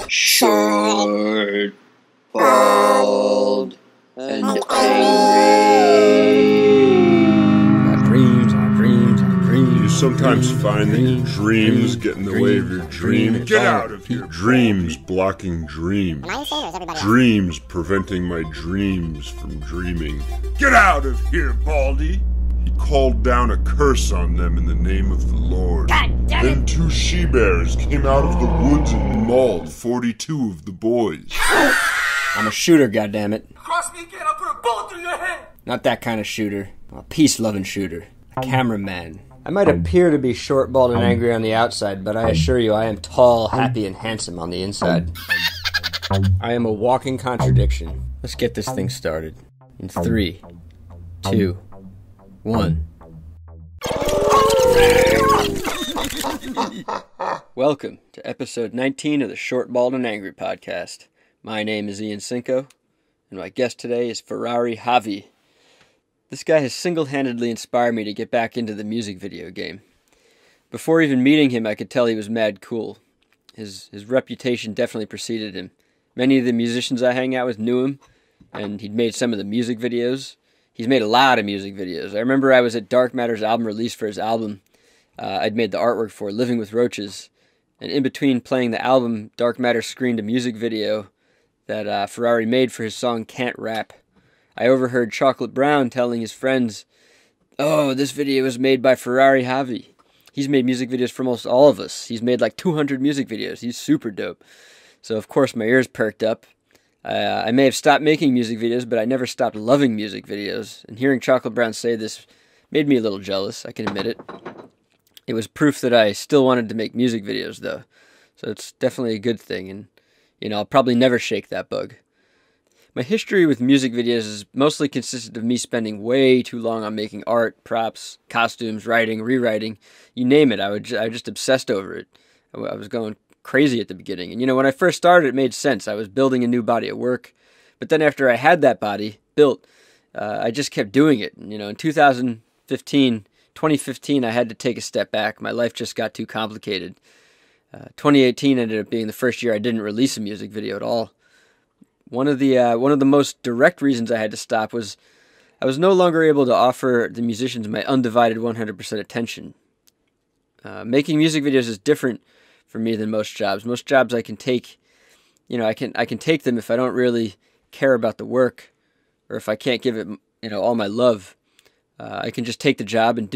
Short, bald, and angry. You sometimes find that your dreams get in the way of your dream. Get out of here! Dreams blocking dreams. Dreams preventing my dreams from dreaming. Get out of here, Baldy! He called down a curse on them in the name of the Lord. God damn it! Then 2 she-bears came out of the woods and mauled 42 of the boys. I'm a shooter, goddammit. Cross me again, I'll put a bullet through your head! Not that kind of shooter. A peace-loving shooter. A cameraman. I might appear to be short, bald, and angry on the outside, but I assure you I am tall, happy, and handsome on the inside. I am a walking contradiction. Let's get this thing started. In 3, 2, 1. Welcome to episode 19 of the Short, Bald, and Angry podcast. My name is Ian Cinco, and my guest today is Ferrari Xavi. This guy has single-handedly inspired me to get back into the music video game. Before even meeting him, I could tell he was mad cool. His reputation definitely preceded him. Many of the musicians I hang out with knew him, and he'd made some of the music videos. He's made a lot of music videos. I remember I was at Dark Matter's album release for his album. I'd made the artwork for Living with Roaches, and in between playing the album, Dark Matter screened a music video that Ferrari made for his song Can't Rap. I overheard Chocolate Brown telling his friends, "Oh, this video was made by Ferrari Xavi. He's made music videos for almost all of us. He's made like 200 music videos. He's super dope." So of course my ears perked up. I may have stopped making music videos, but I never stopped loving music videos. And hearing Chocolate Brown say this made me a little jealous, I can admit it. It was proof that I still wanted to make music videos though. So it's definitely a good thing, and I'll probably never shake that bug. My history with music videos has mostly consisted of me spending way too long on making art, props, costumes, writing, rewriting, you name it. I just obsessed over it. I was going crazy at the beginning. And when I first started, it made sense. I was building a new body of work. But then after I had that body built, I just kept doing it. And, in 2015, I had to take a step back. My life just got too complicated. 2018 ended up being the first year I didn't release a music video at all. One of the most direct reasons I had to stop was I was no longer able to offer the musicians my undivided 100% attention. Making music videos is different for me than most jobs. Most jobs I can take, I can take them if I don't really care about the work, or if I can't give it, all my love. I can just take the job and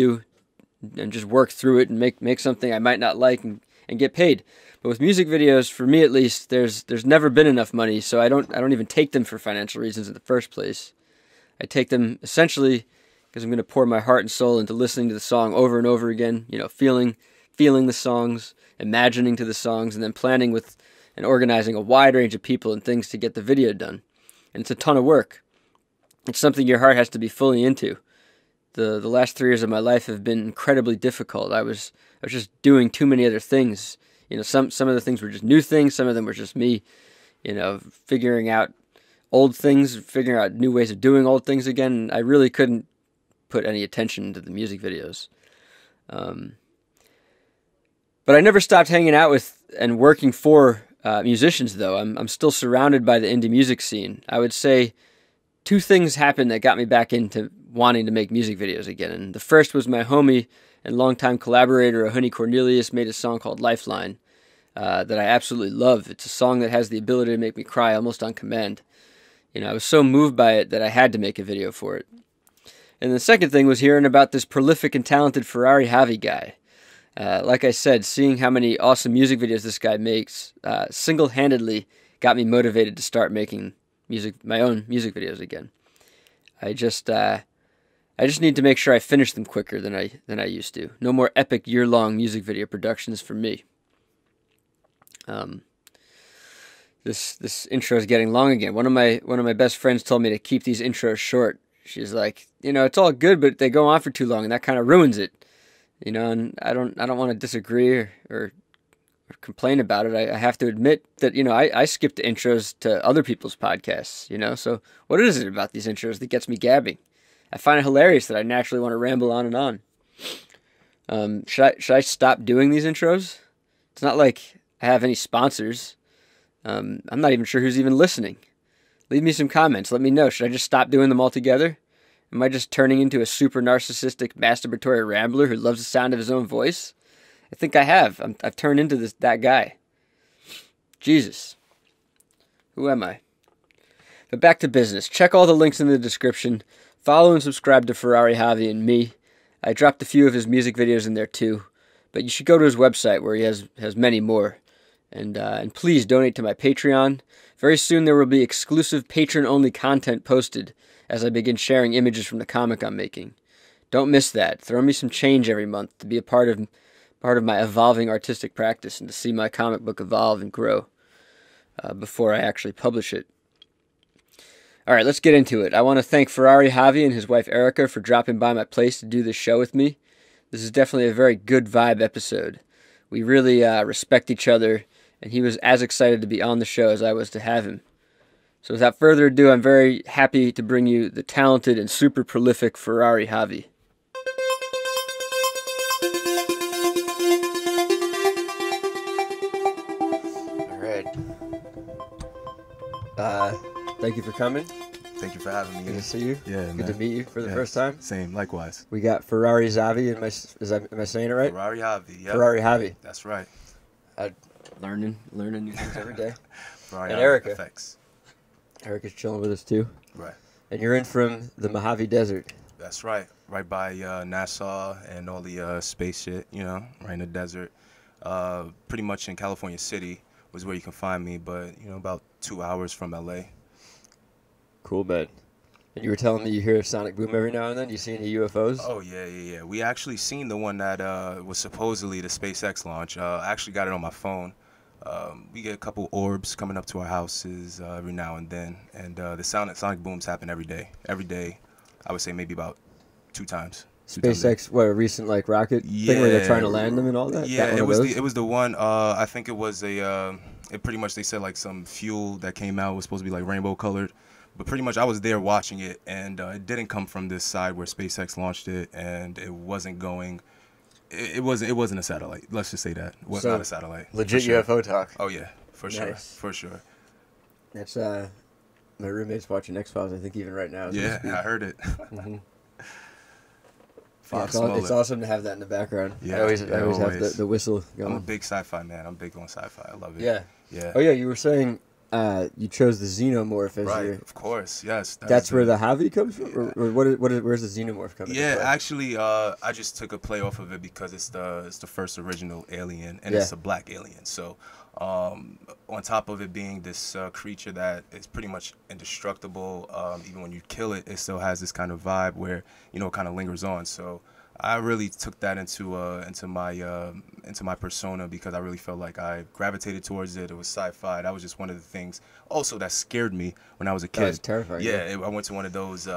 just work through it and make something I might not like and get paid. But with music videos, for me at least, there's never been enough money, so I don't even take them for financial reasons in the first place. I take them essentially because I'm going to pour my heart and soul into listening to the song over and over again, feeling the songs, imagining to the songs, and then planning with and organizing a wide range of people and things to get the video done. And it's a ton of work. It's something your heart has to be fully into. The last 3 years of my life have been incredibly difficult. I was just doing too many other things. Some of the things were just new things. Some of them were just me, figuring out old things, figuring out new ways of doing old things again. I really couldn't put any attention into the music videos. But I never stopped hanging out with and working for musicians, though. I'm still surrounded by the indie music scene. I would say 2 things happened that got me back into wanting to make music videos again. And the first was my homie and longtime collaborator, Honey Cornelius, made a song called Lifeline that I absolutely love. It's a song that has the ability to make me cry almost on command. I was so moved by it that I had to make a video for it. And the second thing was hearing about this prolific and talented Ferrari Xavi guy. Like I said, seeing how many awesome music videos this guy makes single-handedly got me motivated to start making my own music videos again. I just need to make sure I finish them quicker than I used to. No more epic year-long music video productions for me. This intro is getting long again. One of my best friends told me to keep these intros short. She's like, it's all good, but they go on for too long, and that kind of ruins it. And I don't want to disagree or complain about it. I have to admit that, I skip the intros to other people's podcasts, So what is it about these intros that gets me gabbing? I find it hilarious that I naturally want to ramble on and on. Should I stop doing these intros? It's not like I have any sponsors. I'm not even sure who's even listening. Leave me some comments. Let me know. Should I just stop doing them altogether? Am I just turning into a super narcissistic masturbatory rambler who loves the sound of his own voice? I think I have. I've turned into that guy. Jesus. Who am I? But back to business. Check all the links in the description. Follow and subscribe to Ferrari Xavi and me. I dropped a few of his music videos in there too. But you should go to his website where he has many more. And please donate to my Patreon. Very soon there will be exclusive patron-only content posted as I begin sharing images from the comic I'm making. Don't miss that. Throw me some change every month to be a part of my evolving artistic practice and to see my comic book evolve and grow before I actually publish it. All right, let's get into it. I want to thank Ferrari Xavi and his wife Erica for dropping by my place to do this show with me. This is definitely a very good vibe episode. We really respect each other, and he was as excited to be on the show as I was to have him. So without further ado, I'm very happy to bring you the talented and super prolific Ferrari Xavi. All right. Thank you for coming. Thank you for having me. Good to see you. Yeah, Good man. to meet you for the first time. Same, likewise. We got Ferrari Xavi. Am I saying it right? Ferrari Xavi. Yep. Ferrari Xavi. That's right. Learning new things every day. Ferrari And Xavi Erica. Effects. Erica's chilling with us too. Right. And you're in from the Mojave Desert. That's right. Right by Nassau and all the space shit, right in the desert. Pretty much in California City was where you can find me, but, about 2 hours from LA. Cool, man. And you were telling me you hear a sonic boom every now and then? You see any UFOs? Oh, yeah. We actually seen the one that was supposedly the SpaceX launch. I actually got it on my phone. We get a couple orbs coming up to our houses every now and then. And the sonic booms happen every day. Every day, I would say maybe about 2 times. SpaceX, what, a recent rocket thing where they're trying to land them and all that? Yeah, it was the one. I think it was it pretty much they said some fuel that came out was supposed to be rainbow colored. But pretty much I was there watching it, and it didn't come from this side where SpaceX launched it, and it wasn't going. It wasn't a satellite. Let's just say that. It was not a satellite. Legit sure. UFO talk. Oh yeah, for sure, Nice. for sure. That's my roommate's watching X-Files, I think, even right now. Yeah, I heard it. Mm-hmm. Fox It's awesome to have that in the background. Yeah, I always have the whistle going. I'm a big sci-fi man. I'm big on sci-fi. I love it. Yeah. Yeah. Oh yeah, you were saying you chose the xenomorph as Right, your. of course, yes. That's where the Xavi comes from, or where's the xenomorph coming? Yeah, from? actually, I just took a play off of it because it's the first original alien, and it's a black alien. So, on top of it being this creature that is pretty much indestructible, even when you kill it, it still has this kind of vibe where it kind of lingers on. So, I really took that into my persona because I really felt like I gravitated towards it. It was sci-fi. That was just one of the things also that scared me when I was a kid. That was terrifying. Yeah, I went to one of those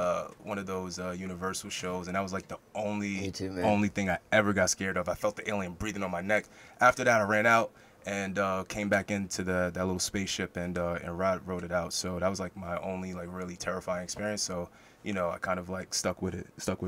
Universal shows, and that was the only thing I ever got scared of. I felt the alien breathing on my neck. After that, I ran out and came back into that little spaceship and rode it out. So that was my only really terrifying experience. So. I kind of stuck with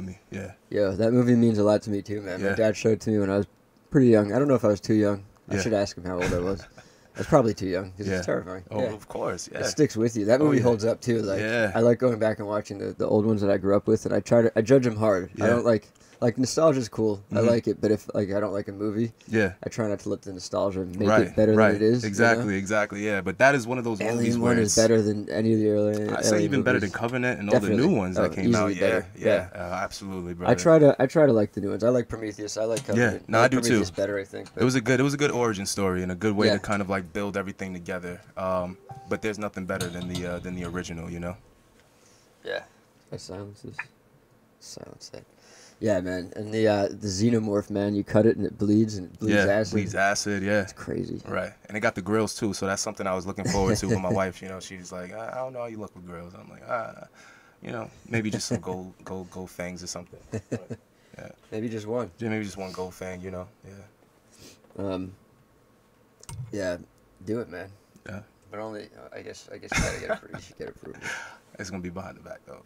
me. Yeah. Yeah, that movie means a lot to me too, man. Yeah. My dad showed it to me when I was pretty young. I don't know if I was too young. I Yeah. should ask him how old I was. I was probably too young because it's terrifying. Oh, yeah. of course. Yeah. It sticks with you. That movie holds up too. I like going back and watching the old ones that I grew up with, and I judge them hard. Yeah. I don't like nostalgia's cool. Mm-hmm. I like it, but if I don't like a movie, Yeah. I try not to let the nostalgia make it better than it is. Exactly. Yeah, but that is one of those movies Alien where 1 is better than any of the earlier. I say even better than Covenant and all the new ones that came out. Better. Yeah. Absolutely, brother. I try to like the new ones. I like Prometheus. I like Covenant. Yeah, no, I do too. Prometheus better, I think. It was a good origin story and a good way to kind of build everything together. But there's nothing better than the original, Yeah. My silence that. Yeah, man. And the xenomorph, man, you cut it and it bleeds acid. Bleeds acid, yeah. It's crazy. Right. And it got the grills too, so that's something I was looking forward to with my wife, She's like, I don't know how you look with grills. I'm like, maybe just some gold fangs or something. But, yeah. Maybe just one. Yeah, maybe just one gold fang, Yeah. Yeah, do it, man. Yeah. But only, I guess you gotta get approved. It's gonna be behind the back though.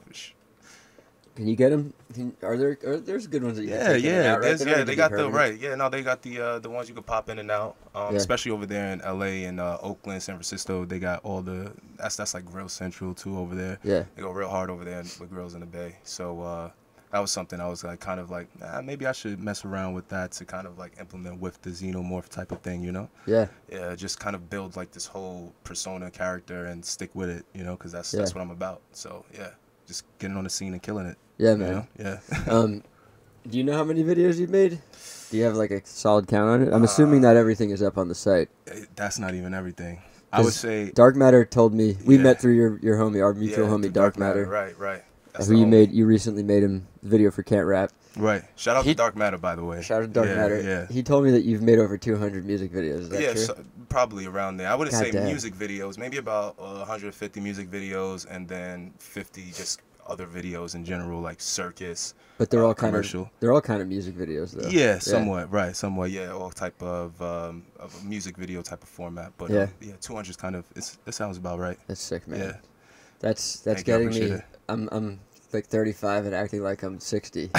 Can you get them? There's good ones that you can take in and out, right? They got the right. Yeah, no, they got the ones you can pop in and out. Especially over there in LA and Oakland, San Francisco, they got all the that's like Grill Central too over there. Yeah, they go real hard over there with grills in the Bay. So that was something I was like kind of like, maybe I should mess around with that to kind of like implement with the xenomorph type of thing, you know? Yeah. Yeah, just kind of build like this whole persona character and stick with it, you know, because that's what I'm about. So yeah, just getting on the scene and killing it. Yeah, man. You know? Yeah. Do you know how many videos you've made? Do you have like a solid count on it? I'm assuming that everything is up on the site. That's not even everything. I would say Dark Matter told me we met through your homie, our mutual homie, Dark Matter. Right. That's who you recently made him video for Can't Rap. Right. Shout out to Dark Matter, by the way. Shout out to Dark Matter. Yeah. He told me that you've made over 200 music videos. Is that true? So, probably around there. I wouldn't say music videos. Maybe about 150 music videos and then 50 just other videos in general, like circus. But they're all commercial. They're all kind of music videos, though. Yeah, somewhat. Right, somewhat. Yeah, all type of a music video type of format. But 200 is kind of. That sounds about right. That's sick, man. Yeah. That's getting me. I'm like 35 and acting like I'm 60,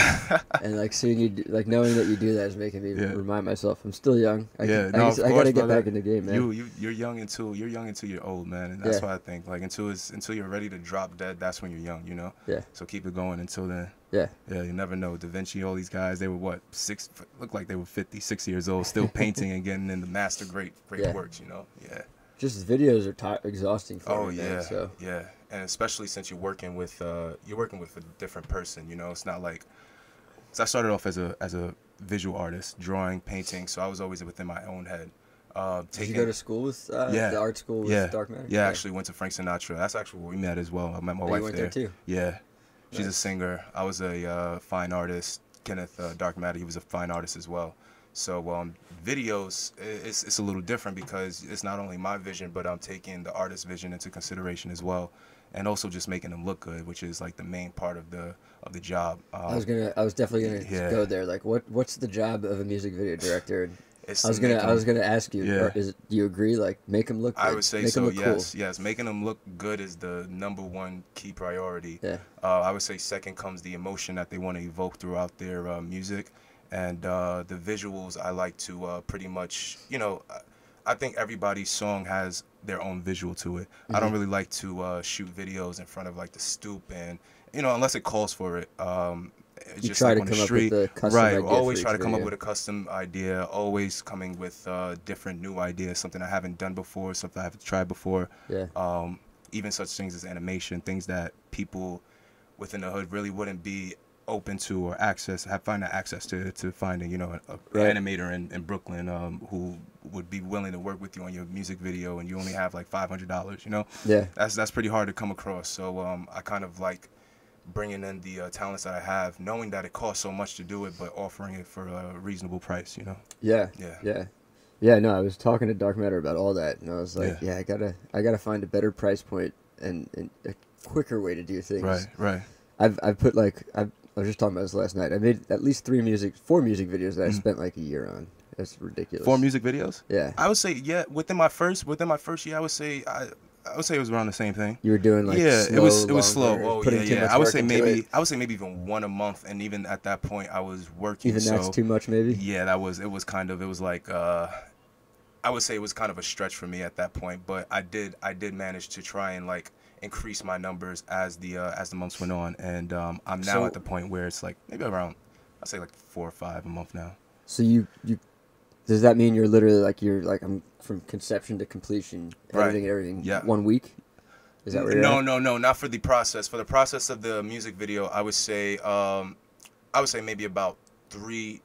and like seeing you, like knowing that you do that is making me remind myself I'm still young. I gotta get back in the game, man. You're young until you're old, man, and that's why I think like until you're ready to drop dead, that's when you're young, you know. Yeah. So keep it going until then. Yeah. Yeah, you never know. Da Vinci, all these guys, they were looked like they were 50, 60 years old, still painting and getting into master great works, you know. Yeah. Just videos are exhausting for me. Yeah. So. Yeah. And especially since you're working with a different person, you know, it's not like. So I started off as a visual artist, drawing, painting. So I was always within my own head. Did you go to school with the art school with Dark Matter? Yeah, I actually went to Frank Sinatra. That's actually where we met as well. I met my wife went there too. Yeah, she's a singer. I was a fine artist. Kenneth Dark Matter, he was a fine artist as well. So videos, it's a little different because it's not only my vision, but I'm taking the artist's vision into consideration as well. And also just making them look good, which is like the main part of the job. I was definitely gonna go there. Like, what's the job of a music video director? I was gonna ask you. Do you agree? Like, make them look good. I would say so. Yes, cool. Yes. Making them look good is the #1 key priority. Yeah. I would say second comes the emotion that they want to evoke throughout their music, and the visuals. I like to pretty much, you know. I think everybody's song has their own visual to it. Mm-hmm. I don't really like to shoot videos in front of like the stoop and, you know, unless it calls for it. You just try like to come up with a custom idea. Always try to come up with a custom idea. Always coming with different new ideas, something I haven't done before, something I haven't tried before. Yeah. Even such things as animation, things that people within the hood really wouldn't be open to or find access to finding, you know, an animator in Brooklyn who would be willing to work with you on your music video, and you only have like $500, you know. Yeah. That's pretty hard to come across. So I kind of like bringing in the talents that I have, knowing that it costs so much to do it, but offering it for a reasonable price, you know. Yeah. No, I was talking to Dark Matter about all that, and I was like, I gotta find a better price point and a quicker way to do things. Right. I was just talking about this last night. I made at least 4 music videos that I spent like a year on. That's ridiculous. 4 music videos? Yeah. I would say within my first year, I would say it was around the same thing. You were doing like it was slow. Oh yeah. I would say maybe even one a month, and even at that point I was working. Even that's too much, maybe. Yeah, I would say it was kind of a stretch for me at that point, but I did manage to try and like increase my numbers as the months went on, and I'm now at the point where it's like maybe around, I'd say like 4 or 5 a month now. So you does that mean you're literally like I'm from conception to completion, editing everything 1 week? Is that where you're at? No, not for the process. For the process of the music video, I would say maybe about 3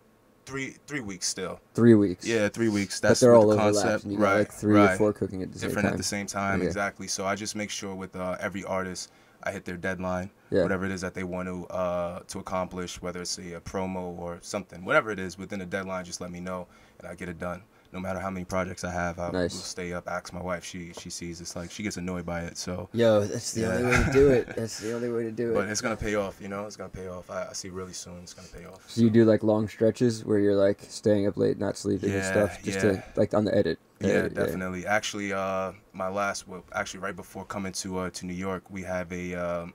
weeks still. 3 weeks. Yeah, 3 weeks. That's but they're all the concept. And you got like 3 or 4 cooking at the same time. Different at the same time, exactly. So I just make sure with every artist, I hit their deadline, whatever it is that they want to accomplish, whether it's a promo or something, whatever it is within the deadline, just let me know and I get it done. no matter how many projects I have, I will Nice. stay up. Ask my wife. She sees it's like she gets annoyed by it. So Yo, that's the only way to do it. That's the only way to do it. but it's gonna pay off. You know, it's gonna pay off. I see really soon. It's gonna pay off. So you do like long stretches where you're like staying up late, not sleeping and stuff, just to like on the edit. Yeah, definitely. Actually, my last, actually right before coming to New York, we have a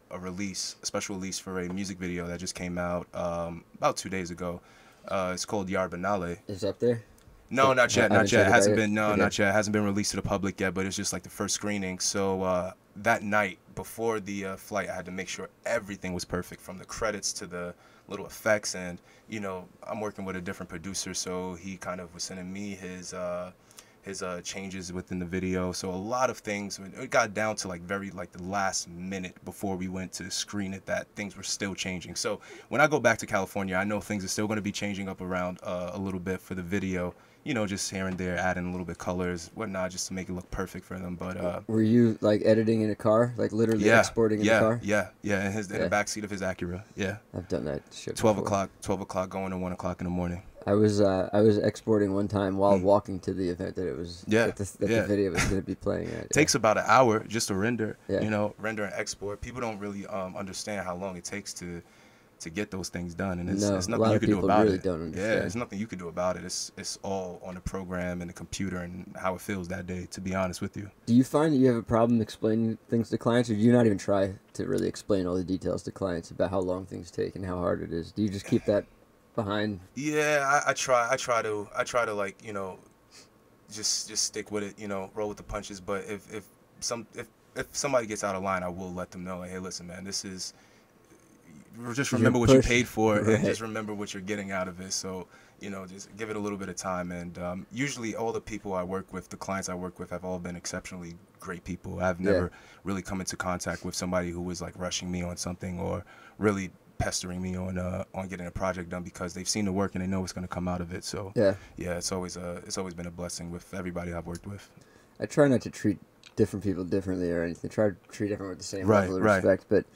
special release for a music video that just came out about 2 days ago. It's called Yar Banale. Is it up there? No, not yet, not yet. It hasn't been, okay. not yet. It hasn't been released to the public yet, but it's just like the first screening. So that night before the flight, I had to make sure everything was perfect, from the credits to the little effects. And, you know, I'm working with a different producer, so he kind of was sending me his changes within the video. So a lot of things, it got down to like the last minute before we went to screen it, that things were still changing. So when I go back to California, I know things are still going to be changing up around a little bit for the video, you know, just here and there, adding a little bit colors, whatnot, just to make it look perfect for them. But were you like editing in a car, like literally exporting in the car? Yeah, in the backseat of his Acura. Yeah, I've done that shit. 12 o'clock going to 1 o'clock in the morning. I was exporting one time while walking to the event that it was that the video was going to be playing at. It takes about an hour just to render, Yeah. you know, render and export. People don't really understand how long it takes to get those things done, and it's nothing you can do about it. Don't understand. Yeah, there's nothing you can do about it. It's all on the program and the computer and how it feels that day, to be honest with you. Do you find that you have a problem explaining things to clients, or do you not even try to really explain all the details to clients about how long things take and how hard it is? Do you just keep that behind? Yeah, I try to like, you know, just stick with it, you know, roll with the punches. But if somebody gets out of line, I will let them know, like, hey, listen, man, this is, just remember what you paid for, and just remember what you're getting out of it. So, you know, just give it a little bit of time. And usually all the people I work with, the clients I work with, have all been exceptionally great people. I've never really come into contact with somebody who was like rushing me on something or really pestering me on getting a project done, because they've seen the work and they know what's going to come out of it. So yeah, it's always been a blessing with everybody I've worked with. I try not to treat different people differently or anything. I try to treat everyone with the same level of respect. But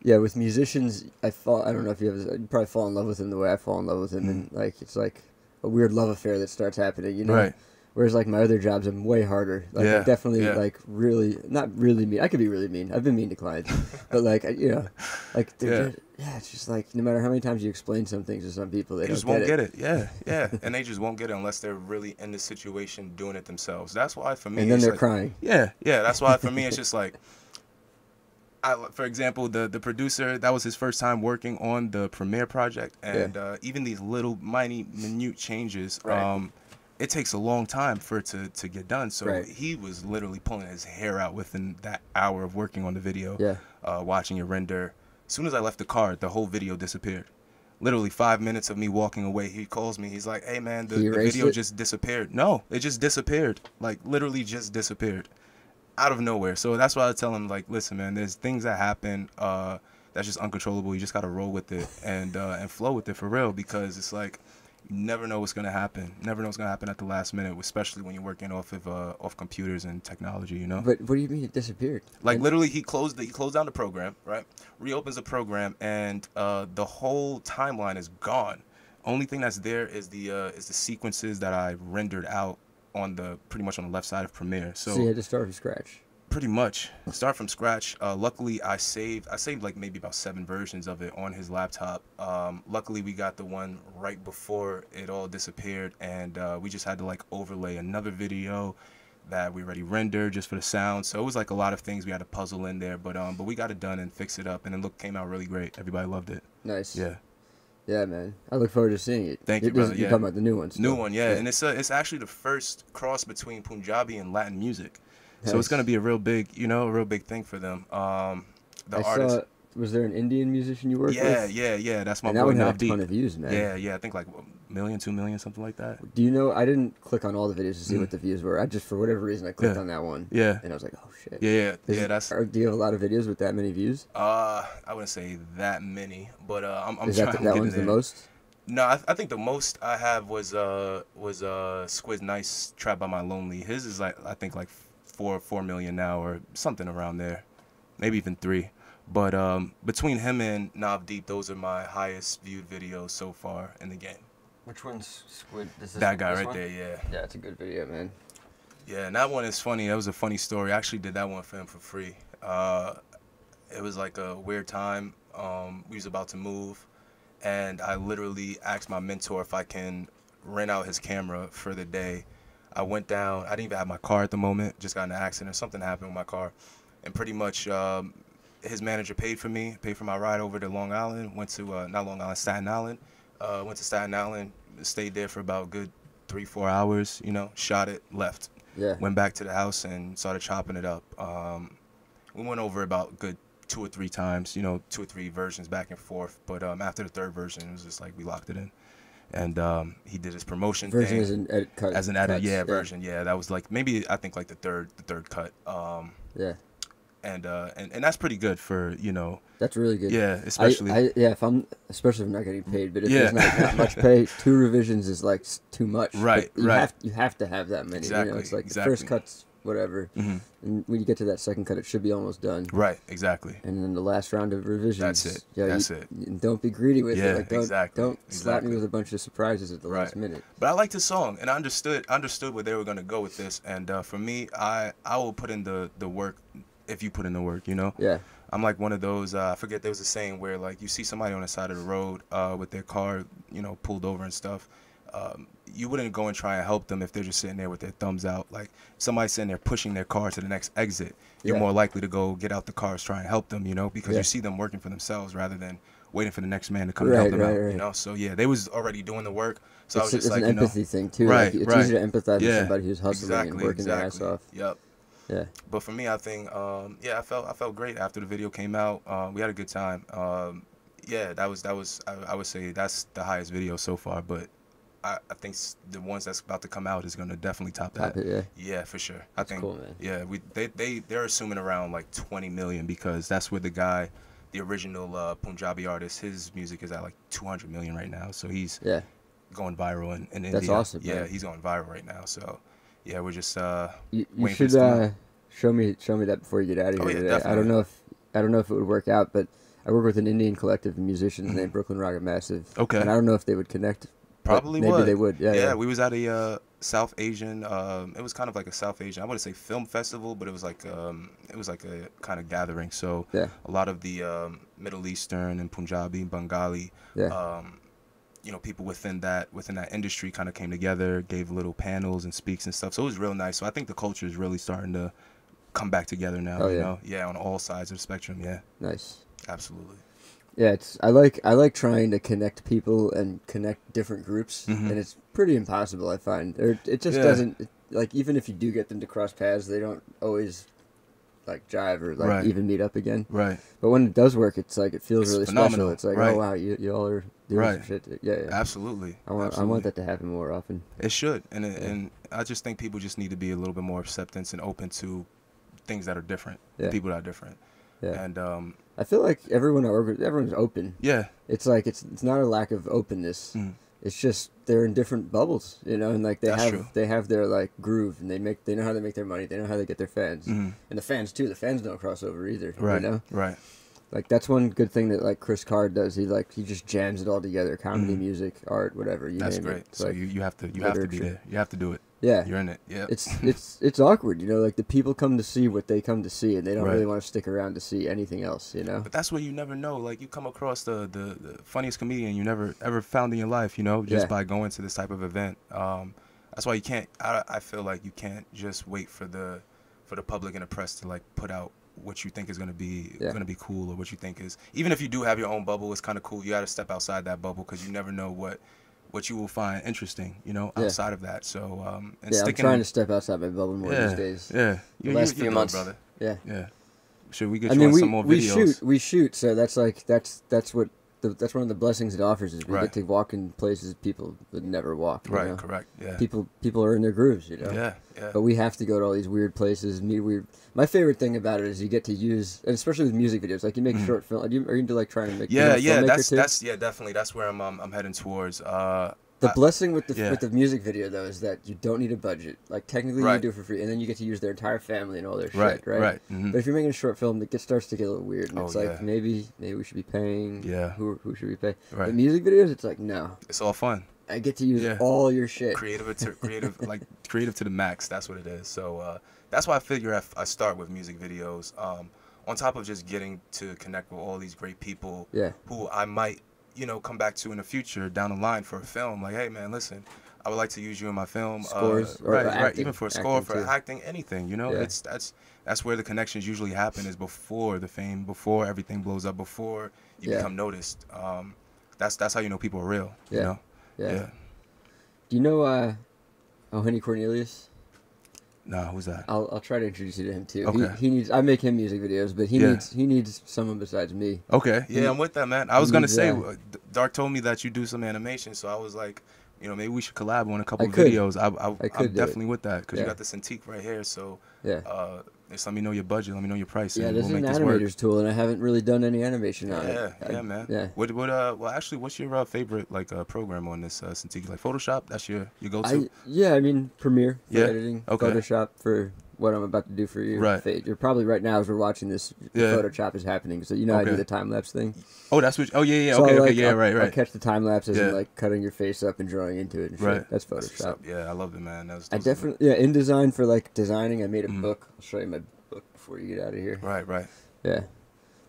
yeah, with musicians, I don't know if you probably fall in love with them the way I fall in love with them, and like it's like a weird love affair that starts happening, you know. Right. Whereas like my other jobs, I'm way harder. Like I definitely like really not really mean. I could be really mean. I've been mean to clients, but like you know, like they're it's just like no matter how many times you explain some things to some people, they just won't get it. Yeah, and they just won't get it unless they're really in the situation doing it themselves. That's why for me, and then they're crying. Yeah. That's why for me it's just like, for example, the producer, that was his first time working on the Premiere project, and even these little minute changes, it takes a long time for it to get done. So he was literally pulling his hair out within that hour of working on the video, watching it render. As soon as I left the car, the whole video disappeared. Literally 5 minutes of me walking away, he calls me. He's like, hey, man, the video just disappeared. No, it just disappeared. Like, literally just disappeared. Out of nowhere. So that's why I tell him, like, listen, man, there's things that happen that's just uncontrollable. You just got to roll with it and flow with it for real, because it's like you never know what's going to happen. Never know what's going to happen at the last minute, especially when you're working off computers and technology, you know? But what do you mean it disappeared? Like, literally, he closed down the program, right? Reopens the program, and the whole timeline is gone. Only thing that's there is the sequences that I rendered out pretty much on the left side of Premiere. So you had to start from scratch. Pretty much start from scratch. Luckily, I saved like maybe about 7 versions of it on his laptop. Luckily, we got the one right before it all disappeared, and we just had to like overlay another video that we already rendered just for the sound. So it was like a lot of things we had to puzzle in there, but we got it done and fixed it up, and it came out really great. Everybody loved it. Nice. Yeah. Yeah, man. I look forward to seeing it. Thank you, brother. You're talking about the new one. New one, yeah. And it's actually the first cross between Punjabi and Latin music. So it's going to be a real big thing for them. The artist. Was there an Indian musician you worked with? Yeah. That's my boy. That one had a ton of views, man. Yeah. I think like 1 million, 2 million, something like that. Do you know? I didn't click on all the videos to see what the views were. I just, for whatever reason, I clicked on that one. Yeah. And I was like, oh shit. Yeah. Do you have a lot of videos with that many views? I wouldn't say that many, but I'm Is trying to get that one's there. The most? No, I think the most I have was Squid Nice, Trapped by My Lonely. His is like, I think like 4 million now, or something around there, maybe even 3. But between him and Nav Deep, those are my highest viewed videos so far in the game. Which one's Squid? That guy right there, yeah. Yeah, it's a good video, man. Yeah, and that one is funny. That was a funny story. I actually did that one for him for free. It was like a weird time. We was about to move, and I literally asked my mentor if I can rent out his camera for the day. I went down. I didn't even have my car at the moment. Just got in an accident. Something happened with my car, and pretty much his manager paid for me, paid for my ride over to Long Island. Went to not Long Island, Staten Island. Went to Staten Island, stayed there for about a good 3-4 hours. You know, shot it, left. Yeah. Went back to the house and started chopping it up. We went over about good 2 or 3 times, you know, 2 or 3 versions back and forth. But after the 3rd version, it was just like we locked it in. And he did his promotion version thing. As an edit cut. As an edit, cuts, yeah, version. Yeah, that was like maybe I think like the third cut. Yeah. And that's pretty good for, you know. That's really good. Yeah, especially. Especially if I'm not getting paid, but if Yeah. there's not much pay, 2 revisions is like too much. Right, but right. You have to have that many. Exactly, You know, it's like exactly. the first cut's whatever, and when you get to that second cut, it should be almost done. Right, exactly. And then the last round of revisions. That's it. Yeah, That's it. Don't be greedy with Yeah, it. Like, don't slap me with a bunch of surprises at the last minute. But I liked the song, and I understood where they were gonna go with this. And for me, I will put in the work if you put in the work, you know. Yeah. I'm like one of those. I forget there was a saying where like you see somebody on the side of the road with their car, you know, pulled over and stuff. You wouldn't go and try and help them if they're just sitting there with their thumbs out. Like somebody sitting there pushing their car to the next exit, you're more likely to go get out the cars, try and help them, you know, because you see them working for themselves rather than waiting for the next man to come and help them out, you know. So yeah, they was already doing the work. So I was just like, it's an empathy thing too. Right, like, it's easy to empathize with somebody who's hustling and working their ass off. Yep. Yeah. But for me, I think, I felt great after the video came out. We had a good time. That was. I would say that's the highest video so far. But I think the ones that's about to come out is gonna definitely top that. Yeah, for sure. I think. Cool, man. Yeah, they're assuming around like 20 million because that's where the original Punjabi artist, his music is at like 200 million right now. So he's going viral in India. That's awesome. Yeah, man. he's going viral right now. So. Yeah, we're just you waiting should for show me that before you get out of here today. Definitely. I don't know if it would work out, but I work with an Indian collective of musicians named Brooklyn Rocket Massive. Okay. And I don't know if they would connect. Probably maybe would. They would. Yeah. We was at a South Asian. It was kind of like a South Asian. I wouldn't say film festival, but it was like a kind of gathering. So a lot of the Middle Eastern and Punjabi, Bengali. You know, people within that industry kind of came together, gave little panels and speaks and stuff. So it was real nice. So I think the culture is really starting to come back together now. You know, on all sides of the spectrum. Yeah. Nice. Absolutely. Yeah, I like trying to connect people and connect different groups, and it's pretty impossible. I find it just doesn't like even if you do get them to cross paths, they don't always like jive or like even meet up again. Right. But when it does work, it's like it feels really phenomenal. special. It's like oh wow, you all are doing some shit. Yeah. Absolutely. I want that to happen more often. It should, and I just think people just need to be a little bit more acceptance and open to things that are different, people that are different. Yeah. And I feel like everyone I work with, everyone's open. Yeah. It's like it's not a lack of openness. It's just they're in different bubbles, you know, and like they have their like groove, and they know how they make their money, they know how they get their fans, and the fans too. The fans don't cross over either, right? You know, right. Like that's one good thing that like Chris Card does. He just jams it all together: comedy, music, art, whatever. That's great. It. So like, you have to be there. You have to do it. Yeah, you're in it. Yeah. It's awkward, you know. Like the people come to see what they come to see, and they don't really want to stick around to see anything else, you know. But that's where you never know. Like you come across the funniest comedian you never ever found in your life, you know, just by going to this type of event. That's why you can't. I feel like you can't just wait for the public and the press to like put out what you think is gonna be cool, or what you think is, even if you do have your own bubble, it's kind of cool. You got to step outside that bubble because you never know what you will find interesting, you know, outside of that. So and I'm trying to step outside my bubble more these days. Yeah, the last few months, brother. Yeah. Should we get you on some more videos? We shoot. So that's one of the blessings it offers is we get to walk in places people would never walk. Right, know? Correct. Yeah. People are in their grooves, you know. Yeah. But we have to go to all these weird places, meet weird. My favorite thing about it is you get to use, and especially with music videos, like you make short film. Are you into like trying to make? That's definitely that's where I'm heading towards. The blessing with the music video though is that you don't need a budget. Like technically you do it for free, and then you get to use their entire family and all their shit, right? Right. But if you're making a short film, it starts to get a little weird, and it's like maybe we should be paying. Yeah. Who should we pay? Right. But music videos, it's like no. It's all fun. I get to use all your shit. Creative to the max. That's what it is. So that's why I figure I start with music videos. On top of just getting to connect with all these great people who I might, come back to in the future down the line for a film. Like, hey man, listen, I would like to use you in my film. Scores, right, even for a score, for too. acting, anything. It's that's where the connections usually happen, is before the fame, before everything blows up, before you become noticed. That's how you know people are real. Yeah. Do you know Henny Cornelius? No, who's that? I'll try to introduce you to him too. Okay. He needs. I make him music videos, but he needs someone besides me. Okay. Yeah, I'm with that, man. I was gonna say, Dark told me that you do some animation, so I was like, maybe we should collab on a couple of videos. I'm definitely with that, because you got the Cinco right here. So just let me know your budget, let me know your price. Yeah, and this we'll is make an this animator's tool, and I haven't really done any animation on it. Yeah, man. Yeah. Well, actually, what's your favorite program on this Cinco? Like Photoshop? That's your go-to? I mean Premiere for editing. Okay. Photoshop for what I'm about to do for you. Right. You're probably right now as we're watching this. Photoshop is happening, so I do the time-lapse thing. Oh, that's what. Oh, yeah. So Okay. I'll Right. catch the time-lapses and like cutting your face up and drawing into it. And shit. Right. That's Photoshop. Yeah, I love it, man. I definitely InDesign for like designing. I made a book. I'll show you my book before you get out of here. Right. Yeah,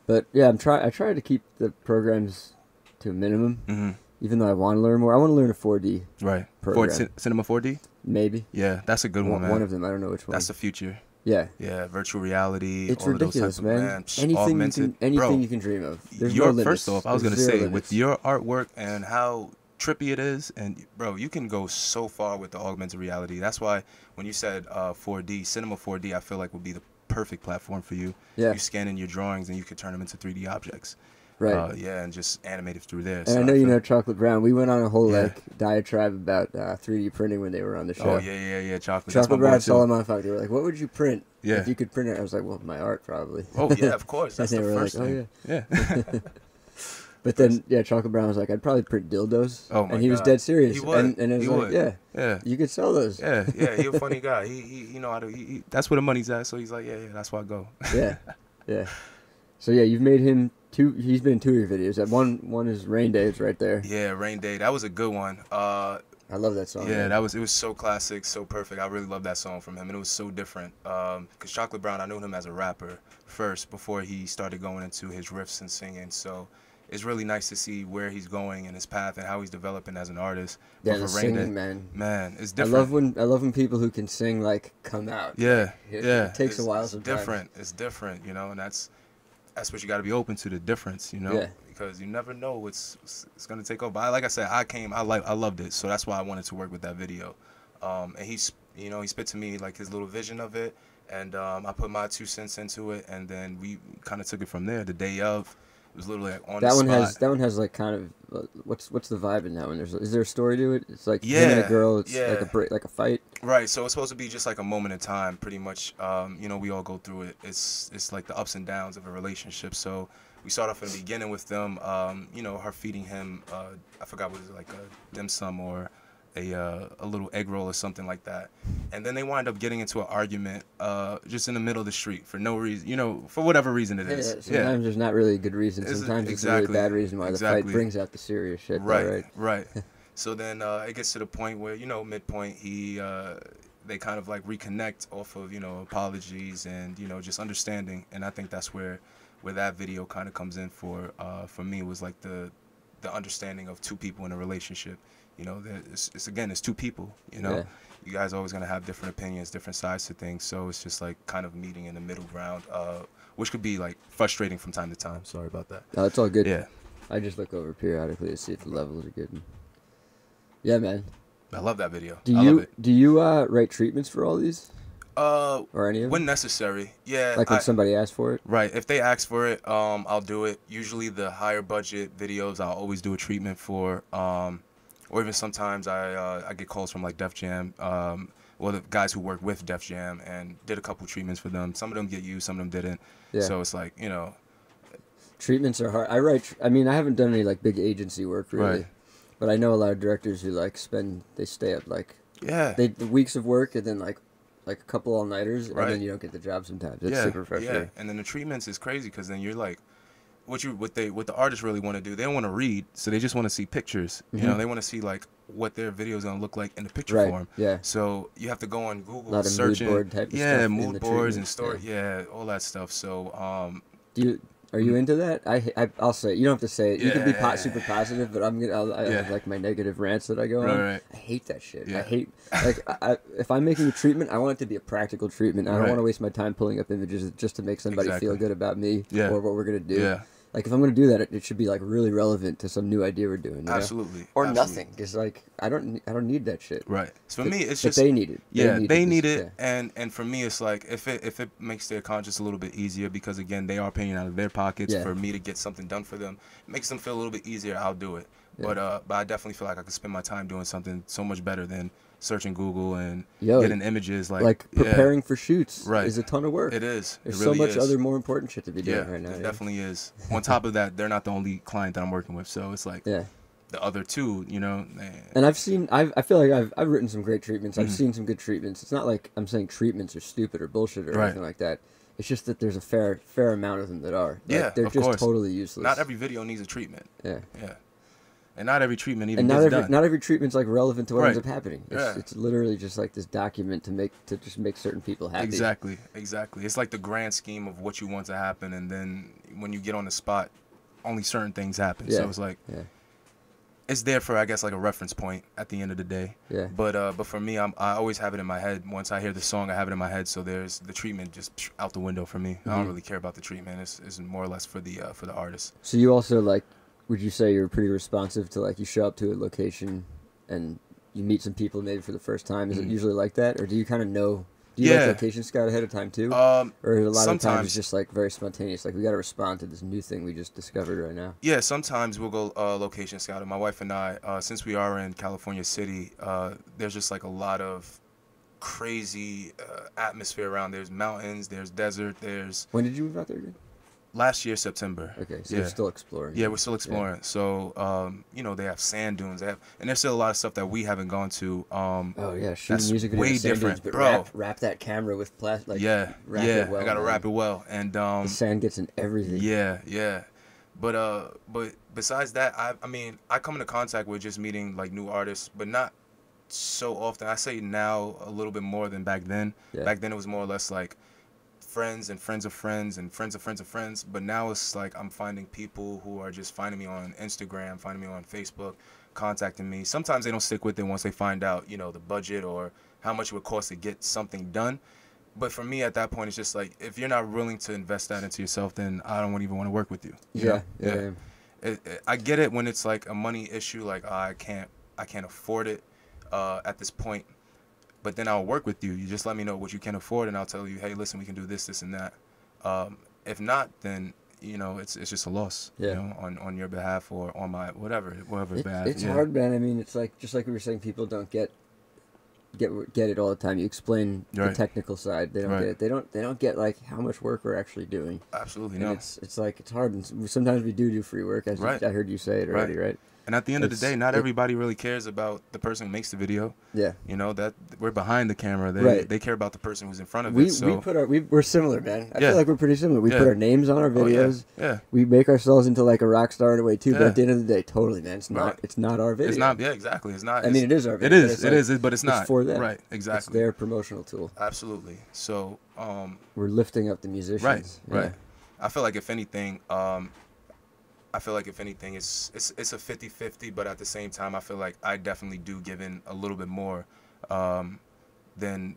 but yeah, I try to keep the programs to a minimum. Even though I want to learn more, I want to learn a 4D. Right. Program. Cinema 4D. Maybe. Yeah, that's a good one, man. One of them. I don't know which one. That's the future. Yeah. Yeah, virtual reality. It's all ridiculous, of those man. Types Anything you can dream of. There's no limits. First off, I was gonna say, limits. with your artwork and how trippy it is, and bro, you can go so far with the augmented reality. That's why when you said 4D, Cinema 4D, I feel like would be the perfect platform for you. Yeah. You scan in your drawings and you could turn them into 3D objects. Right. And just animate it through there. And I know you know Chocolate Brown. We went on a whole diatribe about 3D printing when they were on the show. Oh yeah. Chocolate Brown saw him on fuck. They were like, "What would you print if you could print it?" I was like, "Well, my art probably." Oh yeah, of course. That's and the they were first like, thing. "Oh yeah." But then Chocolate Brown was like, "I'd probably print dildos." Oh my And he was God. dead serious. He would. And it was He like, would. yeah, you could sell those. Yeah. He a funny guy. He know how to. That's where the money's at. So he's like, yeah. That's why I go. Yeah. So you've made him two. He's been in two of your videos. That one is Rain Day. It's right there. Yeah, Rain Day. That was a good one. I love that song. Yeah, it was so classic, so perfect. I really love that song from him, and it was so different. Cause Chocolate Brown, I knew him as a rapper first before he started going into his riffs and singing. So it's really nice to see where he's going in his path and how he's developing as an artist. Yeah, but the for Rain singing, Day, man, it's different. I love when people who can sing like come out. Yeah. It takes a while sometimes. It's different, and that's what you got to be open to, the difference, because you never know what's gonna take over. But like I said, I loved it, so that's why I wanted to work with that video. And he spit to me like his little vision of it, and I put my 2 cents into it, and then we kind of took it from there. The day of, it was literally like on the spot. That one has like kind of what's the vibe in that one? Is there a story to it? It's like him and a girl. It's like a fight. Right. So it's supposed to be just like a moment in time, pretty much. We all go through it. It's like the ups and downs of a relationship. So we start off in the beginning with them, her feeding him, I forgot what it was, like a dim sum or a little egg roll or something like that. And then they wind up getting into an argument just in the middle of the street for no reason, for whatever reason it is. Sometimes there's not really a good reason. Sometimes it's a really bad reason why the fight brings out the serious shit. Right. So then it gets to the point where, midpoint, they kind of like reconnect off of, apologies and, just understanding. And I think that's where that video kind of comes in for me, was like the understanding of two people in a relationship. It's two people, You guys are always going to have different opinions, different sides to things. So it's just like kind of meeting in the middle ground, which could be like frustrating from time to time. Sorry about that. No, it's all good. Yeah. I just look over periodically to see if the levels are good. Yeah, man. I love that video. Do you write treatments for all these? Or any of them? When necessary. Yeah. Like when somebody asks for it? Right. If they ask for it, I'll do it. Usually the higher budget videos, I'll always do a treatment for. Or even sometimes I get calls from like Def Jam, the guys who work with Def Jam, and did a couple treatments for them. Some of them get used, some of them didn't. Yeah. So it's like, Treatments are hard. I haven't done any like big agency work really. Right. But I know a lot of directors who like they stay up like weeks of work and then like a couple all-nighters, and then you don't get the job sometimes. It's super frustrating. Yeah, and then the treatments is crazy because then you're like, what the artists really want to do, they don't want to read, so they just want to see pictures. You know, they want to see like what their video is gonna look like in the picture form. Yeah. So you have to go on Google, a lot of searching, mood board type of yeah, stuff mood boards and story, all that stuff. So are you into that? I'll say it. You don't have to say it. You can be super positive, but I have like my negative rants that I go on. Right. I hate that shit. Yeah. I hate if I'm making a treatment, I want it to be a practical treatment. I don't want to waste my time pulling up images just to make somebody feel good about me or what we're gonna do. Yeah. Like if I'm gonna do that, it should be like really relevant to some new idea we're doing. You know? Absolutely. Or nothing. It's like I don't need that shit. Right. So for me, it's but just they need it. They need it, and for me, it's like if it makes their conscience a little bit easier, because again, they are paying out of their pockets for me to get something done for them. It makes them feel a little bit easier. I'll do it. Yeah. But I definitely feel like I could spend my time doing something so much better than searching Google and getting images like preparing for shoots is a ton of work. It is. There's really so much other more important shit to be doing right now. It definitely is. On top of that, they're not the only client that I'm working with, so it's like the other two, you know. And I feel like I've written some great treatments. I've seen some good treatments. It's not like I'm saying treatments are stupid or bullshit or anything like that. It's just that there's a fair amount of them that are. Like, they're just totally useless. Not every video needs a treatment. Yeah. And not every treatment even gets done. Not every treatment's like relevant to what ends up happening. It's literally just like this document to just make certain people happy. Exactly. It's like the grand scheme of what you want to happen, and then when you get on the spot, only certain things happen. So it's like it's there for, I guess, like a reference point at the end of the day. Yeah. But for me, I always have it in my head. Once I hear the song, I have it in my head. So there's the treatment just out the window for me. I don't really care about the treatment. It's more or less for the artist. So you also like. Would you say you're pretty responsive to, like, you show up to a location and you meet some people maybe for the first time? Is it usually like that? Or do you kind of know, do you like location scout ahead of time too? Or a lot of times it's just like very spontaneous, like we got to respond to this new thing we just discovered right now? Yeah, sometimes we'll go location scouting. My wife and I, since we are in California City, there's just like a lot of crazy atmosphere around. There's mountains, there's desert, there's... When did you move out there again? Last year, September. Okay, so you're still exploring. Yeah, we're still exploring. Yeah. So, you know, they have sand dunes. And there's still a lot of stuff that we haven't gone to. Shooting music videos way different, dunes, but bro. Wrap that camera with plastic. Like, wrap it well, I gotta wrap it well, and the sand gets in everything. Yeah. But besides that, I mean, I come into contact with just meeting like new artists, but not so often. I say now a little bit more than back then. Yeah. Back then it was more or less like friends and friends of friends and friends of friends of friends, but now it's like I'm finding people who are just finding me on Instagram, finding me on Facebook, contacting me. Sometimes they don't stick with it once they find out, you know, the budget or how much it would cost to get something done. But for me at that point, it's just like, if you're not willing to invest that into yourself, then I don't even want to work with you. Yeah. I get it when it's like a money issue, like I can't afford it at this point. But then I'll work with you. You just let me know what you can afford, and I'll tell you, hey, listen, we can do this, this, and that. If not, then, you know, it's just a loss, you know, on your behalf or on my whatever behalf. It's hard, man. I mean, it's like, just like we were saying, people don't get it all the time. You explain the technical side, they don't get it. They don't get like how much work we're actually doing. Absolutely, and no. It's like, it's hard, and sometimes we do free work, as I heard you say it already, right? And at the end of the day, not everybody really cares about the person who makes the video. Yeah. You know, that we're behind the camera. They care about the person who's in front of it. So we're similar, man. I feel like we're pretty similar. We put our names on our videos. Oh, yeah. We make ourselves into like a rock star in a way too. But at the end of the day, totally, man, it's not our video. It's not. Yeah, exactly. It's not. I mean, it is our video. It is, but it's not. It's for them. Right. Exactly. It's their promotional tool. Absolutely. So we're lifting up the musicians. Right. I feel like if anything, it's a 50-50, but at the same time, I feel like I definitely do give in a little bit more than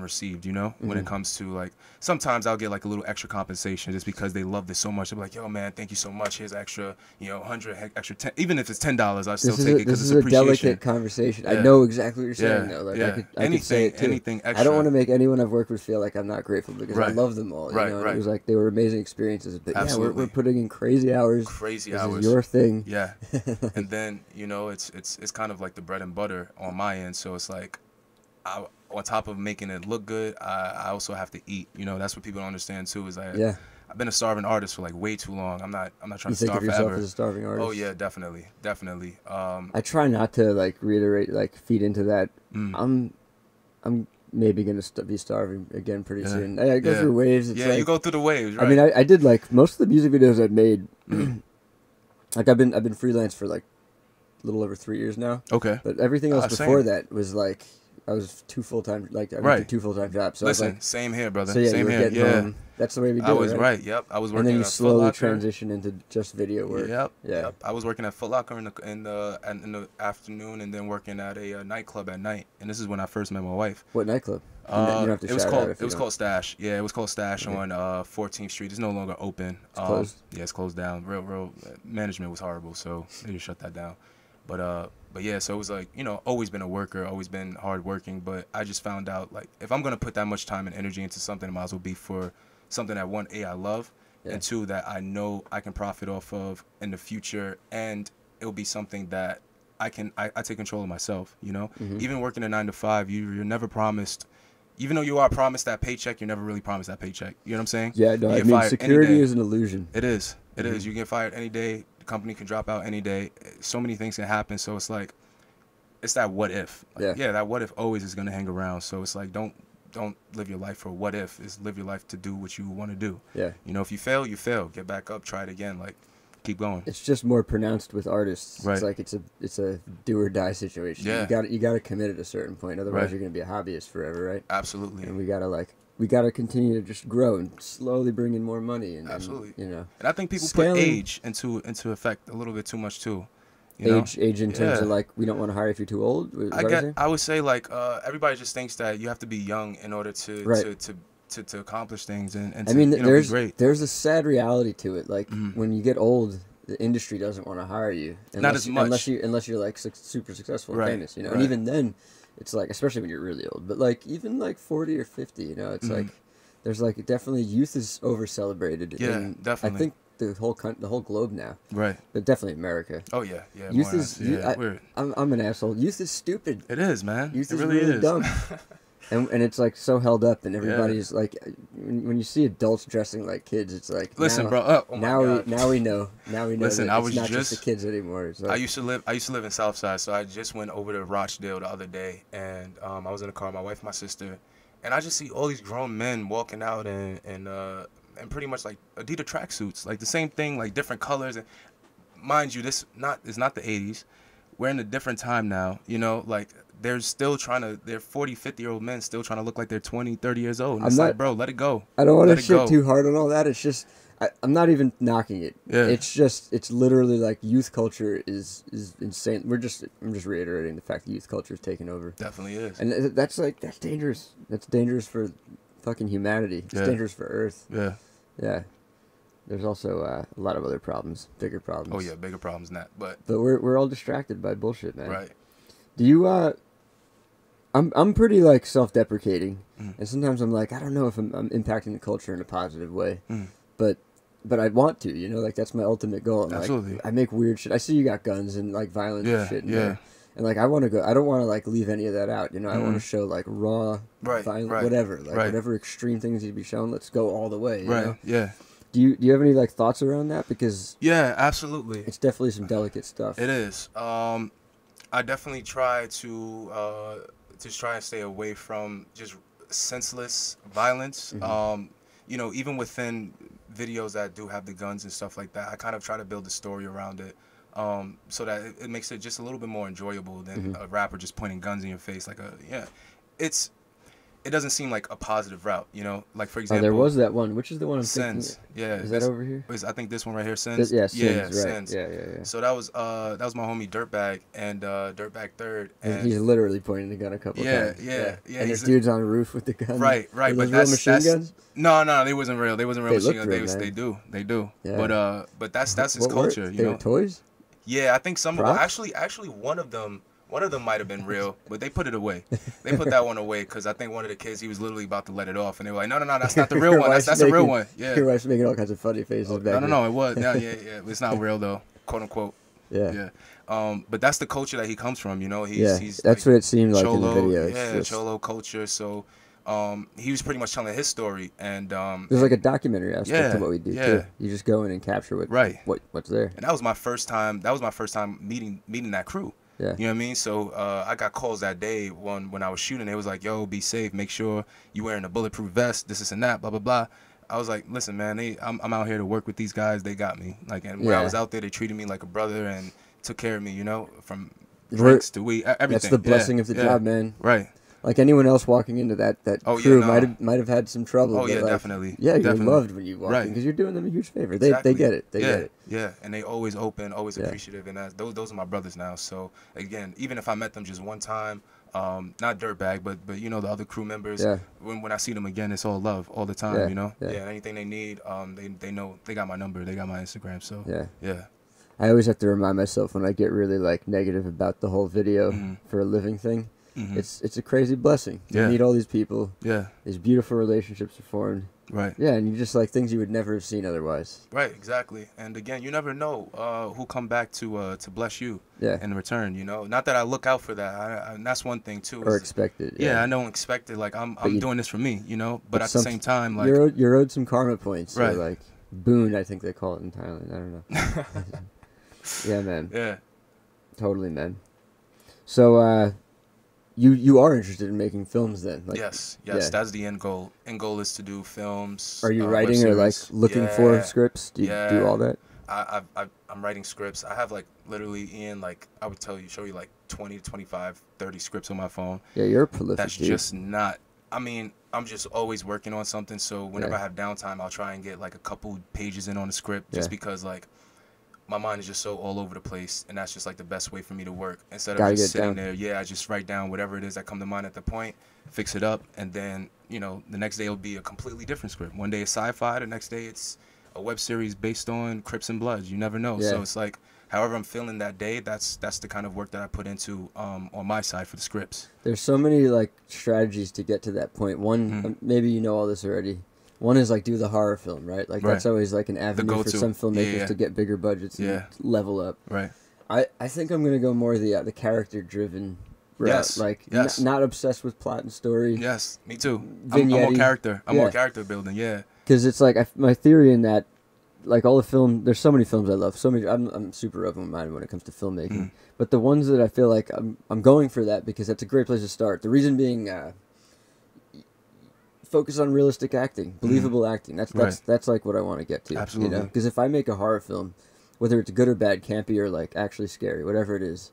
received, you know, when it comes to, like, sometimes I'll get like a little extra compensation just because they love this so much. They're like, yo, man, thank you so much. Here's extra, you know, 100, extra 10, even if it's $10, I still take it because it's appreciation. This is a delicate conversation. I know exactly what you're saying, though. Like, I could say it too. Anything extra. I don't want to make anyone I've worked with feel like I'm not grateful, because I love them all. You know? It was like, they were amazing experiences. But we're putting in crazy hours. This is your thing. Yeah. And then, you know, it's kind of like the bread and butter on my end. So it's like, on top of making it look good, I also have to eat. You know, that's what people don't understand too. Is I've been a starving artist for like way too long. I'm not trying to starve forever. You think of yourself as a starving artist? Oh yeah, definitely. I try not to like reiterate, like feed into that. I'm maybe gonna be starving again pretty soon. I go through waves. It's you go through the waves. Right? I mean, I did like most of the music videos I've made. Like I've been freelance for like a little over 3 years now. Okay. But everything else before that was like I was two full-time did 2 full-time jobs. So listen, like, same here, brother. So yeah, same here. Yeah. That's the way we do it. I was right. Yep. I was working. And then you at slowly transition into just video work. Yep. Yeah. Yep. I was working at Foot Locker in the afternoon, and then working at a nightclub at night. And this is when I first met my wife. What nightclub? You don't have to it was shout called out if it was called Stash. Yeah, it was called Stash on 14th Street. It's no longer open. It's closed. Yeah, it's closed down. Real management was horrible, so they just shut that down. But yeah, so it was like, you know, always been a worker, always been hardworking. But I just found out, like, if I'm gonna put that much time and energy into something, it might as well be for something that, one, I love, and two, that I know I can profit off of in the future, and it'll be something that I take control of myself. You know, even working a 9 to 5, you're never promised. Even though you are promised that paycheck, you're never really promised that paycheck. You know what I'm saying? Yeah, no, I mean, security is an illusion. It is. It is. You get fired any day. The company can drop out any day. So many things can happen. So it's like, it's that what if. Like, yeah, that what if always is going to hang around. So it's like, don't live your life for what if. It's live your life to do what you want to do. Yeah. You know, if you fail, you fail. Get back up. Try it again. Like, keep going. It's just more pronounced with artists. Right. It's like it's a do or die situation. Yeah. You got to commit at a certain point. Otherwise, you're going to be a hobbyist forever, right? Absolutely. And we got to continue to just grow and slowly bring in more money. And, absolutely. And, you know. And I think people put age into effect a little bit too much too. Age in terms of like, we don't want to hire if you're too old. I would say like everybody just thinks that you have to be young in order to accomplish things and I mean, be great. There's a sad reality to it. Like when you get old, the industry doesn't want to hire you. Not as much. Unless you're like super successful and famous, you know. And even then, it's like, especially when you're really old, but like even like 40 or 50, you know, it's like there's like definitely youth is over celebrated. Yeah, definitely. I think the whole globe now. Right. But definitely America. Oh yeah, yeah. Youth is. I'm an asshole. Youth is stupid. It is, man. Youth is really dumb. And it's like so held up, and everybody's like, when you see adults dressing like kids, it's like, listen, now, bro. now we know. Listen, that it's not just the kids anymore. It's like, I used to live in Southside, so I just went over to Rochdale the other day, and I was in the car, my wife, my sister, and I just see all these grown men walking out and pretty much like Adidas tracksuits, like the same thing, like different colors. And mind you, this is not the 80s. We're in a different time now, you know, like they're 40, 50-year-old men still trying to look like they're 20, 30 years old. And it's like, bro, let it go. I don't want to shit too hard on all that. It's just, I'm not even knocking it. Yeah. It's literally like youth culture is insane. I'm just reiterating the fact that youth culture is taking over. Definitely is. And that's dangerous. That's dangerous for fucking humanity. It's dangerous for Earth. Yeah. Yeah. There's also a lot of other problems, bigger problems. Oh yeah, bigger problems than that. But we're all distracted by bullshit, man. Right. Do you I'm pretty like self-deprecating, and sometimes I'm like, I don't know if I'm impacting the culture in a positive way, but I want to, you know, like that's my ultimate goal. And absolutely. Like, I make weird shit. I see you got guns and like violence and shit in there. And like I want to go. I don't want to like leave any of that out. You know, I want to show like raw, violent, whatever, like whatever extreme things need to be shown. Let's go all the way. You know? Yeah. Do you have any like thoughts around that? Because yeah, absolutely. It's definitely some delicate stuff. It is. I definitely try to try and stay away from just senseless violence. You know, even within videos that do have the guns and stuff like that, I kind of try to build a story around it. So that it makes it just a little bit more enjoyable than a rapper just pointing guns in your face. Like it doesn't seem like a positive route, you know. Like for example, there was that one. Which is the one I'm Sins. thinking? Yeah, is that over here? I think this one right here, Sins. Yeah, Sins. Right. Sins. Yeah. So that was my homie Dirtbag and Dirtbag Third. And he's literally pointing the gun a couple times. Yeah. And there's dudes on the roof with the gun. Right. But that's machine guns. No, they wasn't real. They wasn't real machine guns. They do. Yeah. But that's his culture. They were toys. Yeah, I think some of them actually one of them might have been real, but they put it away. They put that one away because I think one of the kids, he was literally about to let it off, and they were like, no, that's not the real one. That's the real one. Yeah. Your wife's making all kinds of funny faces back No, it was. Yeah. It's not real though, quote unquote. Yeah. But that's the culture that he comes from, you know. He's that's like, what it seemed like Cholo, in the videos. Yeah, Cholo culture. So he was pretty much telling his story, and there's like a documentary aspect to what we do too. You just go in and capture what's there. And that was my first time. Meeting that crew. Yeah. You know what I mean? So I got calls that day when I was shooting. It was like, yo, be safe. Make sure you wearing a bulletproof vest, this and that, blah, blah, blah. I was like, listen, man, I'm out here to work with these guys. They got me. Like, and when I was out there, they treated me like a brother and took care of me, you know, from drinks to weed, everything. That's the blessing of the job, man. Right. Like anyone else walking into that crew might have had some trouble. Oh, but yeah, like, definitely. Yeah, you're definitely. loved when you walk in because you're doing them a huge favor. Exactly. They get it. They get it. Yeah, and they always open, always appreciative, and those are my brothers now. So again, even if I met them just one time, not dirtbag, but you know the other crew members. Yeah. When I see them again, it's all love all the time. You know. Yeah. Anything they need, they know they got my number, they got my Instagram. So yeah. I always have to remind myself when I get really like negative about the whole video for a living thing. It's a crazy blessing. You meet all these people. Yeah. These beautiful relationships are formed. Right. Yeah, and you just like things you would never have seen otherwise. Right, exactly. And again, you never know who come back to bless you in return, you know. Not that I look out for that. And that's one thing too. Or expect it. Yeah, I don't expect it. Like I'm doing this for me, you know. But at the same time, like you're owed some karma points. Right. So like boon, I think they call it in Thailand. I don't know. Yeah, man. Yeah. Totally, man. So You are interested in making films then? Like, yes, that's the end goal. End goal is to do films. Are you writing or like looking for scripts? Do you do all that? I'm writing scripts. I have like literally, Ian, like I would show you like 20 to 25, 30 scripts on my phone. Yeah, you're a prolific That's dude. just not, I mean, I'm just always working on something. So whenever I have downtime, I'll try and get like a couple pages in on the script just because like my mind is just so all over the place, and that's just like the best way for me to work. Instead of just sitting there, I just write down whatever it is that come to mind at the point, fix it up, and then, you know, the next day it'll be a completely different script. One day it's sci-fi, the next day it's a web series based on Crips and Bloods. You never know. So it's like, however I'm feeling that day, that's the kind of work that I put into on my side for the scripts. There's so many like strategies to get to that point. One, maybe you know all this already. One is like do the horror film, right? Like that's always like an avenue for some filmmakers to get bigger budgets and level up. Right. I think I'm gonna go more the character driven route. Yes. Like not obsessed with plot and story. Yes, me too. I'm more character. I'm more character building. Yeah. Because it's like my theory in that, like all the film. There's so many films I love. So many. I'm super open-minded when it comes to filmmaking. But the ones that I feel like I'm going for that because that's a great place to start. The reason being. Focus on realistic acting, believable acting. That's like what I want to get to. Absolutely. You know, because if I make a horror film, whether it's good or bad, campy or like actually scary, whatever it is,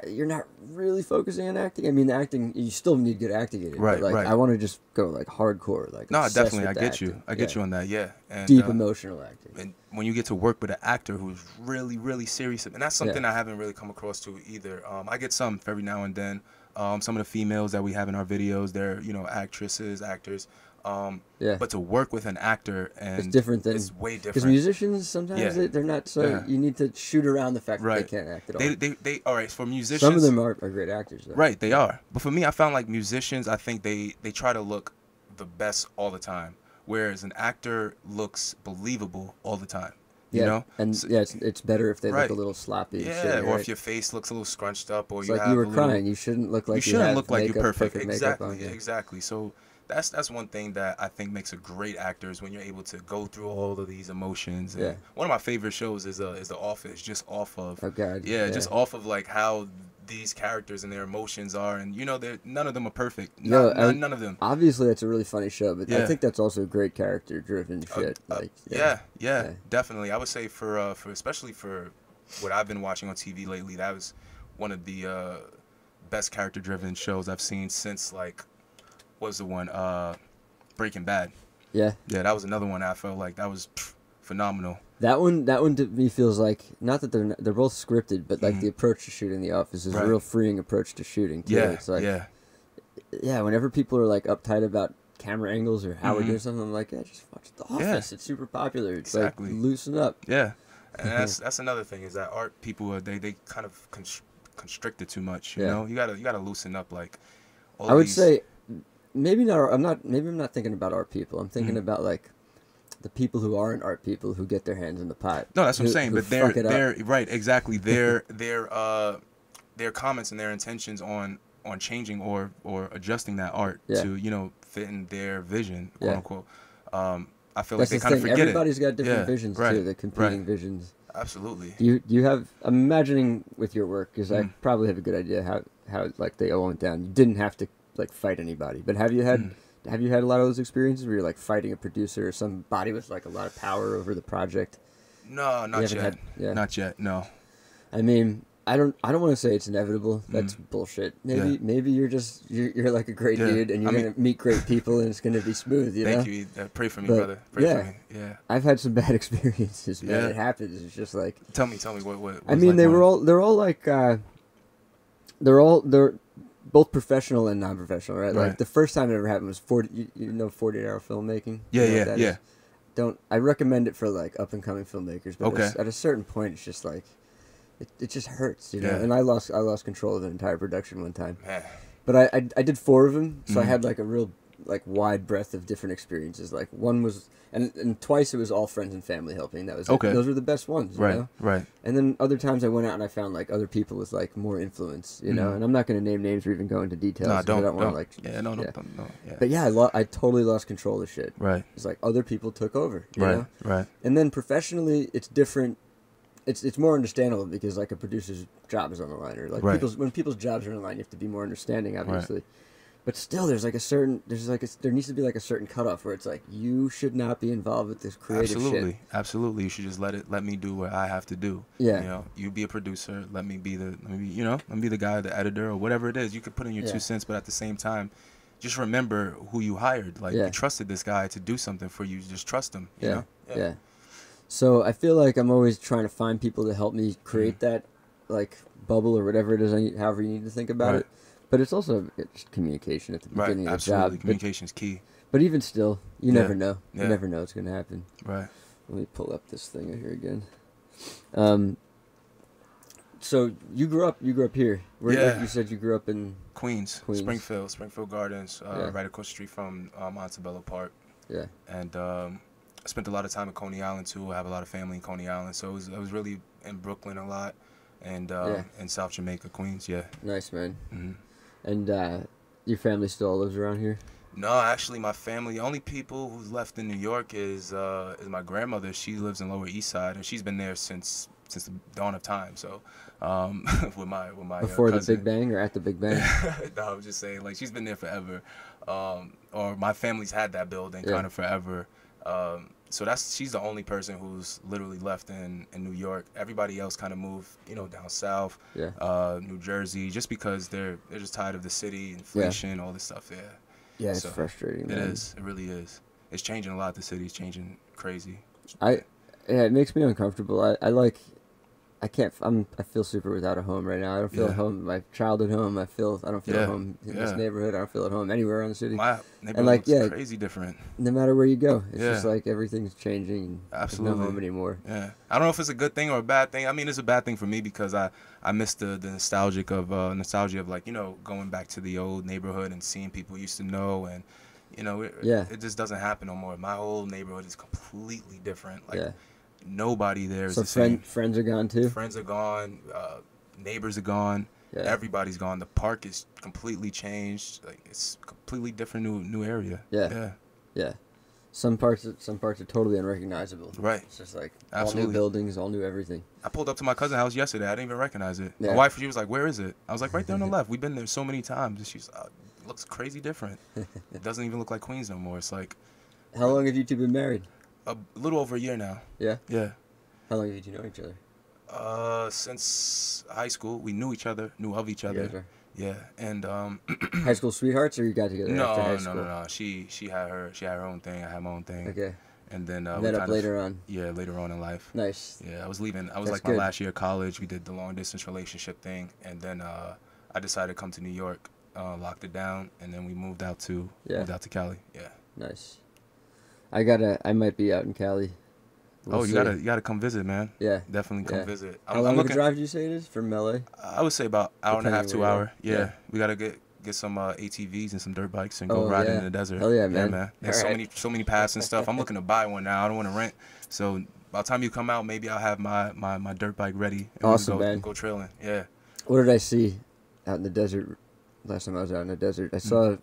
you're not really focusing on acting. I mean, the acting, you still need good acting in it. Right. But like, I want to just go like hardcore. Like no, definitely, I get acting. you. I get you on that. Yeah. And, deep emotional acting. And when you get to work with an actor who's really, really serious, and that's something I haven't really come across to either. I get some every now and then. Some of the females that we have in our videos, they're, you know, actresses, actors. But to work with an actor and it's different than it's way different. Because musicians sometimes they're not so you need to shoot around the fact that they can't act at all. They all right, for musicians. Some of them are great actors though. Right, they are. But for me, I found like musicians, I think they try to look the best all the time, whereas an actor looks believable all the time. You know? And so, it's better if they look a little sloppy. Yeah, or if your face looks a little scrunched up, or it's you like have you were crying. You shouldn't look like you shouldn't look like you're perfect. Exactly, exactly. So that's one thing that I think makes a great actor is when you're able to go through all of these emotions. And one of my favorite shows is The Office, just off of just off of like how these characters and their emotions are, and you know, none of them are perfect. None of them. Obviously, that's a really funny show, but I think that's also great character-driven shit. Definitely. I would say for especially for what I've been watching on TV lately, that was one of the best character-driven shows I've seen since like what was the one Breaking Bad. Yeah, that was another one I felt like that was phenomenal. That one to me feels like not that they're both scripted, but like the approach to shooting The Office is a real freeing approach to shooting too. It's like whenever people are like uptight about camera angles or how we're doing something, I'm like, just watch The Office. It's super popular. It's like loosen up. Yeah, and that's another thing is that art people they kind of constrict it too much. You know, you gotta loosen up like. I would say maybe not. I'm not thinking about art people. I'm thinking about like. The people who aren't art people who get their hands in the pot. No, that's what I'm saying. But they're right, exactly. Their comments and their intentions on changing or adjusting that art to, you know, fit in their vision, quote unquote. I feel like they kind of forget Everybody's got different visions too. The competing visions. Absolutely. Do you have? I'm imagining with your work, because I Mm. probably have a good idea how like they all went down. You didn't have to like fight anybody, but have you had a lot of those experiences where you're like fighting a producer or somebody with like a lot of power over the project? No, not yet. Yeah. Not yet. No. I mean, I don't want to say it's inevitable. That's bullshit. Maybe you're just you're like a great dude, and you're gonna meet great people, and it's gonna be smooth. You know? Thank you. Pray for me, brother. Pray for me. Yeah. I've had some bad experiences, man. Yeah. It happens. It's just like, Tell me what I mean, like they're all like they're both professional and non-professional, right? Right. Like the first time it ever happened was 40. You know, 40-hour filmmaking. Yeah, You know yeah, what that yeah. is? I recommend it for like up and coming filmmakers, but Okay. at a certain point, it's just like it just hurts, you know. Yeah. And I lost control of an entire production one time. Man. But I did 4 of them, so I had like a real like wide breadth of different experiences. Like one was and twice it was all friends and family helping. That was Okay. Those were the best ones, you know? Right. And then other times I went out and I found like other people with like more influence, you know. And I'm not going to name names or even go into details. No, 'cause don't. I don't want to like. Yeah, no. Yeah. But yeah, I totally lost control of shit. Right. It's like other people took over, you know? Right. And then professionally, it's different. It's more understandable because like a producer's job is on the line, or like Right. when people's jobs are on the line, you have to be more understanding, obviously. But still, there needs to be like a certain cutoff where it's like you should not be involved with this creative shit. Absolutely. You should just let me do what I have to do. Yeah. You know, you be a producer. Let me be the guy, the editor, or whatever it is. You could put in your 2 cents, but at the same time, just remember who you hired. Like you trusted this guy to do something for you. Just trust him. You know? Yeah. So I feel like I'm always trying to find people to help me create that like bubble or whatever it is, however you need to think about it. But it's also just communication at the beginning of the job. Absolutely. Communication is key. But even still, you never know. You Yeah. never know what's going to happen. Right. Let me pull up this thing here again. So you grew up here. Like you said you grew up in Queens. Springfield Gardens, right across the street from Montebello Park. Yeah. And I spent a lot of time in Coney Island too. I have a lot of family in Coney Island, so I was really in Brooklyn a lot, and in South Jamaica, Queens. Yeah. Nice, man. Mm-hmm. And your family still lives around here? No, actually, my family. The only people who's left in New York is my grandmother. She lives in Lower East Side, and she's been there since the dawn of time. So, with my before the cousin. Big Bang or at the Big Bang? No, I'm just saying, like she's been there forever. Or my family's had that building kind of forever. So she's the only person who's literally left in New York. Everybody else kind of moved, down south, New Jersey, just because they're just tired of the city, inflation, all this stuff. Yeah. Yeah, it's frustrating. Man. It is. It really is. It's changing a lot. The city's changing crazy. It makes me uncomfortable. I feel super without a home right now. I don't feel at home. My childhood home. I don't feel at home in this neighborhood. I don't feel at home anywhere around the city. My neighborhood looks crazy different. No matter where you go, it's just like everything's changing. Absolutely. There's no home anymore. Yeah. I don't know if it's a good thing or a bad thing. I mean, it's a bad thing for me because I miss the nostalgia of like, going back to the old neighborhood and seeing people used to know, and it just doesn't happen no more. My whole neighborhood is completely different. Like nobody there is the same. Friends are gone too. Friends are gone. Neighbors are gone. Yeah. Everybody's gone. The park is completely changed. Like it's a completely different new area. Yeah. Some parts are totally unrecognizable. Right. It's just like Absolutely. all new buildings, all new everything. I pulled up to my cousin's house yesterday. I didn't even recognize it. Yeah. My wife, she was like, "Where is it?" I was like, "Right there on the left. We've been there so many times." And she's, "It looks crazy different. It doesn't even look like Queens no more." It's like. How long have you two been married? A little over a year now. Yeah. Yeah. How long have you know each other? Since high school, we knew of each other. Yeah, and high school sweethearts, or you got together after high school? No. She had her own thing. I had my own thing. Okay. And then met up later on. Yeah, later on in life. Nice. Yeah, I was leaving. I was That's my good. last year of college. We did the long distance relationship thing, and then I decided to come to New York, locked it down, and then we moved out to Cali. Yeah. Nice. I might be out in Cali. You gotta come visit, man. Yeah. Definitely come visit. How long of a drive did you say it is from LA? I would say about hour and a half, 2 hours. Yeah. We gotta get some ATVs and some dirt bikes and go riding in the desert. Hell yeah, man. Yeah, man. There's so many paths and stuff. I'm looking to buy one now. I don't want to rent. So by the time you come out, maybe I'll have my dirt bike ready. And awesome, man. Go trailing. Yeah. What did I see out in the desert last time I was out in the desert? I saw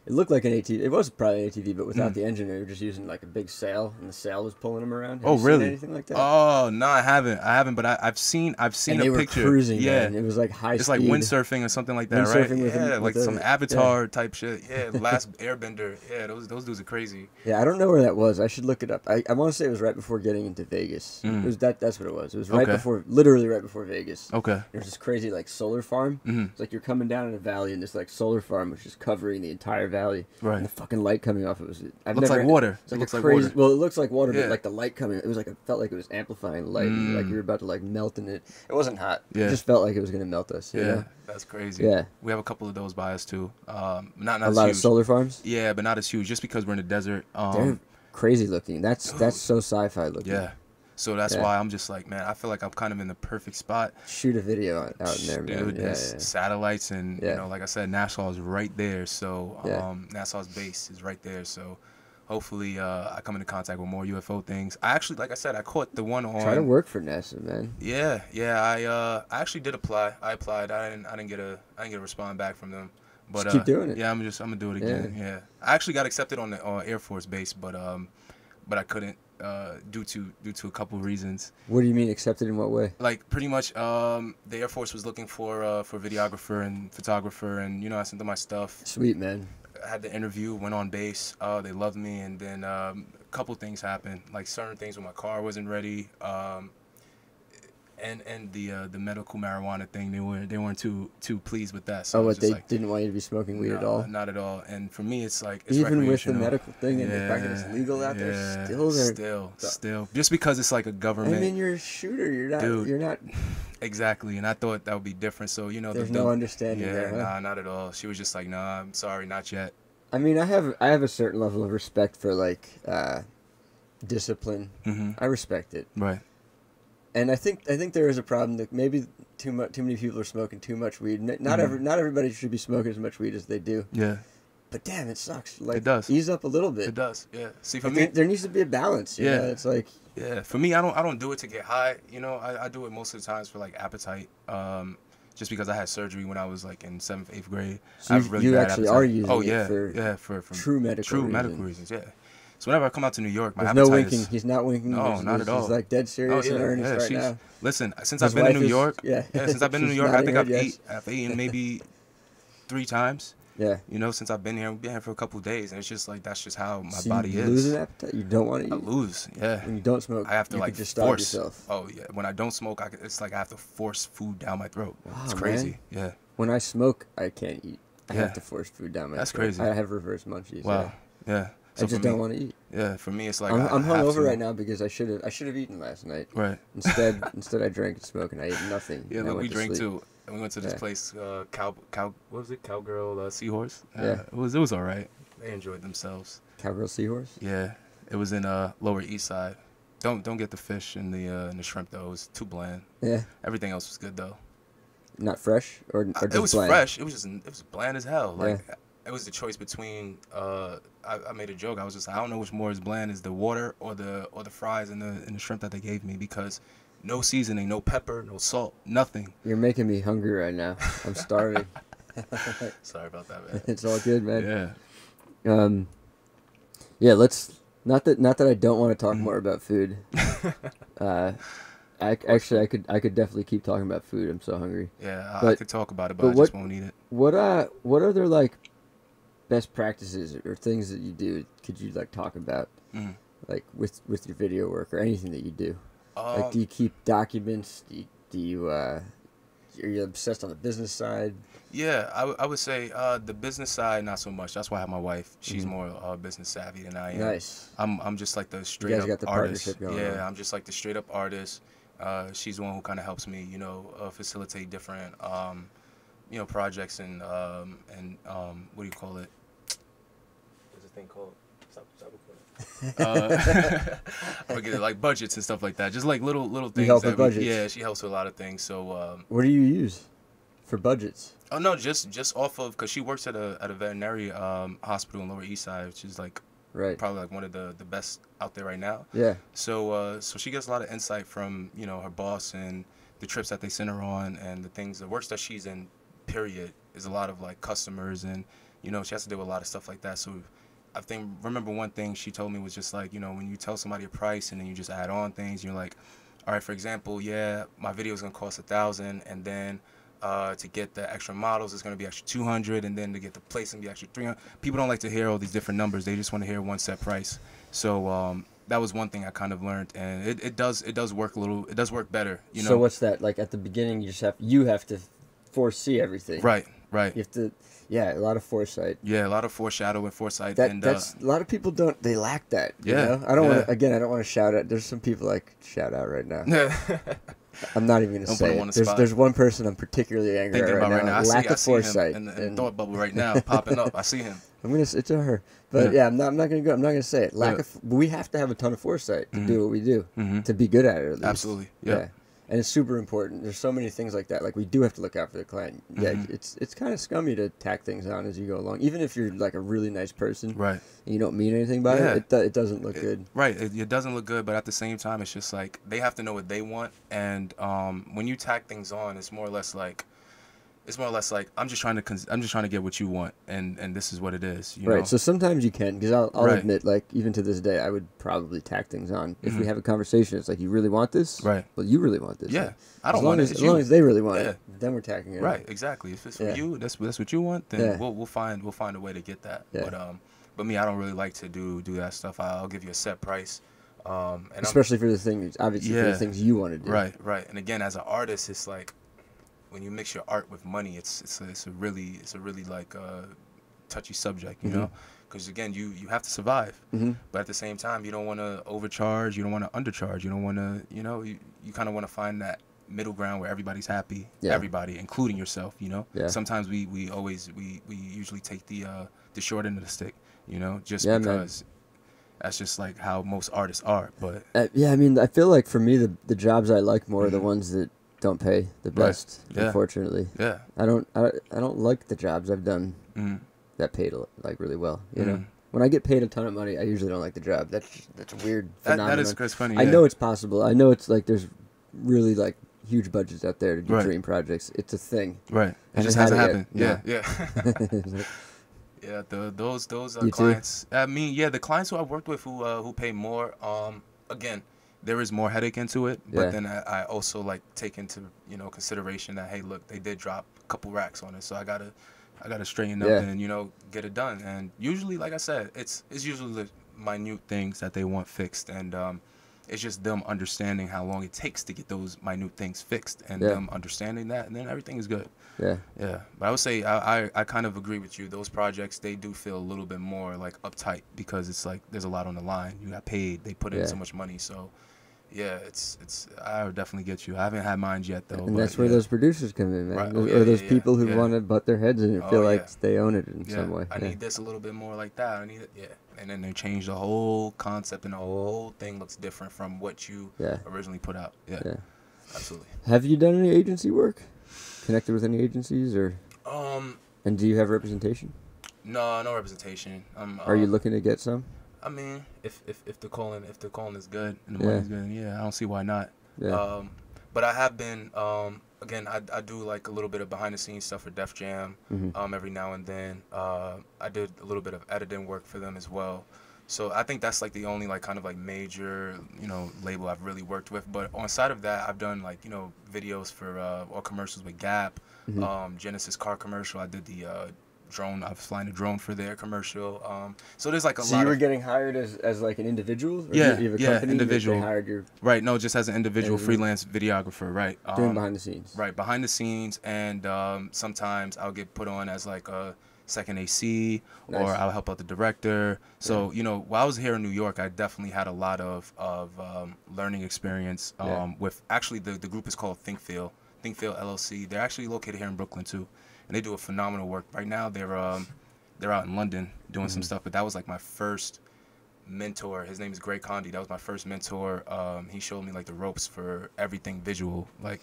It looked like an ATV. It was probably an ATV, but without the engine. They were just using like a big sail, and the sail was pulling them around. Have you really? seen anything like that? Oh no, I haven't. But I've seen and a they were picture. cruising, yeah, man. It was like high it's speed. like windsurfing or something like that, right? Windsurfing with Yeah, with like some a- Avatar type shit. Yeah, Last Airbender. Yeah, those dudes are crazy. Yeah, I don't know where that was. I should look it up. I want to say it was right before getting into Vegas. It was that's what it was. It was right Okay. before, literally right before Vegas. Okay. There's this crazy like solar farm. It's like you're coming down in a valley, and this like solar farm was just covering the entire valley. Right. And the fucking light coming off it was. Looks like water. It's like It looks a like crazy. water. Well, it looks like water, Yeah. but like the light coming, it was like it felt like it was amplifying the light. And, like you were about to like melt in it. It wasn't hot. Yeah. It just felt like it was gonna melt us. You Yeah, know? that's crazy. Yeah. We have a couple of those by us too. Not A as lot huge. of solar farms. Yeah, but not as huge. Just because we're in the desert. They're crazy looking. That's so sci-fi looking. Yeah. So that's Yeah. why I'm just like, man, I feel like I'm kind of in the perfect spot. Shoot a video out in there, man. Dude, Yeah, there's yeah. satellites and, Yeah. you know, like I said, NASA is right there. So Yeah. NASA's base is right there. So hopefully I come into contact with more UFO things. I actually, like I said, I caught the one on. Try to work for NASA, man. Yeah. I actually did apply. I applied. I didn't get a response back from them. But Just keep doing it. Yeah, I'm gonna do it again. Yeah. I actually got accepted on the Air Force base, but I couldn't due to a couple reasons. What do you mean accepted in what way? Like pretty much, the Air Force was looking for videographer and photographer, and you know I sent them my stuff. Sweet, man. I had the interview, went on base. They loved me, and then a couple things happened. Like certain things when my car wasn't ready, and the medical marijuana thing. They weren't too pleased with that. So Oh, it was what, just they like, didn't want you to be smoking weed at no, all? Not at all. And for me, it's like it's Even with the recreational. medical thing and the fact that it's legal out there, still they're... still. Just because it's like a government. I mean, you're a shooter. You're not... Dude. You're not... Exactly, and I thought that would be different. So you know, There's no understanding yeah, there, huh? nah, not at all. She was just like, nah, I'm sorry, not yet. I mean, I have a certain level of respect for, like, discipline. I respect it. Right. And I think there is a problem that maybe too many people are smoking too much weed. Not everybody should be smoking as much weed as they do. Yeah. But damn, it sucks. Like, It does. Ease up a little bit. It does. Yeah. See, for Like, me, there needs to be a balance. You know? It's like... yeah. For me, I don't do it to get high. You know, I do it most of the times for like appetite. Just because I had surgery when I was like in 7th, 8th grade. So I have really you bad actually appetite. are using it for true medical reasons. Yeah. So whenever I come out to New York, my There's appetite no winking. is... He's not winking. No, not at all. He's like dead serious and earnest right now. Listen, since His I've been in wife New is- York, yeah. since I've been in New She's York, I nodding think her head, yes. I've eaten maybe 3 times. Yeah. You know, since I've been here, we've been here for a couple of days, and it's just like that's just how my So body you is. lose an appetite. You don't want to I eat. lose, yeah. When you don't smoke, I have to you like can just starve force. yourself. Oh yeah, when I don't smoke, it's like I have to force food down my throat. Wow, It's crazy. man. Yeah. When I smoke, I can't eat. I Yeah. have to force food down my That's throat. crazy. I have reverse munchies. Wow. Yeah. So I just for don't me, want to eat. Yeah, for me, it's like I'm I have hungover to. right now because I should have eaten last night. Right. Instead I drank and smoked and I ate nothing. Yeah, and I look, went we to drank sleep. too. And we went to this Yeah. place, what was it? Cowgirl Seahorse. Yeah. It was all right. They enjoyed themselves. Cowgirl Seahorse. Yeah, it was in Lower East Side. Don't get the fish and the shrimp though. It was too bland. Yeah. Everything else was good though. Not fresh or just It was bland? fresh. It was bland as hell. Like it was the choice between. I made a joke. I was just I don't know which more is bland, is the water or the fries and the shrimp that they gave me, because no seasoning, no pepper, no salt, nothing. You're making me hungry right now. I'm starving. Sorry about that, man. It's all good, man. Yeah. Yeah, let's not that I don't want to talk Mm-hmm. more about food. I could definitely keep talking about food. I'm so hungry. Yeah, I But- could talk about it, but but I just won't eat it. What other like best practices or things that you do could you like talk about, like with your video work or anything that you do? Like, do you keep documents? Do you are you obsessed on the business side? Yeah, I would say the business side not so much. That's why I have my wife. She's more business savvy than I am. Nice. I'm just like the straight guys up got the artist. partnership going Yeah, on. I'm just like the straight up artist. She's the one who kind of helps me, facilitate different projects and what do you call it? What's the thing called? Forget it, like budgets and stuff like that. Just like little things. help with budgets? Yeah, she helps with a lot of things. So. What do you use for budgets? Oh no, just off of, because she works at a veterinary hospital in Lower East Side, which is like probably like one of the best out there right now. Yeah. So she gets a lot of insight from her boss and the trips that they send her on and the works that she's in. Period, is a lot of like customers and You know, she has to deal with a lot of stuff like that. So I remember one thing she told me was just like, you know, when you tell somebody a price and then you just add on things, you're like, all right, for example, yeah, my video is gonna cost $1,000, and then to get the extra models, it's gonna be extra $200, and then to get the place, it's gonna be extra $300. People don't like to hear all these different numbers. They just want to hear one set price. So that was one thing I kind of learned, and it does work it does work better. You know. So what's that like? At the beginning, you have to foresee everything. Right. You have to. Yeah, a lot of foresight. Yeah, a lot of foreshadowing, foresight. That's a lot of people don't. They lack that. Yeah. You know? I don't want to. Again, I don't want to shout out. There's some people like shout out right now. I'm not even going to say it. There's one person I'm particularly angry at right now. Lack of foresight. In the thought bubble right now, popping up. I see him. It's her. But yeah, I'm not going to go. I'm not going to say it. We have to have a ton of foresight to do what we do, to be good at it at least. Absolutely. Yeah. And it's super important. There's so many things like that. Like, we do have to look out for the client. Yeah, it's kind of scummy to tack things on as you go along. Even if you're like a really nice person, right, and you don't mean anything by it, it doesn't look good. Right, it doesn't look good. But at the same time, it's just like they have to know what they want. And when you tack things on, it's more or less like I'm just trying to get what you want, and this is what it is. You know? So sometimes you can, because I'll admit, like, even to this day, I would probably tack things on. If we have a conversation, it's like, you really want this? Right. Well, you really want this. Yeah. Like, I don't want it. As long as they really want it, then we're tacking it. Right. Exactly. If it's for you, that's what you want. Then we'll find a way to get that. Yeah. But me, I don't really like to do that stuff. I'll give you a set price. And especially for the things, obviously, for the things you want to do. Right. And again, as an artist, it's like, when you mix your art with money, it's a really like touchy subject, you know, because again, you have to survive, but at the same time, you don't want to overcharge, you don't want to undercharge, you don't want to, you know, you kind of want to find that middle ground where everybody's happy, everybody, including yourself, you know. Sometimes we usually take the short end of the stick, you know, just because. That's just like how most artists are, but I mean, I feel like for me, the jobs I like more are the ones that don't pay the best, unfortunately. Yeah. I don't like the jobs I've done that paid like really well. You know, when I get paid a ton of money, I usually don't like the job. That's a weird phenomenon. That is funny. I know it's possible. I know it's like there's really like huge budgets out there to do dream projects. It's a thing. Right. It just hasn't happened. No. Yeah. Yeah. Those clients. I mean, the clients who I've worked with who pay more. Again, there is more headache into it, but then I also like take into consideration that, hey, look, they did drop a couple racks on it, so I gotta straighten up and get it done. And usually, like I said, it's usually the minute things that they want fixed, and it's just them understanding how long it takes to get those minute things fixed, and them understanding that, and then everything is good. Yeah. But I would say I kind of agree with you. Those projects, they do feel a little bit more like uptight, because it's like there's a lot on the line. You got paid, they put in so much money, so. Yeah, it's. I would definitely get you. I haven't had mine yet, though. And that's where those producers come in, man. Right. Or those people who want to butt their heads in and feel like they own it in some way. I need this a little bit more like that. I need it, and then they change the whole concept, and the whole thing looks different from what you originally put out. Yeah, absolutely. Have you done any agency work? Connected with any agencies, or? And do you have representation? No representation. Are you looking to get some? I mean, if the calling is good and the money's good, I don't see why not. Yeah. But I have been again, I do like a little bit of behind the scenes stuff for Def Jam every now and then. I did a little bit of editing work for them as well. So I think that's like the only like kind of like major label I've really worked with. But on side of that, I've done like videos for or commercials with Gap, Genesis car commercial. I did the drone. I was flying a drone for their commercial. So there's like a lot. So you were getting hired as like an individual? Or you have a company individual. They hired your... Right, no, just as an individual freelance videographer, right. Doing behind the scenes. Right, behind the scenes, and sometimes I'll get put on as like a second AC, or I'll help out the director. So, while I was here in New York, I definitely had a lot of learning experience with, actually the group is called Think Feel LLC. They're actually located here in Brooklyn too. And they do a phenomenal work. Right now, they're out in London doing some stuff. But that was like my first mentor. His name is Greg Condi. That was my first mentor. He showed me like the ropes for everything visual, like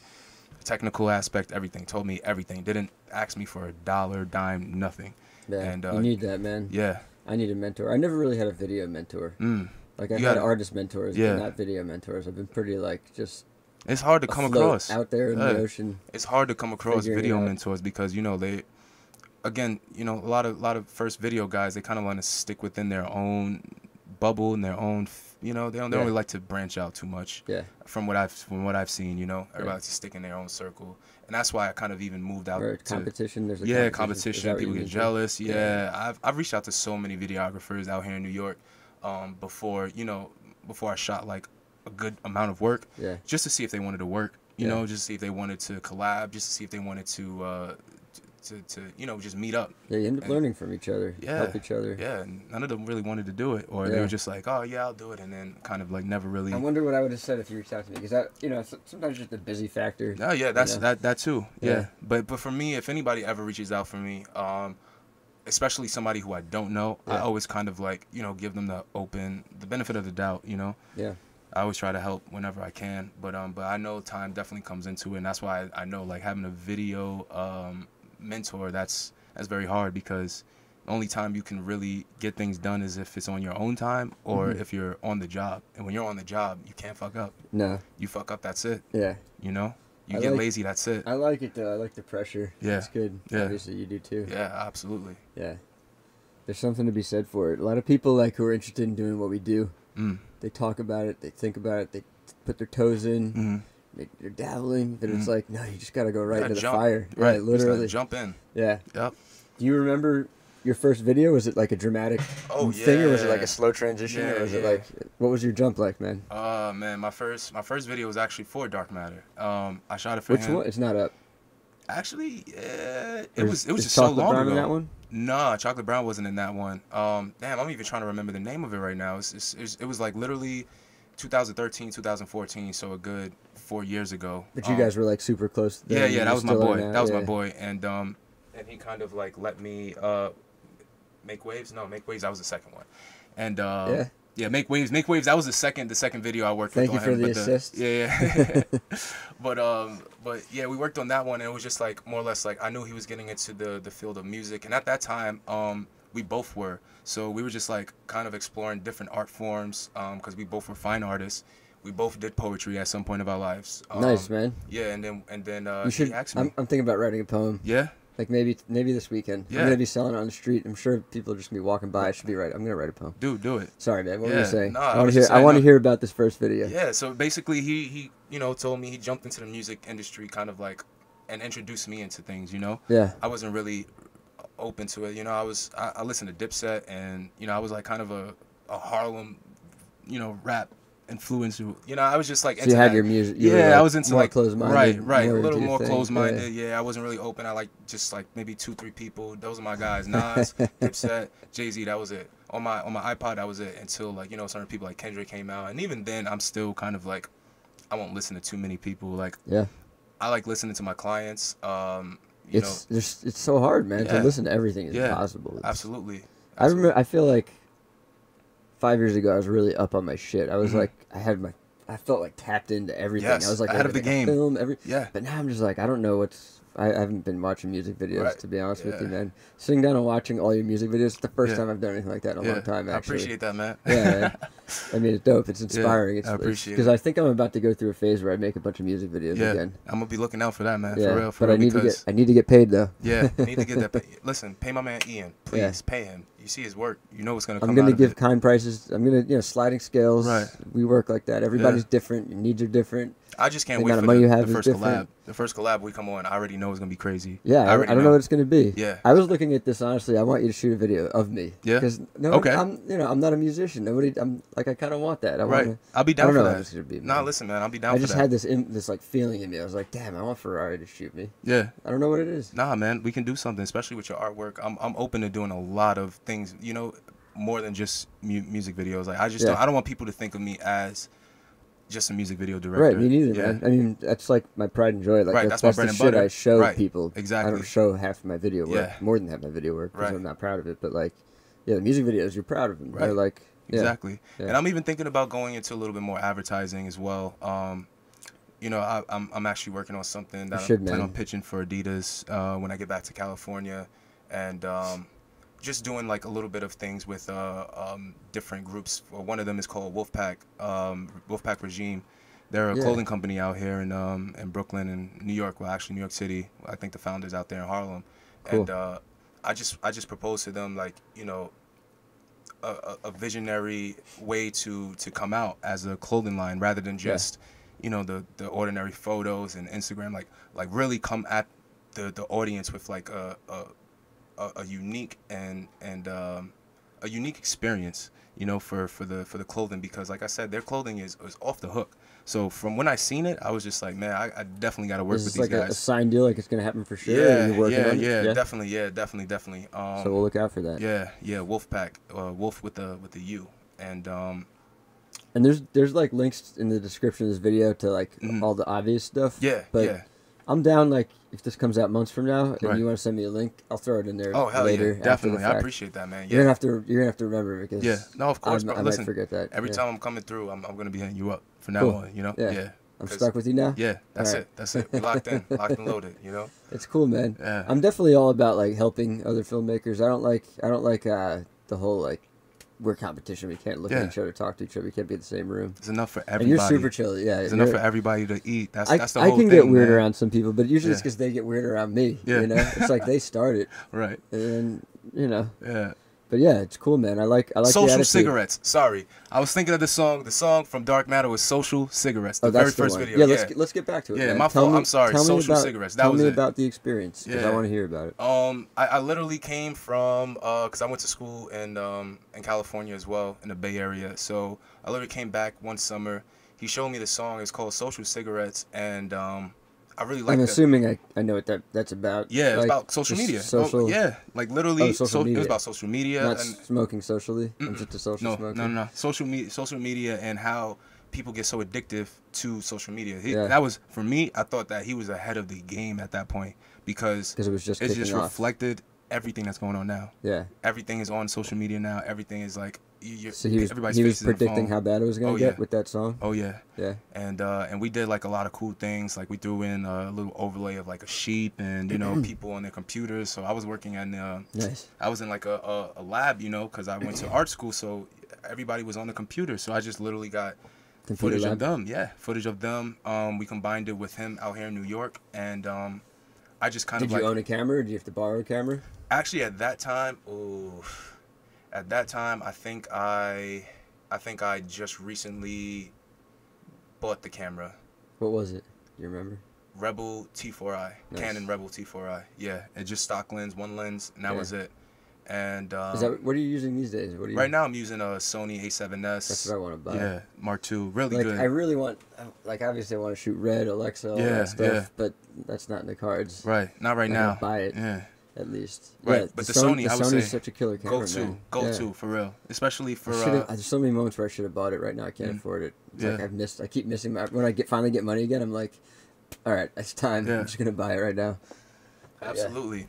technical aspect, everything. Told me everything. Didn't ask me for a dollar, dime, nothing. Yeah, and you need that, man. Yeah. I need a mentor. I never really had a video mentor. Like I had artist mentors, but not video mentors. I've been pretty like just. It's hard to come across out there in the ocean. It's hard to come across video mentors because again, you know, a lot of first video guys, they kind of want to stick within their own bubble and their own, you know, they don't really like to branch out too much. Yeah. From what I've seen, you know, everybody likes to stick in their own circle, and that's why I kind of even moved out. Competition. There's competition. People get jealous. Yeah. I've reached out to so many videographers out here in New York, before I shot like a good amount of work. Yeah. Just to see if they wanted to work. You know, just to see if they wanted to collab. Just to see if they wanted to you know, just meet up. Yeah, you end up learning from each other. Yeah. Help each other. Yeah, and none of them really wanted to do it, or they were just like, oh yeah, I'll do it, and then kind of like never really. I wonder what I would have said if you reached out to me, because that, you know, sometimes just the busy factor. Oh yeah, that's that too. Yeah. But for me, if anybody ever reaches out for me, especially somebody who I don't know, I always kind of like, you know, give them the benefit of the doubt, you know. Yeah. I always try to help whenever I can, but I know time definitely comes into it, and that's why I know like having a video mentor, that's very hard, because the only time you can really get things done is if it's on your own time, or if you're on the job. And when you're on the job, you can't fuck up. No. You fuck up, that's it. Yeah. You know? You get lazy, that's it. I like it though. I like the pressure. Yeah. It's good. Yeah. Obviously you do too. Yeah, absolutely. Yeah. There's something to be said for it. A lot of people like who are interested in doing what we do, they talk about it, they think about it, they put their toes in. They're dabbling, but it's like, no, you just gotta go right into the fire. Right, yeah, literally. Jump in. Yeah. Yep. Do you remember your first video? Was it like a dramatic thing, or was it like a slow transition, or was it like, what was your jump like, man? Man, my first video was actually for Dark Matter. I shot it for him. Which one? It's not up. Actually, it was just Chocolate so long Brown ago. In that one? Nah, Chocolate Brown wasn't in that one. Damn, I'm even trying to remember the name of it right now. It was like literally 2013, 2014, so a good 4 years ago. But you guys were like super close. Yeah, that was my boy. That was my boy, and he kind of like let me make waves. No, make waves. That was the second one, and make waves. Make waves. That was the second video I worked with. Thank you for the assist. Yeah. But yeah, we worked on that one, and it was just like more or less like I knew he was getting into the field of music, and at that time, we both were. So we were just like kind of exploring different art forms, because we both were fine artists. We both did poetry at some point of our lives. Nice, man. Yeah, and then you should. he asked me. I'm thinking about writing a poem. Yeah. Like maybe this weekend. Yeah. I'm gonna be selling it on the street. I'm sure people are just gonna be walking by. I should be right. I'm gonna write a poem. Dude, do it. Sorry, man. What were you saying? Nah, I want to hear about this first video. Yeah. So basically, he you know told me he jumped into the music industry kind of like, and introduced me into things. You know. Yeah. I wasn't really open to it. You know, I listened to Dipset, and you know I was like kind of a Harlem, you know, rap influence. You know, I was just like into you had that. your music. I was into like closed-minded, right, a little into more your thing. closed-minded. Yeah, I wasn't really open. I like just like maybe 2-3 people. Those are my guys. Nas, Dipset, Jay-Z. That was it. On my iPod, that was it until like, you know, certain people like Kendrick came out, and even then, I'm still kind of like, I won't listen to too many people. Like, I like listening to my clients. It's so hard, man. To listen to everything is impossible. Absolutely. I remember. I feel like 5 years ago, I was really up on my shit. I was like, I felt like tapped into everything. Yes, I was like ahead of the game. Film, Yeah. But now I'm just like, I don't know I haven't been watching music videos, to be honest with you, man. Sitting down and watching all your music videos is the first time I've done anything like that in a long time, actually. I appreciate that, man. Yeah, man. I mean, it's dope. It's inspiring. I appreciate it. Because I think I'm about to go through a phase where I make a bunch of music videos again. I'm going to be looking out for that, man. Yeah, For real. I need to get paid, though. Yeah, I need to get that paid. Listen, pay my man Ian. Please, pay him. You see his work. You know what's going to come out of it. I'm going to give kind prices. I'm going to, sliding scales. Right. We work like that. Everybody's different. Your needs are different. I just can't wait for the first collab. The first collab we come on, I already know it's going to be crazy. Yeah, I don't know what it's going to be. Yeah. I was looking at this, honestly. I want you to shoot a video of me. Yeah. Because I'm not a musician. I kind of want that. I'll be down for that. I don't know how it's going to be. Nah, listen, man. I'll be down for that. I just had this like feeling in me. I was like, damn, I want Ferrari to shoot me. Yeah. I don't know what it is. Nah, man. We can do something, especially with your artwork. I'm open to doing a lot of things, you know, more than just music videos. Like, I don't want people to think of me as just a music video director. Right, me neither, man. I mean, that's like my pride and joy. Like, that's my bread and butter. I show people. Exactly. I don't show half my video work, more than half my video work, because I'm not proud of it. But like, the music videos, you're proud of them. Right. They're like, exactly. Yeah. And I'm even thinking about going into a little bit more advertising as well. You know, I'm actually working on something that I'm planning on pitching for Adidas when I get back to California, and just doing like a little bit of things with different groups. One of them is called Wolfpack Regime. They're a clothing company out here in Brooklyn and New York. Well, actually New York City. I think the founder's out there in Harlem. Cool. And I just proposed to them, like, you know, a visionary way to come out as a clothing line rather than just, you know, the ordinary photos and Instagram. Like really come at the audience with like a unique and a unique experience, you know, for the clothing, because like I said, their clothing is off the hook. So from when I seen it, I was just like, man, I definitely got to work with these guys. Is this like a signed deal, like it's gonna happen for sure? Yeah, definitely. So we'll look out for that. Yeah, Wolfpack, Wolf with the U, and there's like links in the description of this video to like all the obvious stuff. Yeah, but I'm down, like, if this comes out months from now and you want to send me a link, I'll throw it in there. Oh, hell later. Yeah, definitely. I appreciate that, man. Yeah. You're gonna have to remember, because no, of course, bro. I Listen, might forget that. Every time I'm coming through, I'm gonna be hitting you up from now on. You know. Yeah. I'm stuck with you now. Yeah, that's it. That's it. We're locked in, locked and loaded. You know. It's cool, man. Yeah. I'm definitely all about like helping other filmmakers. I don't like the whole like we're competition. We can't look at each other, talk to each other. We can't be in the same room. It's enough for everybody. And you're super chill. Yeah. It's enough for everybody to eat. That's the whole thing. I can get weird man. around some people, but usually it's because they get weird around me. Yeah. You know, it's like they start it. Right. And you know. Yeah. But yeah, it's cool, man. I like Social Cigarettes. Sorry, I was thinking of the song. The song from Dark Matter was Social Cigarettes. The very first video. Yeah, let's get back to it. Yeah, man. my fault. I'm sorry. Social Cigarettes. That was it. Tell me about the experience, because I want to hear about it. I literally came from because I went to school in California as well, in the Bay Area. So I literally came back one summer. He showed me the song. It's called Social Cigarettes, and I really like. I'm assuming I know what that's about. Yeah, it's about social media. Yeah, like literally, it was about social media. Not smoking socially. Just a social smoking. No. Social media, and how people get so addictive to social media. That was, for me, I thought that he was ahead of the game at that point, because it was just reflected everything that's going on now. Yeah, everything is on social media now. Everything is like. So he was predicting how bad it was going to get with that song? Oh, yeah. Yeah. And we did, like, a lot of cool things. Like, we threw in a little overlay of, like, a sheep and, you know, people on their computers. So I was working on, I was in, like, a lab, you know, because I went to art school. So everybody was on the computer. So I just literally got footage of them. Yeah, footage of them. We combined it with him out here in New York. And I just kind of, Did you own a camera, or did you have to borrow a camera? Actually, at that time, I think I just recently bought the camera. What was it? Do you remember? Rebel T4i. Nice. Canon Rebel T4i. Yeah, and just stock lens, one lens, and that was it. And what are you using these days? Right now I'm using a Sony A7S. That's what I want to buy. Yeah, Mark II. Really good. I really want, like, obviously I want to shoot Red, Alexa, all that stuff, but that's not in the cards. Right, not right now. Buy it. Yeah. At least, right? But the Sony, I would say, such a killer camera. Go to for real, especially for. There's so many moments where I should have bought it. Right now, I can't afford it. It's like I keep missing. When I finally get money again, I'm like, all right, it's time. I'm just gonna buy it right now. Absolutely,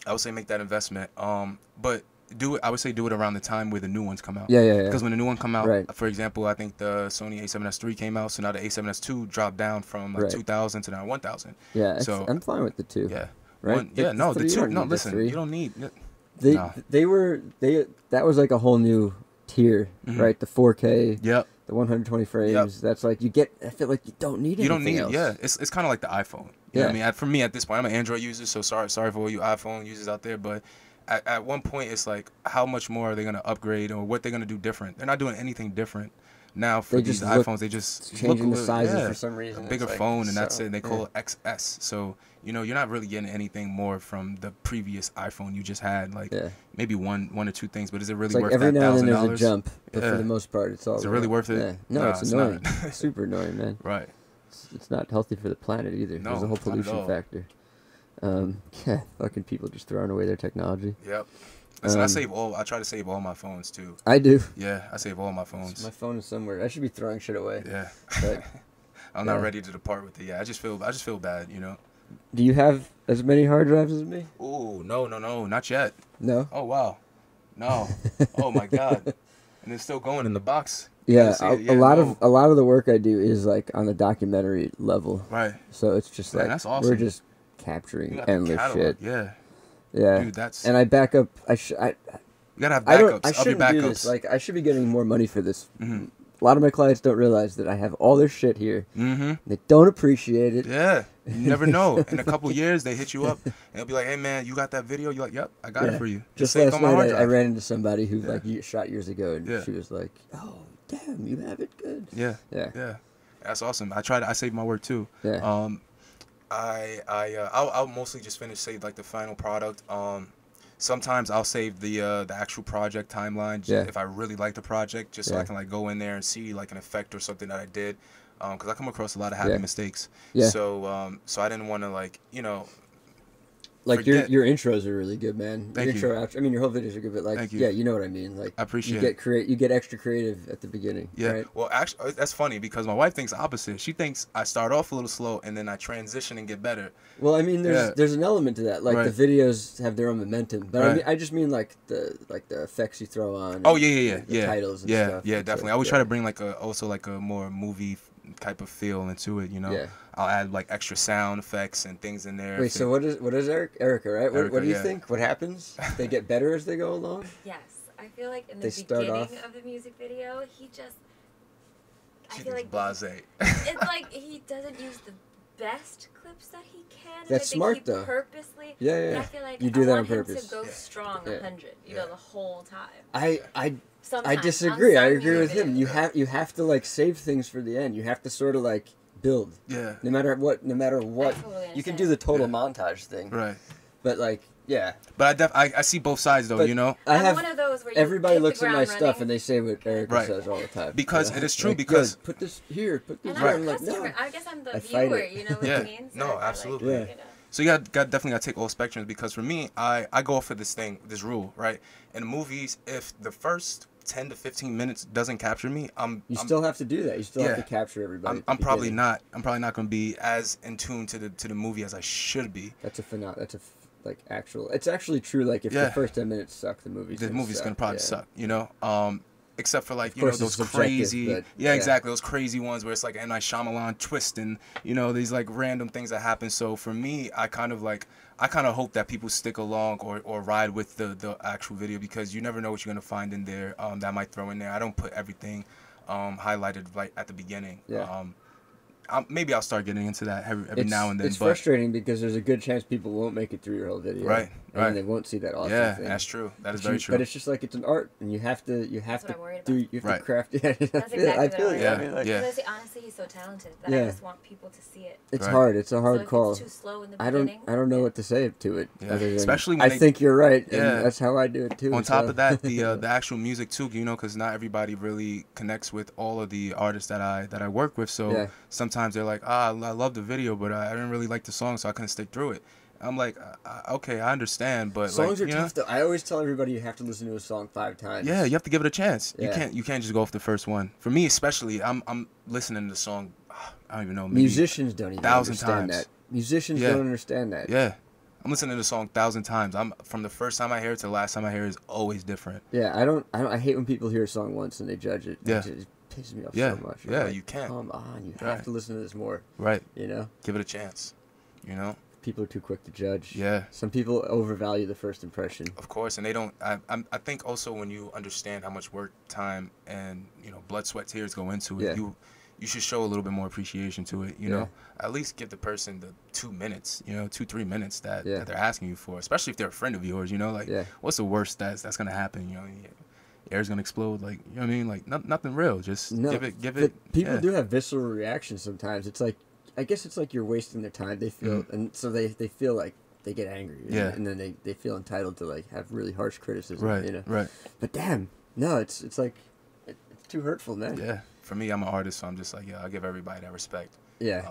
I would say make that investment. But do it. I would say do it around the time where the new ones come out. Yeah. Because when the new one come out, for example, I think the Sony A7S III came out, so now the A7S II dropped down from like 2,000 to now 1,000. Yeah, so I'm fine with the 2. Yeah. Right? The 2. No, listen. You don't need. That was like a whole new tier, right? The 4K. Yep. The 120 frames. Yep. That's like I feel like you don't need anything. You don't need. Else. Yeah. It's kind of like the iPhone. You know what I mean? For me, at this point, I'm an Android user, so sorry for all you iPhone users out there, but. At one point, it's like, how much more are they going to upgrade, or what they're going to do different? They're not doing anything different now for these iPhones. They just changing the sizes for some reason. A bigger phone, and that's it. They call it XS. So, you know, you're not really getting anything more from the previous iPhone you just had. Like, maybe one or two things, but is it really worth that $1,000? Every now and then there's a jump, but for the most part, it's all. Is it really worth it? Yeah. No, it's annoying. It's super annoying, man. Right. It's not healthy for the planet either. No, there's a whole pollution factor. Fucking people just throwing away their technology. Yep. Listen, I try to save all my phones too. I do. Yeah, I save all my phones. My phone is somewhere. I should be throwing shit away. Yeah. But, I'm not ready to depart with it. Yeah, I just feel bad, you know. Do you have as many hard drives as me? Oh, no, not yet. No. Oh wow. No. Oh my God. And it's still going in the box. Yeah, a lot of the work I do is like on the documentary level. Right. So it's just like that's awesome. We're just capturing endless shit. Yeah. Yeah, dude, that's. And I back up. You gotta have backups. I shouldn't do this. Like, I should be getting more money for this. Mm-hmm. A lot of my clients don't realize that I have all their shit here. Mm-hmm. They don't appreciate it. Yeah. You never know. In a couple years, they hit you up and they'll be like, "Hey man, you got that video?" You're like, "Yep, I got it for you." Just saved last on my hard night, I drive. ran into somebody who like shot years ago, and she was like, "Oh, damn, you have it good." Yeah. That's awesome. I saved my work too. Yeah. I'll mostly just save like the final product. Sometimes I'll save the actual project timeline if I really like the project, just so I can like go in there and see like an effect or something that I did, because I come across a lot of happy mistakes. So so I didn't want to like like your intros are really good, man. Thank your intro, I mean, your whole videos are good, but like, you know what I mean. Like, I appreciate it. You get extra creative at the beginning. Yeah. Right? Well, actually, that's funny because my wife thinks opposite. She thinks I start off a little slow and then I transition and get better. Well, I mean, there's an element to that. Like the videos have their own momentum, but I just mean like the effects you throw on. Oh yeah. The titles and stuff. Yeah, definitely. I always try to bring like a more movie type of feel into it, I'll add like extra sound effects and things in there. Wait, so what is Erica, right? What do you think? What happens? They get better as they go along? Yes. I feel like in the beginning of the music video, I feel like blasé. It's like he doesn't use the best clips that he can. That's and smart though. Purposely. Yeah. But I feel like you do that on want him purpose. to go strong 100, the whole time. I disagree. I agree with him. You have to like save things for the end. You have to sort of like build. Yeah. No matter what, Totally you can do the total montage thing. Right. But like, yeah. But I see both sides though, I have one of those where everybody looks at my running. stuff and they say what Erica says all the time. Because it is true. Like, because put this here, put this and there. I'm I'm like, no. I guess I'm the I fight viewer. it. You know what I mean? So No, absolutely. Like, So you definitely got to take all spectrums, because for me, I go off of this rule, right? In movies, if the first 10 to 15 minutes doesn't capture me, I'm still have to do that. You still have to capture everybody. I'm probably not going to be as in tune to the movie as I should be. It's actually true. Like if the first 10 minutes suck, the movie's gonna probably suck. Except for like those crazy, exactly, those crazy ones where it's like M. Night Shyamalan twist and these like random things that happen. So for me, I kind of hope that people stick along or ride with the actual video, because you never know what you're gonna find in there that I might throw in there. I don't put everything highlighted right at the beginning. Maybe I'll start getting into that every now and then. It's frustrating because there's a good chance people won't make it through your whole video. Right. And they won't see that awesome thing. That's true. That is very true. But it's just like it's an art, and you have to craft. That's exactly I feel it. Yeah. I mean, like, honestly, he's so talented that I just want people to see it. It's hard. It's a hard so if call. It's too slow in the beginning, I don't know what to say to it. Yeah. Other than, especially when I think you're right. And Yeah. that's how I do it too. On top of that, the actual music too, because not everybody really connects with all of the artists that I work with. So sometimes they're like, I love the video, but I didn't really like the song, so I couldn't stick through it. I'm like, okay, I understand, but songs like, are tough. I always tell everybody you have to listen to a song 5 times. Yeah, you have to give it a chance. Yeah. You can't just go off the first one. For me, especially, I'm listening to the song. I don't even know. Musicians don't even 1,000 understand times. that. Musicians don't understand that. Yeah, I'm listening to the song 1,000 times. From the first time I hear it to the last time I hear it is always different. Yeah, I hate when people hear a song once and they judge it. Yeah. It pisses me off so much. Yeah, like, you can't. Come on, you have to listen to this more. Right. Give it a chance. People are too quick to judge. Yeah. Some people overvalue the first impression. Of course, and they don't. I think also when you understand how much work, time, and blood, sweat, tears go into it, you should show a little bit more appreciation to it. You know, at least give the person the 2 minutes, 2-3 minutes that they're asking you for, especially if they're a friend of yours. What's the worst that's gonna happen? Air's gonna explode. Like, you know what I mean? Like nothing real. Just give it. People do have visceral reactions sometimes. It's like, I guess it's like you're wasting their time. They feel, and so they feel like they get angry. And then they feel entitled to like have really harsh criticism. Right. Right. But damn, no, it's like it's too hurtful, man. Yeah. For me, I'm an artist, so I'm just like, I'll give everybody that respect. Yeah.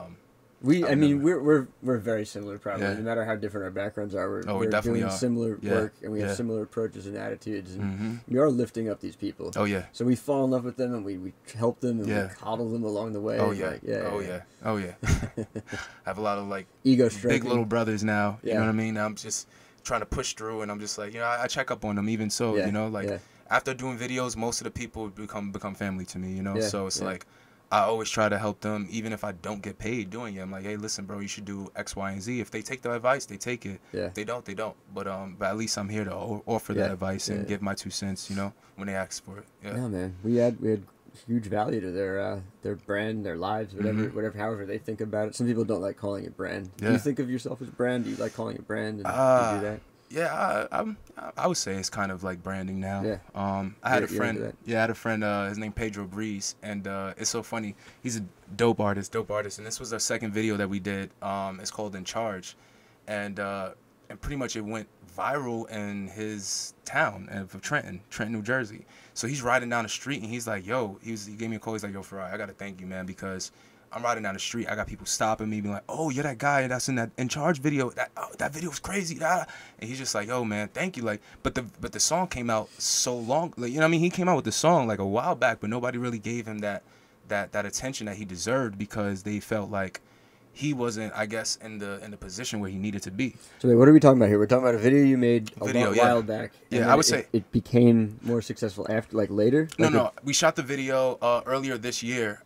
We're very similar, probably. Yeah. No matter how different our backgrounds are, we're definitely doing similar work, and we have similar approaches and attitudes, and we are lifting up these people. Oh yeah. So we fall in love with them, and we help them, and we coddle them along the way. Oh yeah. Like, Oh yeah. I have a lot of like ego big little brothers now. You Yeah. know what I mean? I'm just trying to push through, and I'm just like, I check up on them even so. After doing videos, most of the people become family to me. So it's like, I always try to help them, even if I don't get paid doing it. I'm like, hey, listen, bro, you should do X, Y, and Z. If they take the advice, they take it. Yeah. If they don't, they don't. But at least I'm here to offer that advice and give my 2 cents, when they ask for it. Yeah. No, man, we had huge value to their brand, their lives, whatever, however they think about it. Some people don't like calling it brand. Yeah. Do you think of yourself as brand? Do you like calling it brand? And do you do that? Yeah, I would say it's kind of like branding now. Yeah. I had a friend. Yeah, I had a friend. His name Pedro Breeze, and it's so funny. He's a dope artist. And this was our second video that we did. It's called In Charge, and pretty much it went viral in his town of Trenton, New Jersey. So he's riding down the street, and he's like, "Yo," he gave me a call. He's like, "Yo, Ferrari, I gotta thank you, man, because I'm riding down the street. I got people stopping me, being like, 'Oh, you're that guy that's in that In Charge video. That video was crazy.'" And he's just like, "Yo, man, thank you." Like, but the song came out so long. Like, you know what I mean? He came out with the song like a while back, but nobody really gave him that attention that he deserved because they felt like he wasn't, I guess, in the position where he needed to be. So wait, what are we talking about here? We're talking about a video you made a while back. Yeah, I would say it became more successful after, like later. No. We shot the video earlier this year.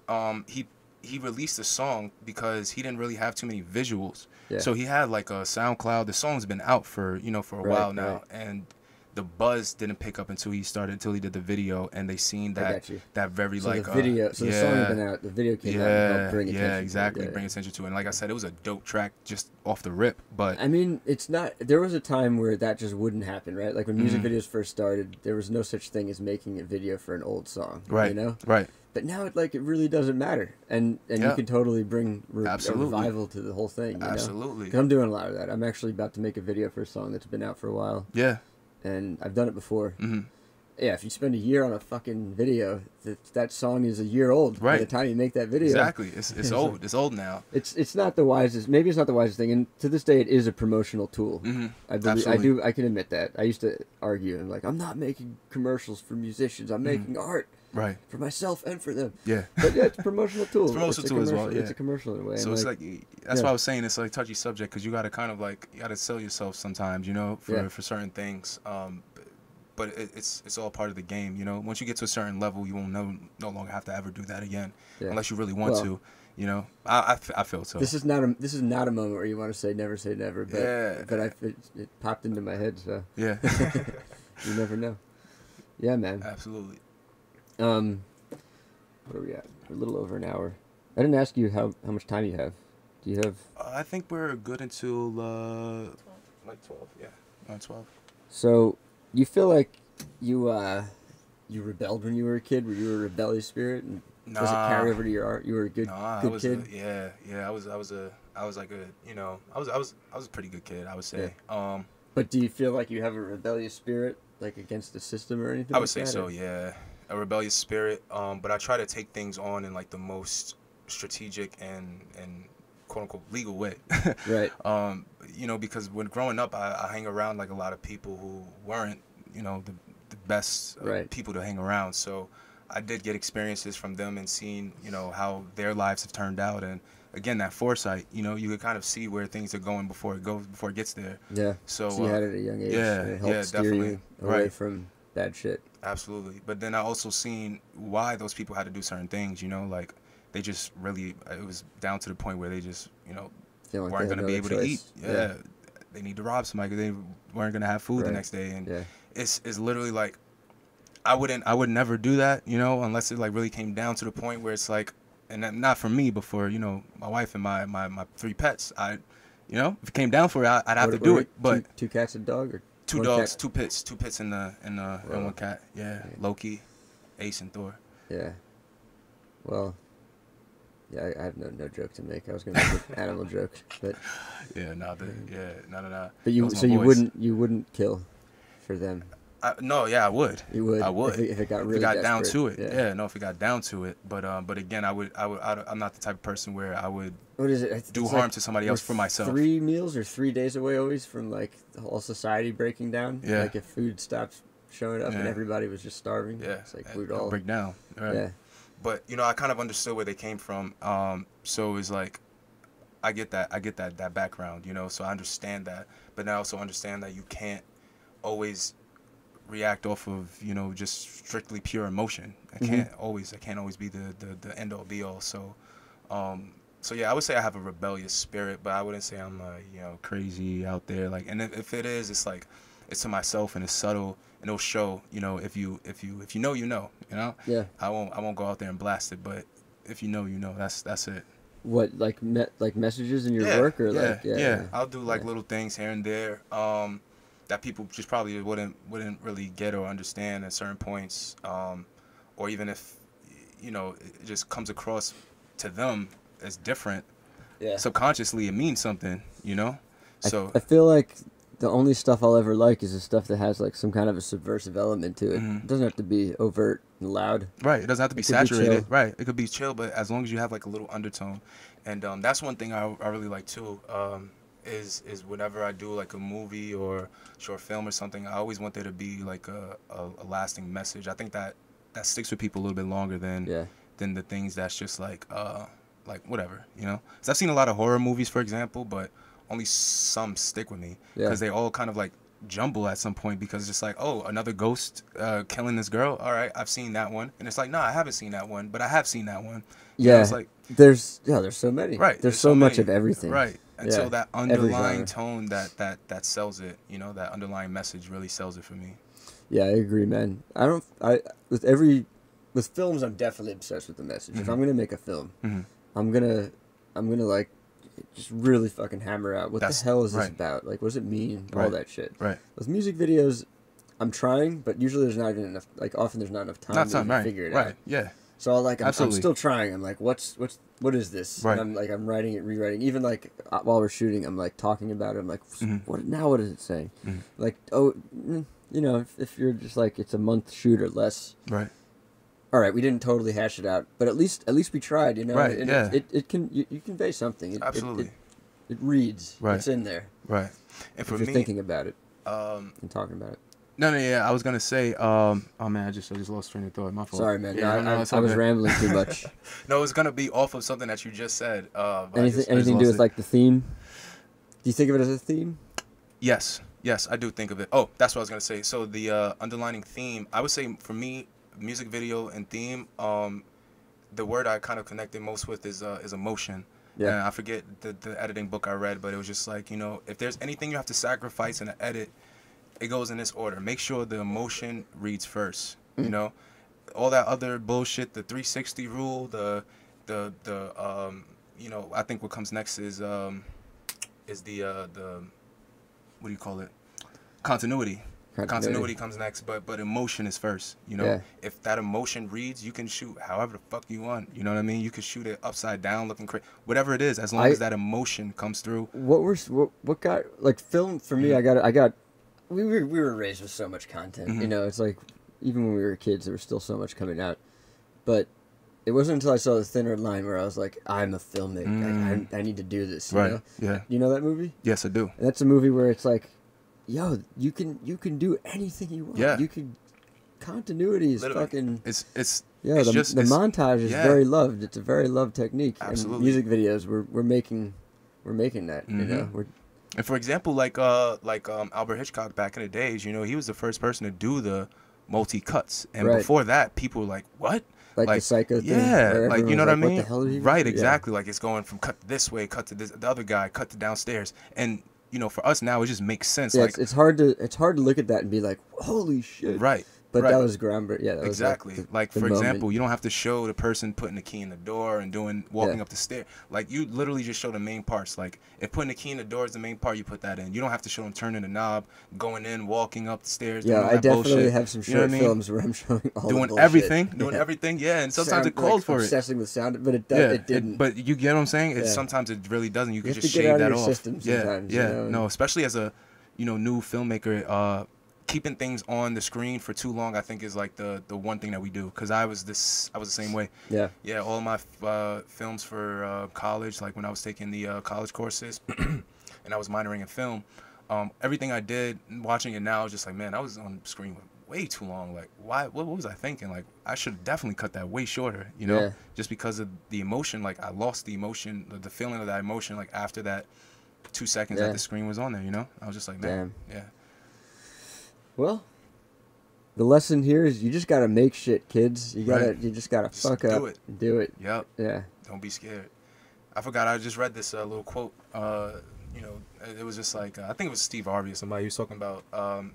He released the song because he didn't really have too many visuals. Yeah. So he had like a SoundCloud. The song's been out for a while now, and the buzz didn't pick up until he did the video, and they seen that very so the video. So the song had been out, the video came out and helped bring attention. Yeah, exactly, bring attention to it. And like I said, it was a dope track just off the rip. But I mean, it's not. There was a time where that just wouldn't happen, right? Like when music videos first started, there was no such thing as making a video for an old song, right? You know, right. But now it really doesn't matter, and you can totally bring a revival to the whole thing. You Absolutely. Because I'm doing a lot of that. I'm actually about to make a video for a song that's been out for a while. Yeah. And I've done it before. Mm-hmm. Yeah, if you spend a year on a fucking video, that song is a year old by the time you make that video. Exactly. It's old. It's old now. It's not the wisest. Maybe it's not the wisest thing. And to this day, it is a promotional tool. Mm-hmm. Absolutely. I can admit that. I used to argue and like, I'm not making commercials for musicians. I'm making art. Right. For myself and for them. Yeah. But yeah, it's a promotional tool. It's a promotional tool as well. Yeah. It's a commercial in a way. So it's like that's why I was saying it's like a touchy subject because you got to kind of like you got to sell yourself sometimes, for certain things. But it's all part of the game, Once you get to a certain level, you won't no longer have to ever do that again, unless you really want to. I feel so. This is not a moment where you want to say never, but it popped into my head, so yeah. You never know. Yeah, man. Absolutely. What are we at? We're a little over an hour. I didn't ask you how much time you have. Do you have? I think we're good until 12. Like 12. Yeah, around 12. So you feel like you rebelled when you were a kid? Were you a rebellious spirit? And does it carry over to your art? You were a good kid. I was like I was a pretty good kid, I would say. Yeah. But do you feel like you have a rebellious spirit, like against the system or anything? I would say so. Yeah. A rebellious spirit, but I try to take things on in like the most strategic and quote unquote legal way. Right. Because when growing up, I hang around like a lot of people who weren't, the best people to hang around. So I did get experiences from them and seeing, how their lives have turned out. And again, that foresight, you could kind of see where things are going before it gets there. Yeah. So you had it at a young age. Yeah. It helped steer definitely. You away from bad shit. Absolutely. But then I also seen why those people had to do certain things, like they just really, it was down to the point where they just, weren't going to be able to eat. Yeah. They need to rob somebody because they weren't going to have food the next day. And it's literally like, I would never do that, unless it like really came down to the point where it's like, and not for me, but for, my wife and my 3 pets. If it came down for it, I'd have to do it. But two cats and a dog or? 2 dogs, 2 pits, 2 pits and 1 cat. Yeah, Loki, Ace, and Thor. Yeah. Well, yeah, I have no joke to make. I was gonna make an animal joke, but no. But you wouldn't kill for them. No, yeah, I would. You would. I would if it got really down to it. Yeah. If it got down to it. But again, I'm not the type of person where I would. What is it? Do harm to somebody else for myself. 3 meals or 3 days away always from like the whole society breaking down. Yeah. Like if food stops showing up and everybody was just starving. Yeah. It's like we'd all break down. Right. Yeah. But I kind of understood where they came from. So it's like, I get that background. So I understand that. But I also understand that you can't always react off of just strictly pure emotion. It can't always be the end all be all. So yeah, I would say I have a rebellious spirit, but I wouldn't say I'm crazy out there. Like, and if it is, it's like it's to myself and it's subtle and it'll show, you know, if you know, you know, you know. Yeah. I won't go out there and blast it, but if you know, you know. That's it. What, like messages in your work, or yeah. I'll do like little things here and there that people just probably wouldn't really get or understand at certain points, or even if, you know, it just comes across to them as different. Yeah. Subconsciously, it means something, you know. So I feel like the only stuff I'll ever like is the stuff that has like some kind of a subversive element to it. It doesn't have to be overt and loud. Right. It doesn't have to be saturated. Right. It could be chill, but as long as you have like a little undertone. And that's one thing I really like too. Is whenever I do like a movie or short film or something, I always want there to be like a lasting message. I think that sticks with people a little bit longer than the things that's just like whatever, you know. 'Cause I've seen a lot of horror movies, for example, but only some stick with me because they all kind of like jumble at some point, because it's just like, oh, another ghost killing this girl. All right, I've seen that one, and it's like, no, I haven't seen that one, but I have seen that one. You know, it's like there's so many. Right, there's so much of everything. Right, and so that underlying tone that sells it. You know, that underlying message really sells it for me. Yeah, I agree, man. With films, I'm definitely obsessed with the message. If I'm gonna make a film, I'm gonna like just really fucking hammer out what the hell is this about? Like, what does it mean? All that shit. Right. With music videos, I'm trying, but usually there's not even enough. Like, often there's not enough time to figure it out. Right. Yeah. So I'm still trying. I'm like, what is this? Right. And I'm writing it, rewriting. Even like while we're shooting, I'm like talking about it. I'm like, what is it saying? Like, oh, you know, if you're just like, it's a month shoot or less. Right. All right, we didn't totally hash it out, but at least we tried, you know. Right. And yeah. It can you convey something. Absolutely. It reads. Right. It's in there. Right. And for if you're me, thinking about it. And talking about it. No, yeah. I was gonna say, oh man, I just lost train of thought. My fault. Sorry, man. Yeah, I was rambling too much. No, it's gonna be off of something that you just said. Anything to do with like the theme? Do you think of it as a theme? Yes, I do think of it. Oh, that's what I was gonna say. So the underlining theme, I would say for me, music video and theme, the word I kind of connected most with is emotion. Yeah. And I forget the editing book I read, but it was just like, you know, if there's anything you have to sacrifice in an edit, it goes in this order. Make sure the emotion reads first. You know, all that other bullshit, the 360 rule, the you know, I think what comes next is the what do you call it? Continuity. Continuity comes next, but emotion is first. You know, if that emotion reads, you can shoot however the fuck you want. You know what I mean? You can shoot it upside down, looking crazy, whatever it is, as long as that emotion comes through. What got like film for me? We were raised with so much content. You know, it's like even when we were kids, there was still so much coming out, but it wasn't until I saw The Thinner Line where I was like, I'm a filmmaker. I need to do this. You know? Yeah. You know that movie? Yes, I do. And that's a movie where it's like, yo, you can do anything you want. Yeah. You can. Continuity is literally fucking. It's the montage is very loved. It's a very loved technique. Absolutely. And music videos, we're making that. You know. And for example, like Albert Hitchcock back in the days, you know, he was the first person to do the multi cuts, and before that, people were like, what? Like the Psycho thing. Yeah, like, you know what I mean? What the hell did he right, exactly. Like, it's going from cut this way, cut to this, the other guy, cut to downstairs. And, you know, for us now, it just makes sense. Yeah, like, it's hard to look at that and be like, holy shit. Right. But that was groundbreaking. Yeah, that exactly. was like for example, you don't have to show the person putting the key in the door and walking up the stair. Like, you literally just show the main parts. Like, if putting the key in the door is the main part, you put that in. You don't have to show them turning the knob, going in, walking up the stairs. Yeah, I definitely have some short films where I'm showing all doing the everything, everything. Yeah, and sometimes it calls for it. Obsessing with sound, but it didn't. But you get what I'm saying? Sometimes it really doesn't. You can just shave that off. Yeah. You know? No, especially as a new filmmaker. Keeping things on the screen for too long, I think, is like the one thing that we do. Because I was the same way. Yeah. All my films for college, like when I was taking the college courses, and I was minoring in film. Everything I did, watching it now, is just like, man, I was on screen way too long. Like, why? What was I thinking? Like, I should definitely cut that way shorter. You know, just because of the emotion. Like, I lost the emotion, the feeling of that emotion. Like, after that 2 seconds that the screen was on there. You know, I was just like, man, Well, the lesson here is you just gotta make shit, kids. You just gotta fuck up. Do it. Yep. Yeah. Don't be scared. I forgot. I just read this little quote you know, it was just like I think it was Steve Harvey or somebody who was talking about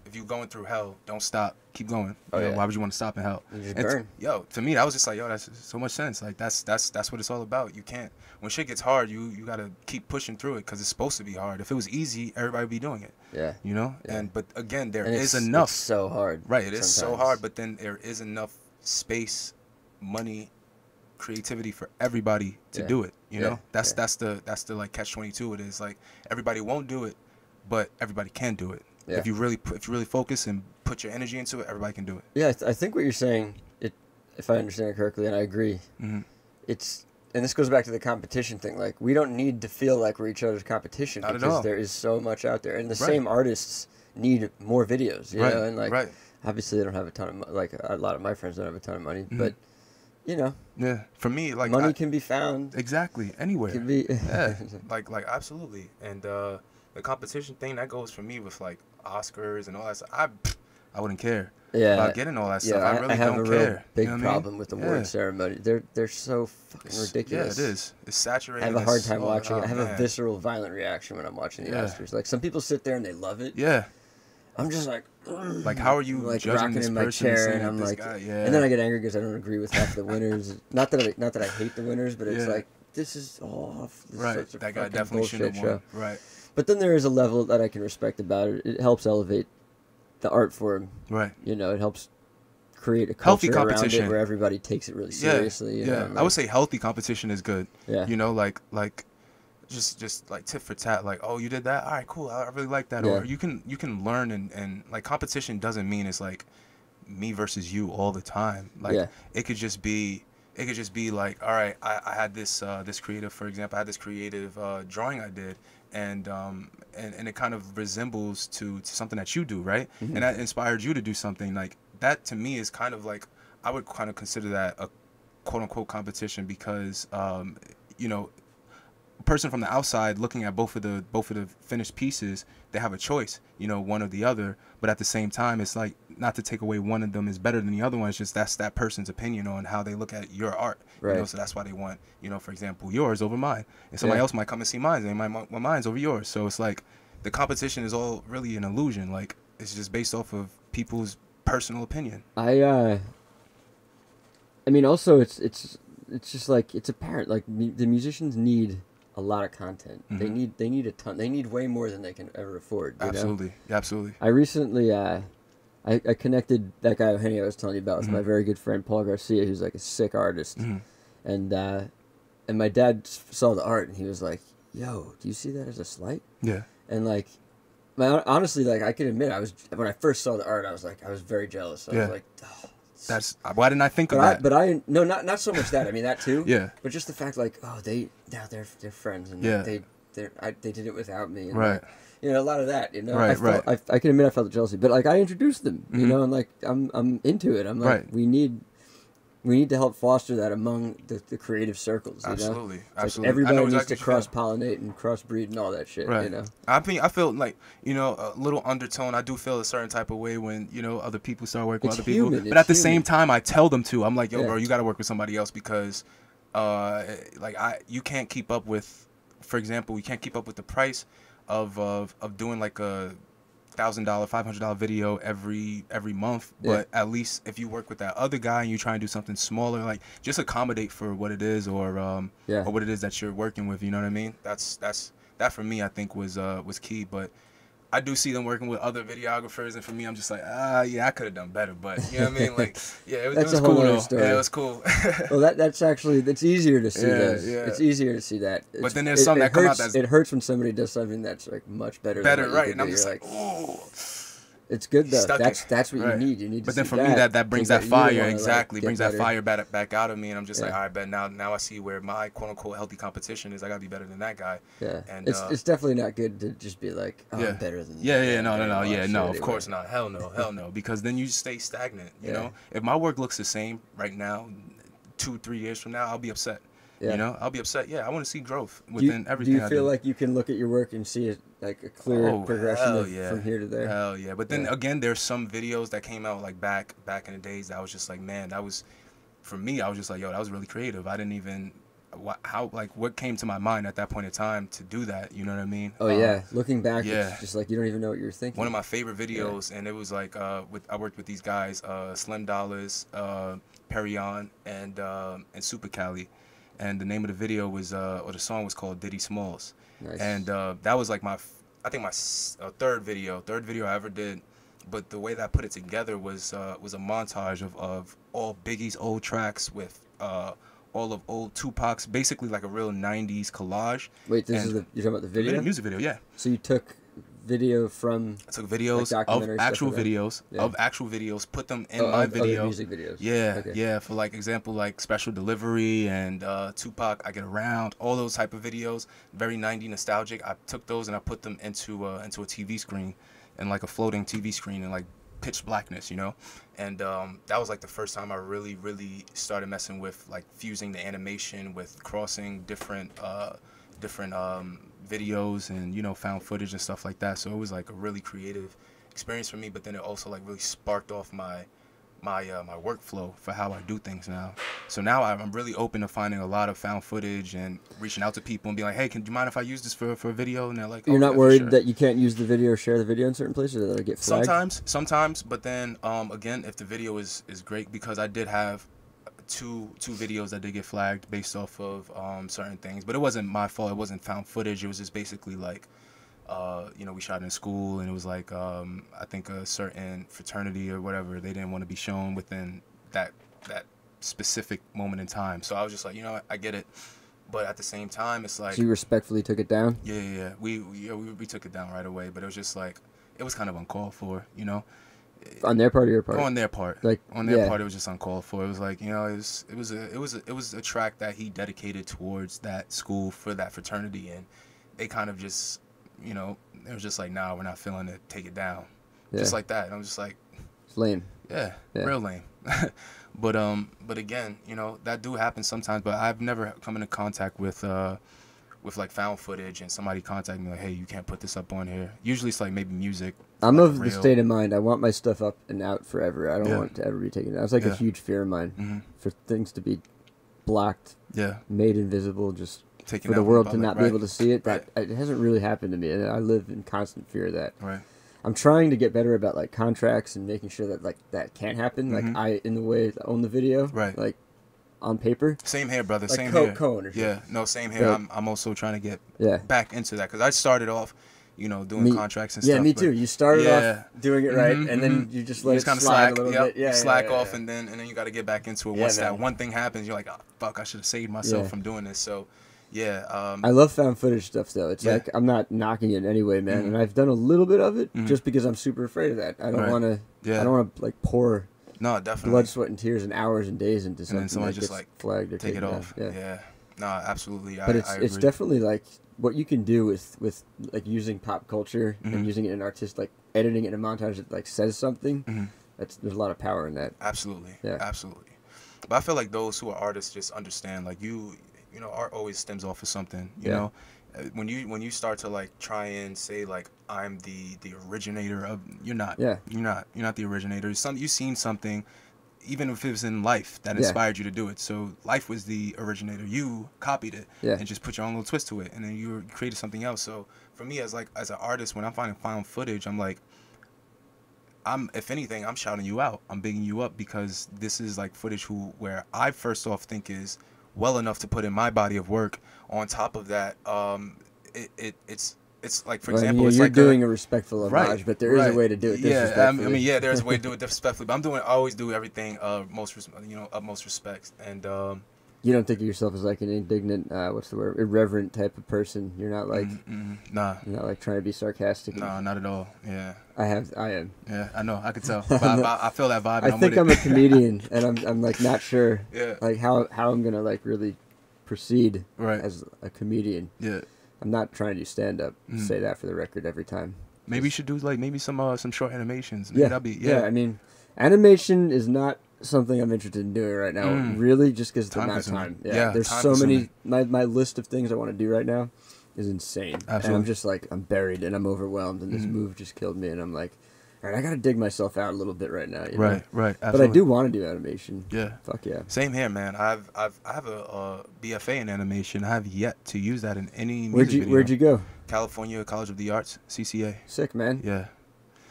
if you're going through hell, don't stop, keep going. You know, why would you want to stop in hell? You just burn. Yo, to me, that was just like, yo, that's so much sense. Like that's what it's all about. You can't, when shit gets hard, you gotta keep pushing through it because it's supposed to be hard. If it was easy, everybody would be doing it. Yeah. You know, but again, there and is enough. It's so hard. Right, it is so hard, but then there is enough space, money, creativity for everybody to do it. You know, that's the like catch-22. It is like everybody won't do it, but everybody can do it. If you really focus and put your energy into it, everybody can do it. Yeah, I think what you're saying, if I understand it correctly, and I agree, and this goes back to the competition thing. Like, we don't need to feel like we're each other's competition because there is so much out there, and the same artists need more videos. You know, and like obviously they don't have a ton of like a lot of my friends don't have a ton of money, but you know. Yeah, for me, like money can be found exactly anywhere. Can be like absolutely, and the competition thing that goes for me with like Oscars and all that stuff. I wouldn't care about getting all that stuff. I really have don't a real care. big you know problem with the award ceremony. They're so fucking ridiculous. Yeah, it is. It's saturated. I have a hard time watching it. I have a visceral, violent reaction when I'm watching the Oscars. Like, some people sit there and they love it. Yeah. I'm just like how are you like judging rocking this in my person chair, saying and I'm like, guy, and then I get angry because I don't agree with half the winners. Not that I hate the winners, but it's like, this is off. This is such a that guy definitely shouldn't have won. Right. But then there is a level that I can respect about it. It helps elevate the art form. Right. You know, it helps create a culture healthy competition around it where everybody takes it really seriously. You know, like, I would say healthy competition is good. Yeah. You know, like just like tit for tat, like, oh, you did that, all right, cool, I really like that. Or you can learn, and like, competition doesn't mean it's like me versus you all the time. Like it could just be like, all right, I had this creative, for example, I had this creative drawing I did, and it kind of resembles to something that you do, right? And that inspired you to do something. Like, that to me is kind of like, I would kind of consider that a quote unquote competition, because you know, person from the outside looking at both of the finished pieces, they have a choice, you know, one or the other. But at the same time, it's like, not to take away one of them is better than the other one. It's just that's that person's opinion on how they look at your art. Right. You know, so that's why they want, you know, for example, yours over mine, and somebody else might come and see mine, and they might want mine's over yours. So it's like, the competition is all really an illusion. Like, it's just based off of people's personal opinion. I mean, also it's just like, it's apparent, like, the musicians need a lot of content. They need a ton. They need way more than they can ever afford. You know? Absolutely. I recently I connected that guy Eugenio I was telling you about with my very good friend Paul Garcia, who's like a sick artist, and my dad saw the art and he was like, "Yo, do you see that as a slight?" Yeah. And like, honestly, like, I can admit, when I first saw the art, I was very jealous. I was like, oh, why didn't I think of that? But I no, not so much that. I mean, that too. Yeah. But just the fact, like, oh, they're friends, and they did it without me, and right. You know, a lot of that. You know, right. I can admit I felt jealousy, but like, I introduced them. You know, and like, I'm into it. I'm like, we need to help foster that among the creative circles. You absolutely, know? Absolutely. Like, everybody needs to cross-pollinate and cross-breed and all that shit. Right. You know. I feel like, you know, a little undertone. I do feel a certain type of way when, you know, other people start working with other people. But at the same time, I tell them to. I'm like, yo, bro, you got to work with somebody else, because, you can't keep up with, for example, we can't keep up with the price of doing like a $1,000, $500 video every month. But at least if you work with that other guy and you try and do something smaller, like, just accommodate for what it is, or what it is that you're working with. You know what I mean? That for me, I think was key. But I do see them working with other videographers, and for me, I'm just like, I could have done better. But you know what I mean? Like, it was cool though. Story. Yeah, it was cool. Well, that's easier to see those. Yeah. It's easier to see that. But then there's some that come out it hurts when somebody does something that's like much better. Better, right? And I'm just like, ooh. It's good though. That's what you need. You need. But then for me, that brings that fire. Exactly, brings that fire back out of me, and I'm just like, all right, but now I see where my quote unquote healthy competition is. I gotta be better than that guy. Yeah. And it's definitely not good to just be like, I'm better than you. No, of course not. Hell no. Because then you stay stagnant. You know, if my work looks the same right now, 2-3 years from now, I'll be upset. Yeah. You know, I'll be upset. Yeah, I want to see growth within everything. Do you feel like you can look at your work and see it like a clear progression from here to there? Hell yeah. But then again, there's some videos that came out like back in the days that I was just like, man, that was, for me, I was just like, yo, that was really creative. I what came to my mind at that point in time to do that? You know what I mean? Oh yeah, looking back, yeah. it's just like you don't even know what you're thinking. One of my favorite videos, and it was like I worked with these guys, Slim Dollars, Perion, and Super Cali, and the name of the video was or the song was called Diddy Smalls. Nice. And that was like my third video I ever did. But the way that I put it together was a montage of all Biggie's old tracks with all of old Tupac's, basically like a real 90s collage. Wait, you're talking about the video? The music video, yeah. So you took video from... I took videos of actual videos, put them in my video. Music videos. Yeah, okay. Yeah. For like example, like Special Delivery and Tupac, I Get Around, all those type of videos, very 90s nostalgic. I took those and I put them into a TV screen, and like a floating TV screen, and like pitch blackness, you know. And that was like the first time I really started messing with like fusing the animation with crossing different videos and, you know, found footage and stuff like that. So it was like a really creative experience for me, but then it also like really sparked off my workflow for how I do things now. So now I'm really open to finding a lot of found footage and reaching out to people and being like, hey, do you mind if I use this for a video? And they're like, you're not worried that you can't use the video or share the video in certain places, or that it get flagged? Sometimes, but then again, if the video is great, because I did have two videos that did get flagged based off of certain things, but it wasn't my fault. It wasn't found footage. It was just basically like you know, we shot in school, and it was like I think a certain fraternity or whatever, they didn't want to be shown within that specific moment in time. So I was just like, you know what, I get it, but at the same time, it's like, so you respectfully took it down? Yeah. We took it down right away, but it was just like, it was kind of uncalled for, you know. On their part or your part? On their part. Like on their part, it was just uncalled for. It was like, you know, it was a track that he dedicated towards that school for that fraternity, and they kind of just, you know, it was just like, nah, we're not feeling it, take it down. Yeah. Just like that. And I'm just like, it's lame. Yeah, real lame. But again, you know, that do happen sometimes, but I've never come into contact with like found footage and somebody contact me like, hey, you can't put this up on here. Usually it's like maybe music. I'm of the state of mind, I want my stuff up and out forever. I don't want it to ever be taken down. It's like a huge fear of mine, for things to be blocked, made invisible, just taken for the world to not be able to see it. That it hasn't really happened to me, and I live in constant fear of that. Right. I'm trying to get better about like contracts and making sure that like that can't happen. Like I, in the way, own the video. Right. Like on paper. Same here, brother. Like same here. Co-ownership. Yeah. No, same here. Right. I'm also trying to get back into that, because I started off, you know, doing contracts and stuff. Yeah, me too. You started off doing it right, and then you just let it kind of slide a little bit. Yeah, slack off, and then you got to get back into it. Once that one thing happens, you're like, oh, fuck, I should have saved myself from doing this. So, yeah. I love found footage stuff, though. It's like, I'm not knocking it in any way, man. And I've done a little bit of it just because I'm super afraid of that. I don't want to. I don't want to like pour. No, definitely. Blood, sweat, and tears and hours and days into something, and then somebody that just gets like flagged or take it off. Down. Yeah. No, absolutely. But it's definitely like what you can do with like using pop culture and using it in artist, like editing it in a montage that like says something. There's a lot of power in that. Absolutely. Yeah. Absolutely. But I feel like those who are artists just understand, like you know, art always stems off of something. You know, when you start to like try and say like, I'm the originator of, you're not. Yeah. You're not the originator. You've seen something, even if it was in life, that inspired you to do it. So life was the originator. You copied it and just put your own little twist to it, and then you created something else. So for me, as an artist, when I'm finding found footage, I'm like, if anything, I'm shouting you out. I'm bigging you up, because this is like footage where I first off think is well enough to put in my body of work. On top of that, it's like, for example, it's you're like doing a respectful homage, but there is a way to do it disrespectfully. There's a way to do it disrespectfully, but I always do everything utmost respect. And you don't think of yourself as like an indignant, what's the word, irreverent type of person. You're not like, nah. You're not like trying to be sarcastic. No, not at all. Yeah. I am. Yeah, I know. I could tell. I feel that vibe. I think I'm a comedian, and I'm like not sure, like how I'm gonna like really proceed as a comedian. Yeah. I'm not trying to do stand up. Say that for the record every time. Maybe you should do like some short animations. Maybe that'd be I mean, animation is not something I'm interested in doing right now. Really, just because the amount of time. Yeah, there's so many. My list of things I want to do right now is insane. Absolutely. And I'm just like, I'm buried and I'm overwhelmed, and this move just killed me, and I'm like, all right, I gotta dig myself out a little bit right now. You Right, know? right. But I Absolutely. do want to do animation. Yeah. Fuck yeah. Same here, man. I have a BFA in animation. I have yet to use that in any Where'd music video. Where'd you go? California College of the Arts, CCA. Sick, man. Yeah.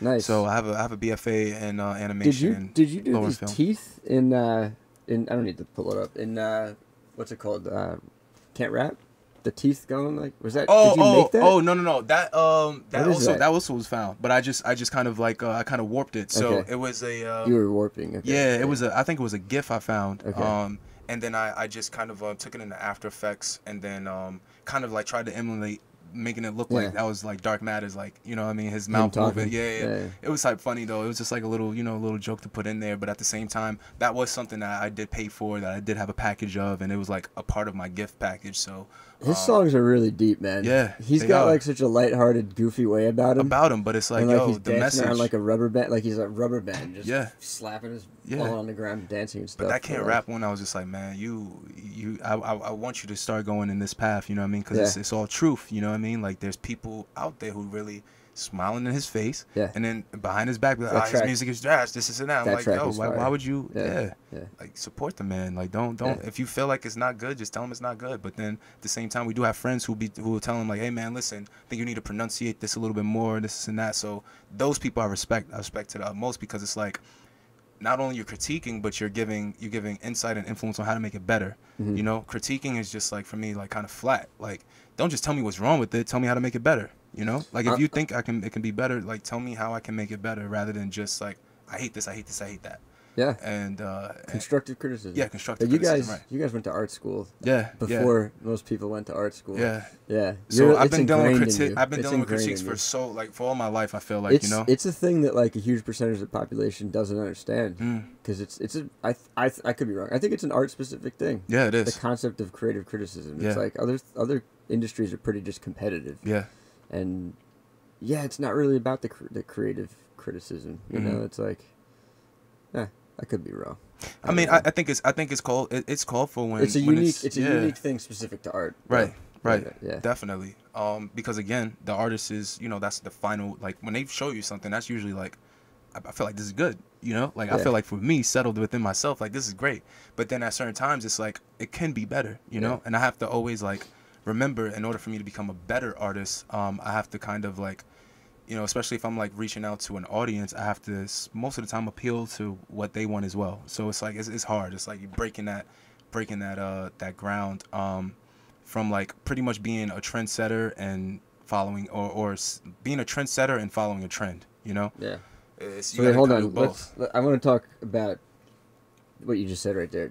Nice. So I have a BFA in animation. Did you do lower these film. teeth in I don't need to pull it up in what's it called? Can't Rap? The teeth going like was that? Did you make that? No. That that also was found, but I just kind of like I kind of warped it. So Okay. it was a You were warping. Okay. yeah, it was I think it was a GIF I found. Okay. And then I just kind of took it into After Effects and then kind of like tried to emulate making it look like that was like Dark Matter's, like, you know what I mean, his mouth moving. Yeah. It was like funny though. It was just like a little, you know, a little joke to put in there, but at the same time that was something that I did pay for, that I did have a package of, and it was like a part of my gift package. So his songs are really deep, man. Yeah, he's got like such a lighthearted, goofy way about him. But it's like, and, like, yo, he's the dancing message around like a rubber band, like he's a rubber band, just slapping his ball on the ground, dancing and stuff. But that Can't Rap one, I was just like, man, I want you to start going in this path, you know what I mean? Because it's all truth, you know what I mean? Like, there's people out there who really smiling in his face, and then behind his back, like, his music is trash, this is and that. I'm like, yo, why would you, like, support the man? Like, don't, if you feel like it's not good, just tell him it's not good. But then at the same time, we do have friends who will tell him like, hey man, listen, I think you need to pronunciate this a little bit more, this and that. So those people I respect to the utmost, because it's like, not only you're critiquing, but you're giving insight and influence on how to make it better. You know, critiquing is just like, for me, like, kind of flat. Like, don't just tell me what's wrong with it, tell me how to make it better. You know, like, if you think it can be better, like, tell me how I can make it better, rather than just like, I hate this, I hate this, I hate that. Yeah. And constructive criticism. Yeah, constructive criticism. Right. You guys went to art school. Yeah. Before most people went to art school. Yeah. Yeah. So I've been dealing with critiques for all my life. I feel like, you know, it's a thing that like a huge percentage of the population doesn't understand, because I could be wrong. I think it's an art specific thing. Yeah, it is. The concept of creative criticism. It's like other industries are pretty just competitive. Yeah. And it's not really about the creative criticism. You know, it's like, I could be wrong. I mean, I think it's called for when it's a unique thing specific to art. Right. Yeah. Definitely. Because again, the artist is, you know, that's the final, like, when they show you something, that's usually like, I feel like this is good, you know, like, I feel like for me, settled within myself, like, this is great. But then at certain times, it's like, it can be better, you know, and I have to always like remember, in order for me to become a better artist, I have to kind of like, you know, especially if I'm like reaching out to an audience, I have to most of the time appeal to what they want as well. So it's like, it's hard. It's like you're breaking that ground, from like pretty much being a trendsetter and following, or being a trendsetter and following a trend, you know? Yeah. So wait, hold on. I want to talk about what you just said right there.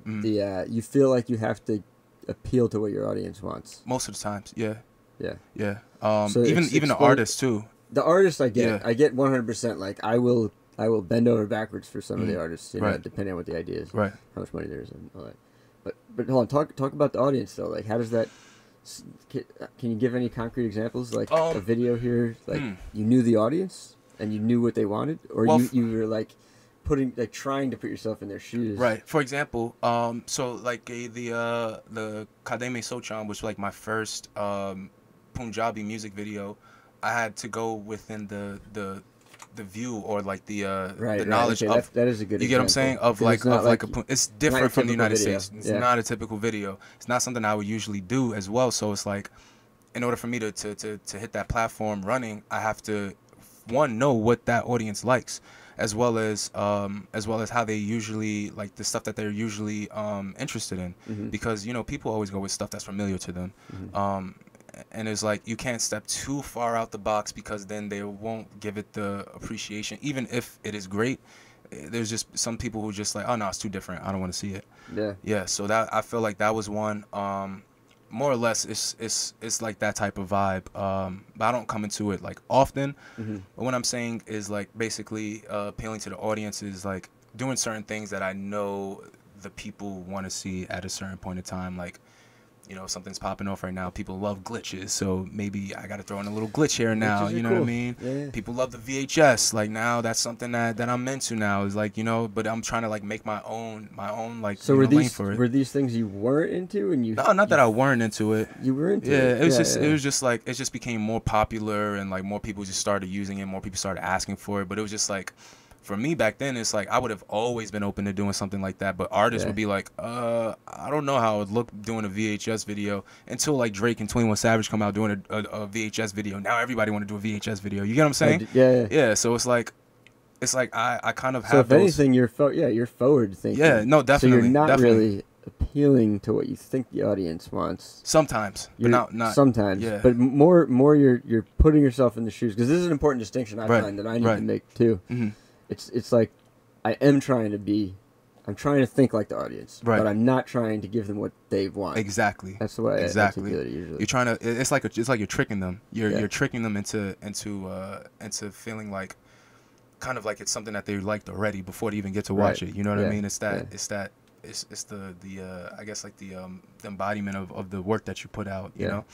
You feel like you have to appeal to what your audience wants. Most of the times, yeah. Yeah. So even the artists too. The artists, I get. I get 100%. Like, I will bend over backwards for some of the artists, you know, depending on what the idea is, how much money there is, and all that. But hold on, talk about the audience though. Like, how does that? Can you give any concrete examples? Like a video here, like you knew the audience and you knew what they wanted, or you were like trying to put yourself in their shoes. Right. For example, so like the Kademe Sochan was like my first Punjabi music video. I had to go within the view, or like the knowledge of that is a good. You get what I'm saying? Of like it's different from the United States. It's not a typical video. It's not something I would usually do as well. So it's like, in order for me to hit that platform running, I have to know what that audience likes, as well as how they usually like the stuff that they're usually interested in, because, you know, people always go with stuff that's familiar to them. And it's like, you can't step too far out the box, because then they won't give it the appreciation, even if it is great. There's just some people who just like, oh no, it's too different, I don't want to see it. Yeah. So that, I feel like that was one. More or less, it's like that type of vibe. But I don't come into it like often. But what I'm saying is like, basically appealing to the audience is like doing certain things that I know the people want to see at a certain point in time. Like, you know, something's popping off right now. People love glitches, so maybe I got to throw in a little glitch here and now. You know what I mean? Yeah. People love the VHS. Like now, that's something that I'm into now. Is like, you know, but I'm trying to like make my own like. So lane for it. Were these things you weren't into, and you? No, not that I weren't into it. You were into it. It was just like it just became more popular, and like more people just started using it. More people started asking for it. But it was just like, for me back then, it's like I would have always been open to doing something like that. But artists would be like, I don't know how it would look doing a VHS video until like Drake and 21 Savage come out doing a VHS video. Now everybody want to do a VHS video. You get what I'm saying? Yeah. So it's like I kind of have. So if anything, you're forward thinking. Yeah, no, definitely. So you're not definitely. really appealing to what you think the audience wants. Sometimes, but not sometimes. Yeah. But more you're putting yourself in the shoes, because this is an important distinction I find that I need to make too. Mm-hmm. It's like I'm trying to think like the audience, but I'm not trying to give them what they want. Exactly. That's the way I articulate it usually. You're trying to. It's like you're tricking them. You're tricking them into feeling like, kind of like it's something that they liked already before they even get to watch it. You know what I mean? It's the I guess like the embodiment of the work that you put out. You know.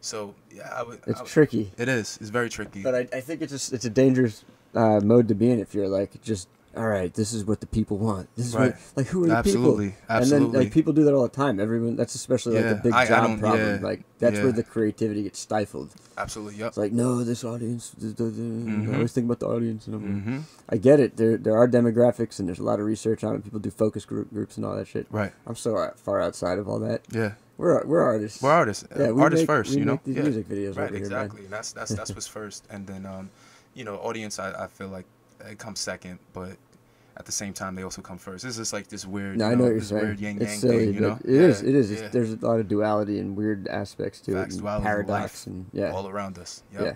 So yeah, It's tricky. It is. It's very tricky. But I think it's a dangerous mode to be in if you're like, just, all right, this is what the people want. This is what, like, who are the people? Absolutely. And then like people do that all the time. Everyone, that's especially like a big job problem. Like that's where the creativity gets stifled. Absolutely. Yep. It's like, no, this audience. I always think about the audience, and I get it. There are demographics, and there's a lot of research on it. People do focus groups and all that shit. Right. I'm so far outside of all that. Yeah. We're artists. We're artists. Yeah, artists first. We you know. make these music videos. Right. Over Exactly. Here, man. And that's what's first, and then you know, audience. I feel like it comes second, but at the same time they also come first. It's just like this weird. No, I know what you're this saying. Weird yin It's yang silly, thing. You know. It is. It is. There's a lot of duality and weird aspects to Facts, it, and duality, paradox, and all around us. Yep. Yeah.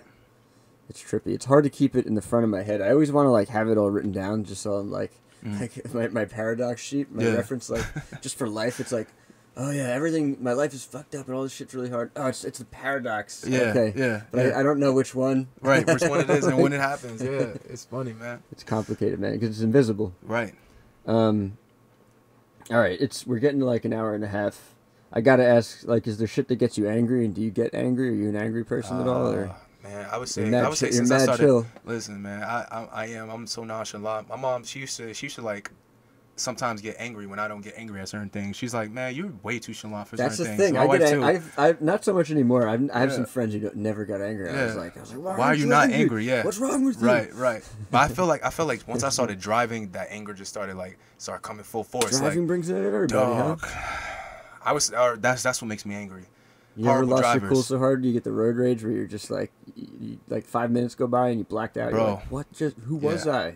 It's trippy. It's hard to keep it in the front of my head. I always want to like have it all written down, just so I'm like my paradox sheet, my reference, like just for life. It's like, oh yeah, everything. My life is fucked up, and all this shit's really hard. Oh, it's the paradox. Yeah. Okay. Yeah. But I don't know which one. Right. Which one it is and when it happens. Yeah. It's funny, man. It's complicated, man, because it's invisible. Right. All right. We're getting to like an hour and a half. I gotta ask, like, is there shit that gets you angry, and do you get angry? Are you an angry person at all? Or? Man, I would say since I started. Chill. Listen, man, I'm so nonchalant. My mom, she used to like sometimes get angry when I don't get angry at certain things. She's like, man, you're way too chalant for certain things. That's the thing. My wife too. I've not so much anymore. I have some friends who never got angry. I was like, why are you not angry? Yeah. What's wrong with you? Right. But I feel like once I started driving, that anger just started coming full force. Driving brings it out of everybody, dog, huh? That's what makes me angry. You ever lost your cool so hard you get the road rage where you're just like, 5 minutes go by and you blacked out. Bro. You're like, what? Who was I?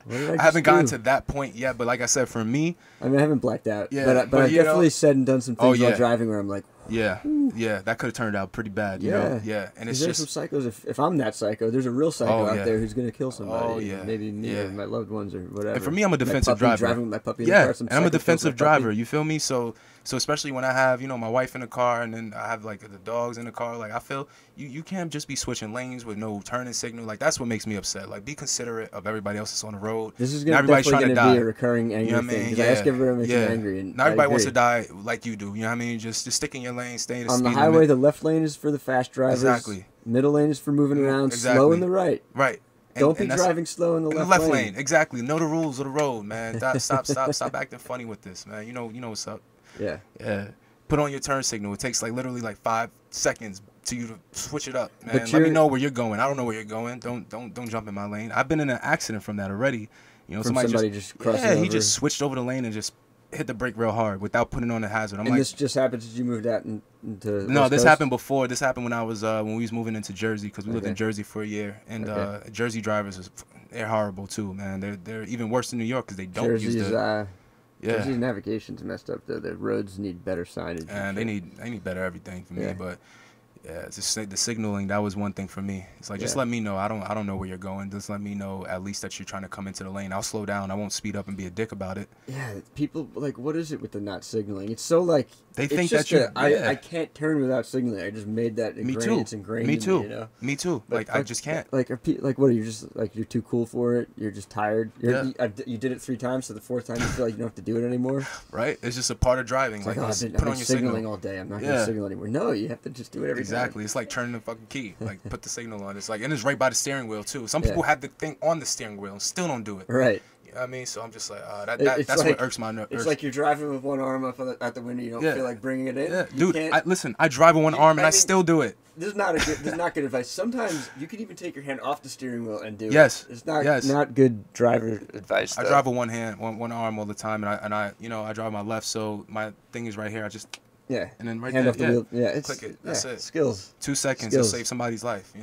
I haven't gotten to that point yet, but like I said, for me, I mean, I haven't blacked out. Yeah, but I've definitely said and done some things while driving where I'm like, yeah, that could have turned out pretty bad. You know? Yeah, and it's there's just some psychos. If I'm that psycho, there's a real psycho out there who's gonna kill somebody. Oh yeah, maybe me or my loved ones or whatever. And for me, I'm a defensive driver. Driving my puppy in the car, and I'm a defensive driver. You feel me? So especially when I have my wife in the car and then I have like the dogs in the car, like I feel you can't just be switching lanes with no turning signal. Like that's what makes me upset. Like be considerate of everybody else that's on the road. This is definitely going to be a recurring anger thing. Because I ask everyone makes you angry. And not everybody wants to die like you do. You know what I mean? Just stick in your lane, stay in the on speed the highway, limit. the left lane is for the fast drivers. Exactly. Middle lane is for moving around. Slow in the right. Right. Don't be driving slow in the left lane. Exactly. Know the rules of the road, man. Stop acting funny with this, man. You know what's up. Yeah. Yeah. Put on your turn signal. It takes literally 5 seconds to you to switch it up, man. Let me know where you're going. I don't know where you're going. Don't jump in my lane. I've been in an accident from that already. Somebody just crossed over. He just switched over the lane and just hit the brake real hard without putting on the hazard. And this just happened as you moved out into No, this happened before. This happened when I was when we was moving into Jersey because we lived in Jersey for a year. And Jersey drivers, they're horrible too, man. They're even worse than New York because they don't use the... Jersey's navigation's messed up though. The roads need better signage. And they need better everything for me. But Yeah, it's just the signaling. That was one thing for me. It's like, just let me know. I don't know where you're going. Just let me know at least that you're trying to come into the lane. I'll slow down. I won't speed up and be a dick about it. Yeah, people like, what is it with the not signaling? It's so like they think that you. I can't turn without signaling. I just made that ingrained. Me too. It's ingrained. Me too. In me, you know? Me too. Like I just can't. Like what are you just like? You're too cool for it. You're just tired. You did it 3 times, so the 4th time you feel like you don't have to do it anymore. Right. It's just a part of driving. It's like I've been signaling all day. I'm not gonna signal anymore. No, you have to just do it every time. Exactly. It's like turning the fucking key. Like put the signal on. It's like, and it's right by the steering wheel too. Some people have the thing on the steering wheel and still don't do it. Right. You know what I mean? So I'm just like, that's like, what irks my nerves. It's like you're driving with one arm up out the window. You don't feel like bringing it in. Yeah, dude. I drive with one arm and I still do it. This is not good advice. Sometimes you can even take your hand off the steering wheel and do it. It's not good driver advice. Though. I drive with one hand, one arm all the time, and I I drive my left, so my thing is right here. I just and then right hand there, off the wheel. Yeah, click it. That's it. Skills. 2 seconds to save somebody's life.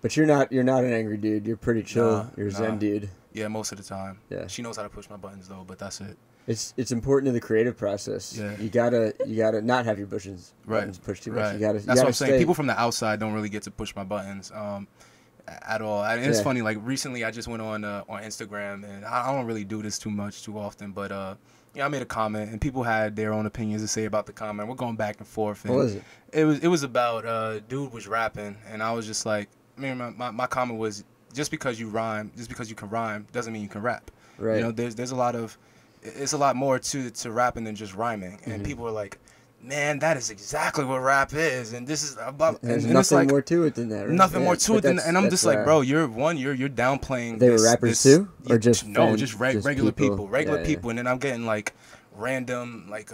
But you're not an angry dude. You're pretty chill. You're a zen dude. Yeah, most of the time. Yeah. She knows how to push my buttons though, but that's it. It's important to the creative process. Yeah. You gotta not have your buttons pushed too much. That's what I'm saying. People from the outside don't really get to push my buttons at all. And it's funny. Like recently, I just went on Instagram, and I don't really do this too often, but I made a comment, and people had their own opinions to say about the comment. We're going back and forth. And what was it? It was about dude was rapping, and I was just like, my comment was, just because you can rhyme doesn't mean you can rap. Right. There's a lot more to rapping than just rhyming, and people are like, man, that is exactly what rap is, and this is about. There's and nothing more to it than that. Right? Nothing more to it than that. And I'm just like, bro, you're downplaying. They were rappers too, or just regular people, and then I'm getting like random like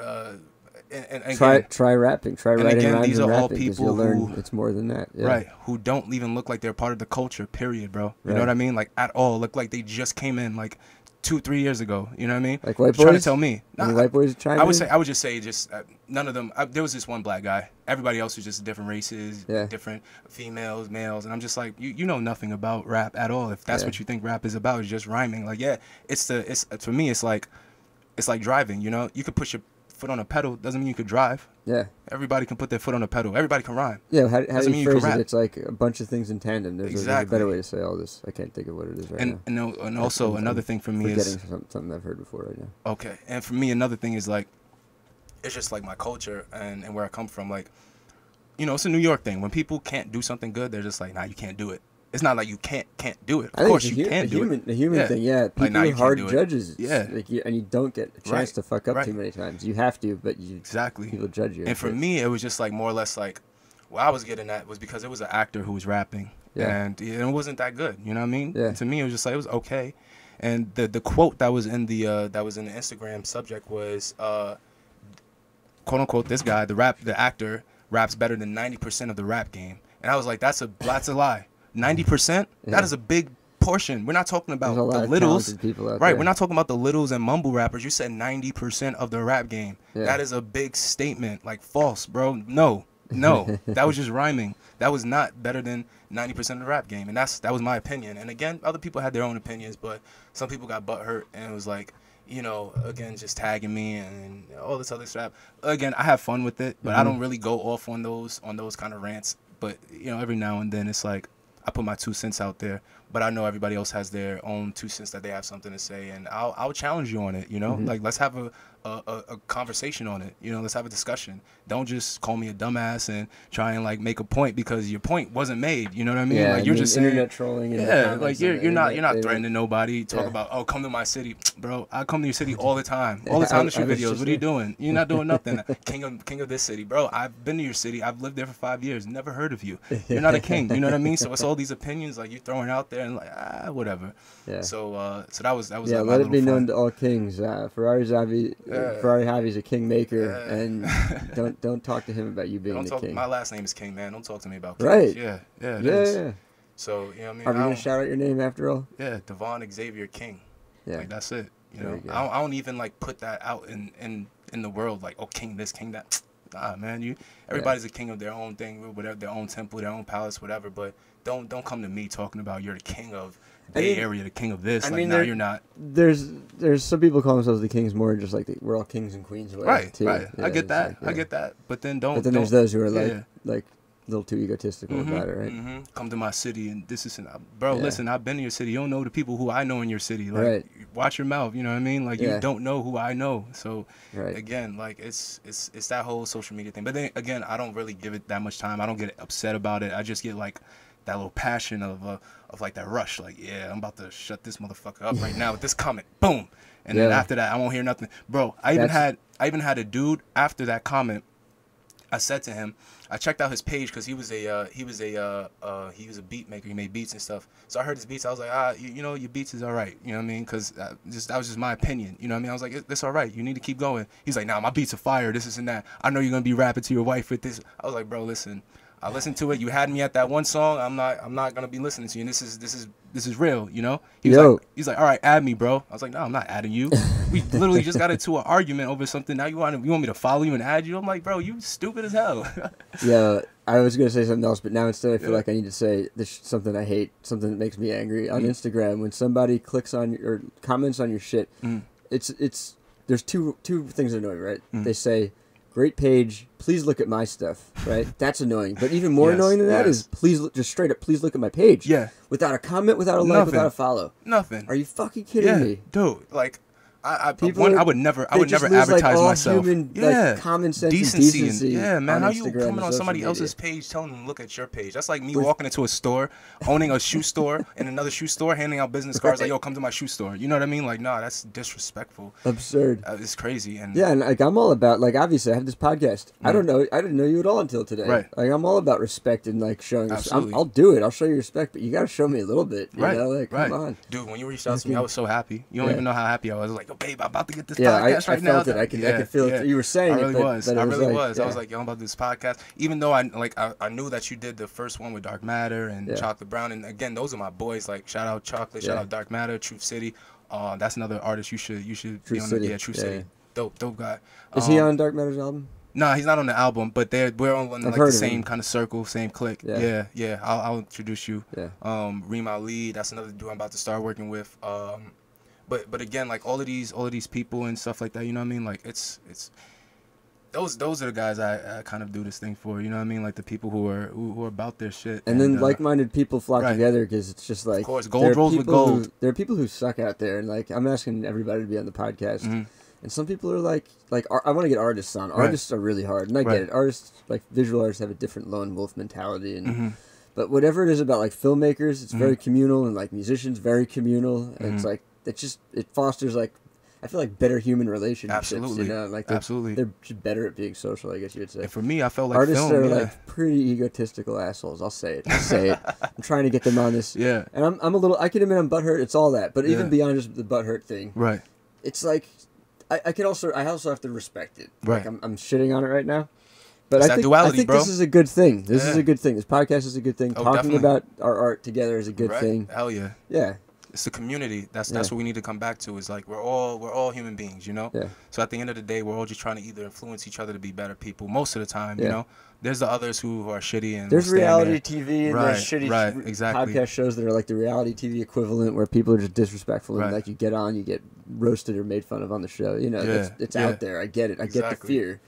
and try rapping, try writing again, rhymes these and are all rapping, people you'll learn who, it's more than that. Yeah. Right, who don't even look like they're part of the culture. Period, bro. You know what I mean? Like at all, look like they just came in like 2-3 years ago. You know what I mean? Like white boys? Trying to tell me. White boys trying I would just say none of them. There was this one black guy. Everybody else was just different races, different females, males, and I'm just like, you know nothing about rap at all. If that's what you think rap is about, is just rhyming. Like it's for me, it's like driving. You could push your foot on a pedal, doesn't mean you could drive. Yeah. Everybody can put their foot on a pedal. Everybody can rhyme. Yeah, how do you phrase it? It's like a bunch of things in tandem. There's a better way to say all this. I can't think of what it is right now. And also another thing for me is... something I've heard before right now. Okay. And for me, another thing is like, it's just like my culture and where I come from. Like, it's a New York thing. When people can't do something good, they're just like, nah, you can't do it. It's not like you can't do it. Of course you can do it. The human thing, yeah. People are hard judges. Yeah. And you don't get a chance to fuck up too many times. You have to, but people judge you. And for me, it was just like more or less like, what I was getting at was because it was an actor who was rapping. Yeah. And it wasn't that good. You know what I mean? Yeah. To me, it was just like, it was okay. And the quote that was in the Instagram subject was, quote unquote, this guy, the actor, raps better than 90% of the rap game. And I was like, that's a lie. 90%? That is a big portion. We're not talking about the littles. Right, we're not talking about the littles and mumble rappers. You said 90% of the rap game. Yeah. That is a big statement. Like, false, bro. No. That was just rhyming. That was not better than 90% of the rap game. And that was my opinion. And again, other people had their own opinions, but some people got butthurt and it was like, again, just tagging me and all this other stuff. Again, I have fun with it, but I don't really go off on those kind of rants. But, every now and then it's like, I put my 2 cents out there, but I know everybody else has their own 2 cents that they have something to say, and I'll challenge you on it. Like let's have a conversation on it. Let's have a discussion. Don't just call me a dumbass and try and like make a point because your point wasn't made. You know what I mean? Yeah, like you're just saying, internet trolling. Like you're not threatening nobody. Talk about come to my city, bro. I come to your city all the time. All the time to shoot videos. What are you doing? You're not doing nothing. King of this city, bro. I've been to your city. I've lived there for 5 years. Never heard of you. You're not a king. You know what I mean? So it's all these opinions like you're throwing out there and like whatever. Yeah. So that was yeah. Let it be known to all kings. Ferrari Xavi's a king maker, and don't talk to him about you being the king. My last name is King, man. Don't talk to me about kings. Right. Yeah. Yeah. So what I mean. Are we gonna shout out your name after all? Yeah, Devon Xavier King. Yeah. Like that's it. I don't even like put that out in the world like, oh, king this, king that. Nah, man. Everybody's a king of their own thing, whatever, their own temple, their own palace, whatever. But don't come to me talking about you're the king of Bay Area, the king of this. You're not. There's some people call themselves the kings more just like we're all kings and queens. Right. Too. Right. Yeah, I get that. Like, I get that. But then there's those who are like little too egotistical about it, right? Come to my city and this is bro. Listen, I've been in your city. You don't know the people who I know in your city. Like, watch your mouth. You know what I mean? Like, you don't know who I know. So again, like it's that whole social media thing. But then again, I don't really give it that much time. I don't get upset about it. I just get like that little passion of like that rush. Like, yeah, I'm about to shut this motherfucker up right now with this comment. Boom. And then after that, I won't hear nothing, bro. I even had a dude after that comment. I said to him, I checked out his page because he was a beat maker. He made beats and stuff. So I heard his beats. I was like, you know, your beats is all right. You know what I mean? Because that was just my opinion. You know what I mean? I was like, it's all right. You need to keep going. He's like, nah, my beats are fire. This and that. I know you're gonna be rapping to your wife with this. I was like, bro, listen. I listened to it. You had me at that one song. I'm not gonna be listening to you. And this is real, you know. He's like, all right, add me, bro. I was like, no, I'm not adding you. We literally just got into an argument over something. Now you want me to follow you and add you? I'm like, bro, you stupid as hell. Yeah, I was gonna say something else, but now instead I feel like I need to say this something I hate, something that makes me angry on Instagram. When somebody clicks on or comments on your shit, it's there's two things that annoy me, right? They say, great page, please look at my stuff, right? That's annoying. But even more annoying than that is just straight up, please look at my page. Yeah. Without a comment, without a like, without a follow. Nothing. Are you fucking kidding me? Dude, like, I would never advertise like, myself. Human, like, common sense decency. and decency. Man, how you coming on somebody else's page telling them to look at your page? That's like me walking into a store, owning a shoe store, and another shoe store, handing out business cards like, yo, come to my shoe store. You know what I mean? Like, nah, that's disrespectful. Absurd. It's crazy. And yeah, and like I'm all about, like, obviously I have this podcast. I didn't know you at all until today. Right. Like, I'm all about respect and like showing. I'll do it. I'll show you respect, but you got to show me a little bit. You know? Like, come on, dude. When you reached out to me, I was so happy. You don't even know how happy I was. Like, oh, babe, I'm about to get this. Yeah, podcast I felt it. I could feel it. You were saying I really it. Was. I really was. I was like, yo, I'm about this podcast. Even though I knew that you did the first one with Dark Matter and Chocolate Brown, and again, those are my boys. Like, shout out Chocolate, shout out Dark Matter, Truth City. That's another artist you should be on. Truth City. Dope guy. Is he on Dark Matter's album? No, he's not on the album, but we're on like the same kind of circle, same clique. Yeah. I'll introduce you. Yeah. Reem Ali, that's another dude I'm about to start working with. But again, like all of these people and stuff like that, you know what I mean? Like it's those are the guys I kind of do this thing for, you know what I mean? Like the people who are about their shit. And then like-minded people flock together because it's just like, of course, gold rolls with gold. There are people who suck out there, and like I'm asking everybody to be on the podcast. And some people are like I want to get artists on. Artists are really hard, and I get it. Artists, like visual artists, have a different lone wolf mentality, and but whatever it is about like filmmakers, it's very communal, and like musicians, very communal. And it's like it fosters like I feel like better human relationships. Absolutely, you know, like they're just better at being social, I guess you would say. And for me, I felt like artists are like pretty egotistical assholes. I'll say it. I'm trying to get them on this. Yeah, and I'm a little. I can admit I'm butthurt. It's all that, but even beyond just the butthurt thing, right? It's like. I also have to respect it. Right. Like I'm shitting on it right now. But I think bro. This is a good thing. This is a good thing. This podcast is a good thing. Oh, Talking definitely. about our art together is a good thing. Hell yeah. Yeah. It's the community. That's what we need to come back to. Is like we're all human beings, you know? Yeah. So at the end of the day, we're all just trying to either influence each other to be better people most of the time, you know? There's the others who are shitty and there's reality TV and there's shitty exactly. podcast shows that are like the reality TV equivalent where people are just disrespectful and like you get on, you get roasted or made fun of on the show. You know, it's out there. I get it. I get the fear.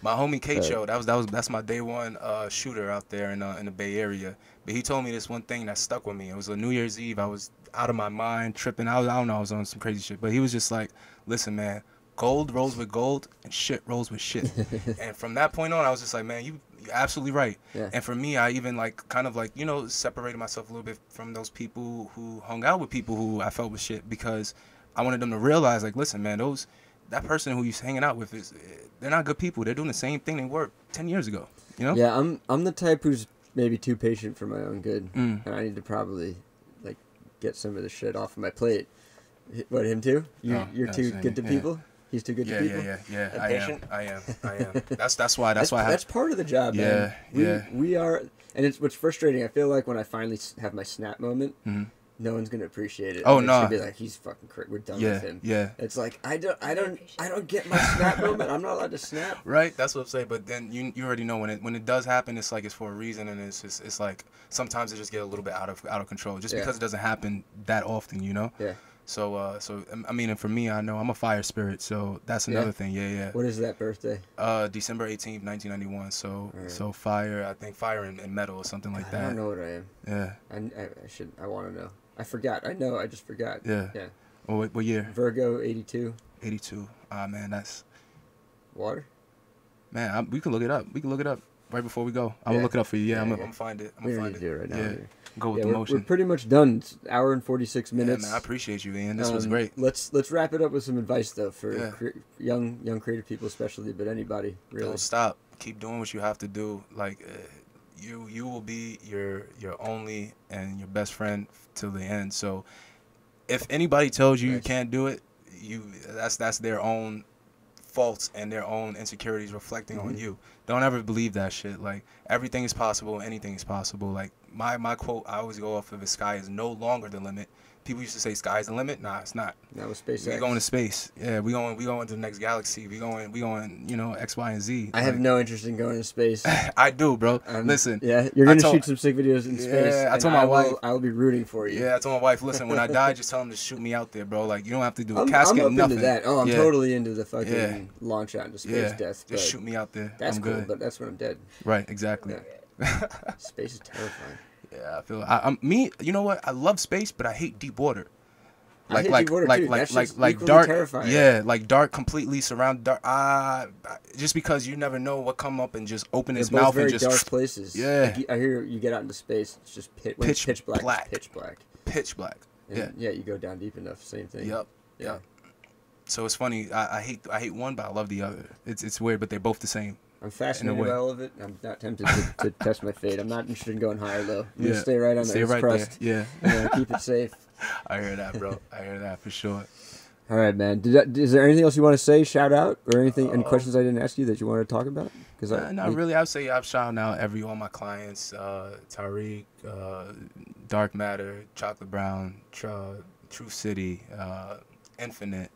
My homie K Cho, that's my day one shooter out there in the Bay Area. But he told me this one thing that stuck with me. It was a New Year's Eve. I was out of my mind, tripping. I don't know. I was on some crazy shit. But he was just like, "Listen, man, gold rolls with gold, and shit rolls with shit." And from that point on, I was just like, "Man, you're absolutely right." Yeah. And for me, I even separated myself a little bit from those people who hung out with people who I felt was shit because I wanted them to realize, like, listen, man, that person who you're hanging out with they're not good people. They're doing the same thing they were 10 years ago. You know? Yeah, I'm the type who's maybe too patient for my own good, and I need to probably like get some of the shit off of my plate. What, him too? You're too good to people. He's too good to people. Yeah. I am. That's why. That's part of the job. Yeah, man. We are, and it's what's frustrating. I feel like when I finally have my snap moment. No one's gonna appreciate it. Oh no! Be like, he's fucking crazy. We're done with him. Yeah. It's like I don't get my snap moment. I'm not allowed to snap. Right. That's what I'm saying. But then you already know when it does happen, it's like it's for a reason, and it's like sometimes it just get a little bit out of control, just because it doesn't happen that often, you know. Yeah. So I mean, and for me, I know I'm a fire spirit, so that's another thing. Yeah. What is that birthday? December 18th, 1991. So right. so fire. I think fire and metal or something like that. I don't know what I am. Yeah. I should. I want to know. I forgot. I know. I just forgot. Yeah. Yeah. Oh, what year? Virgo 82. 82. Ah, man, that's. Water. Man, we can look it up. We can look it up right before we go. I'm gonna look it up for you. Yeah, I'm gonna find it. We don't need to do it right now. Yeah. Go with the motion. We're pretty much done. It's an hour and 46 minutes. Yeah, man, I appreciate you, Ian. This was great. Let's wrap it up with some advice though for young creative people especially, but anybody really. Don't stop. Keep doing what you have to do. Like you will be your only and your best friend till the end. So if anybody tells you you can't do it, that's their own faults and their own insecurities reflecting on you. Don't ever believe that shit. Like, everything is possible, anything is possible. Like, my quote, I always go off of, the sky is no longer the limit. People used to say sky's the limit. Nah, it's not. That was SpaceX. We going to space. Yeah, we going to the next galaxy. We going X, Y, and Z. I have no interest in going to space. I do, bro. Listen. Yeah, you're gonna shoot some sick videos in space. Yeah, I told my wife. I will be rooting for you. Yeah, I told my wife, listen, when I die, just tell them to shoot me out there, bro. Like, you don't have to do a casket. I'm up nothing. into that. Oh, I'm totally into the fucking launch out into space death. Just shoot me out there. That's I'm cool, good. but that's when I'm dead. Right, exactly. Yeah. Space is terrifying. Yeah, I feel. I'm me. You know what? I love space, but I hate deep water. Like dark, terrifying. Yeah, like dark, completely surrounded. Dark. Just because you never know what come up and just open his mouth very and just dark places. Yeah, like, I hear you get out into space, it's just pitch black. Pitch black. Pitch black. And yeah, you go down deep enough. Same thing. Yep. So it's funny. I hate one, but I love the other. It's weird, but they're both the same. I'm fascinated by all of it. I'm not tempted to test my fate. I'm not interested in going higher though. I'm gonna stay right on the crust. There. Yeah. Keep it safe. I hear that, bro. I hear that for sure. All right, man. Is there anything else you want to say? Shout out or anything? Any questions I didn't ask you that you want to talk about? Not really. I'd say I'm shouting out all my clients: Tariq, Dark Matter, Chocolate Brown, True City, Infinite.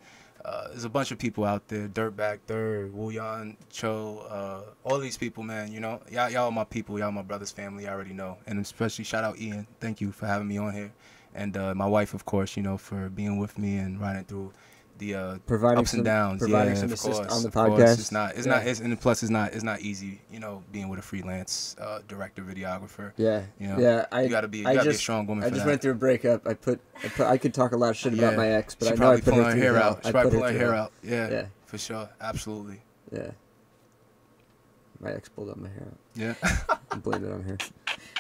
There's a bunch of people out there. Dirtbag Third, Wuyan, Cho, all these people, man. You know, y'all are my people. Y'all my brother's family. I already know. And especially shout out Ian. Thank you for having me on here. And my wife, of course, you know, for being with me and riding through the ups and downs. Providing some assist on the podcast. And plus it's not easy, you know, being with a freelance director, videographer. Yeah. You know, you gotta be a strong woman. I just went through a breakup. I could talk a lot of shit about my ex, but she I know I put her hair out. She probably pulled her hair out. Yeah. For sure. Absolutely. Yeah. My ex pulled up my hair out. Yeah. I blame it on her.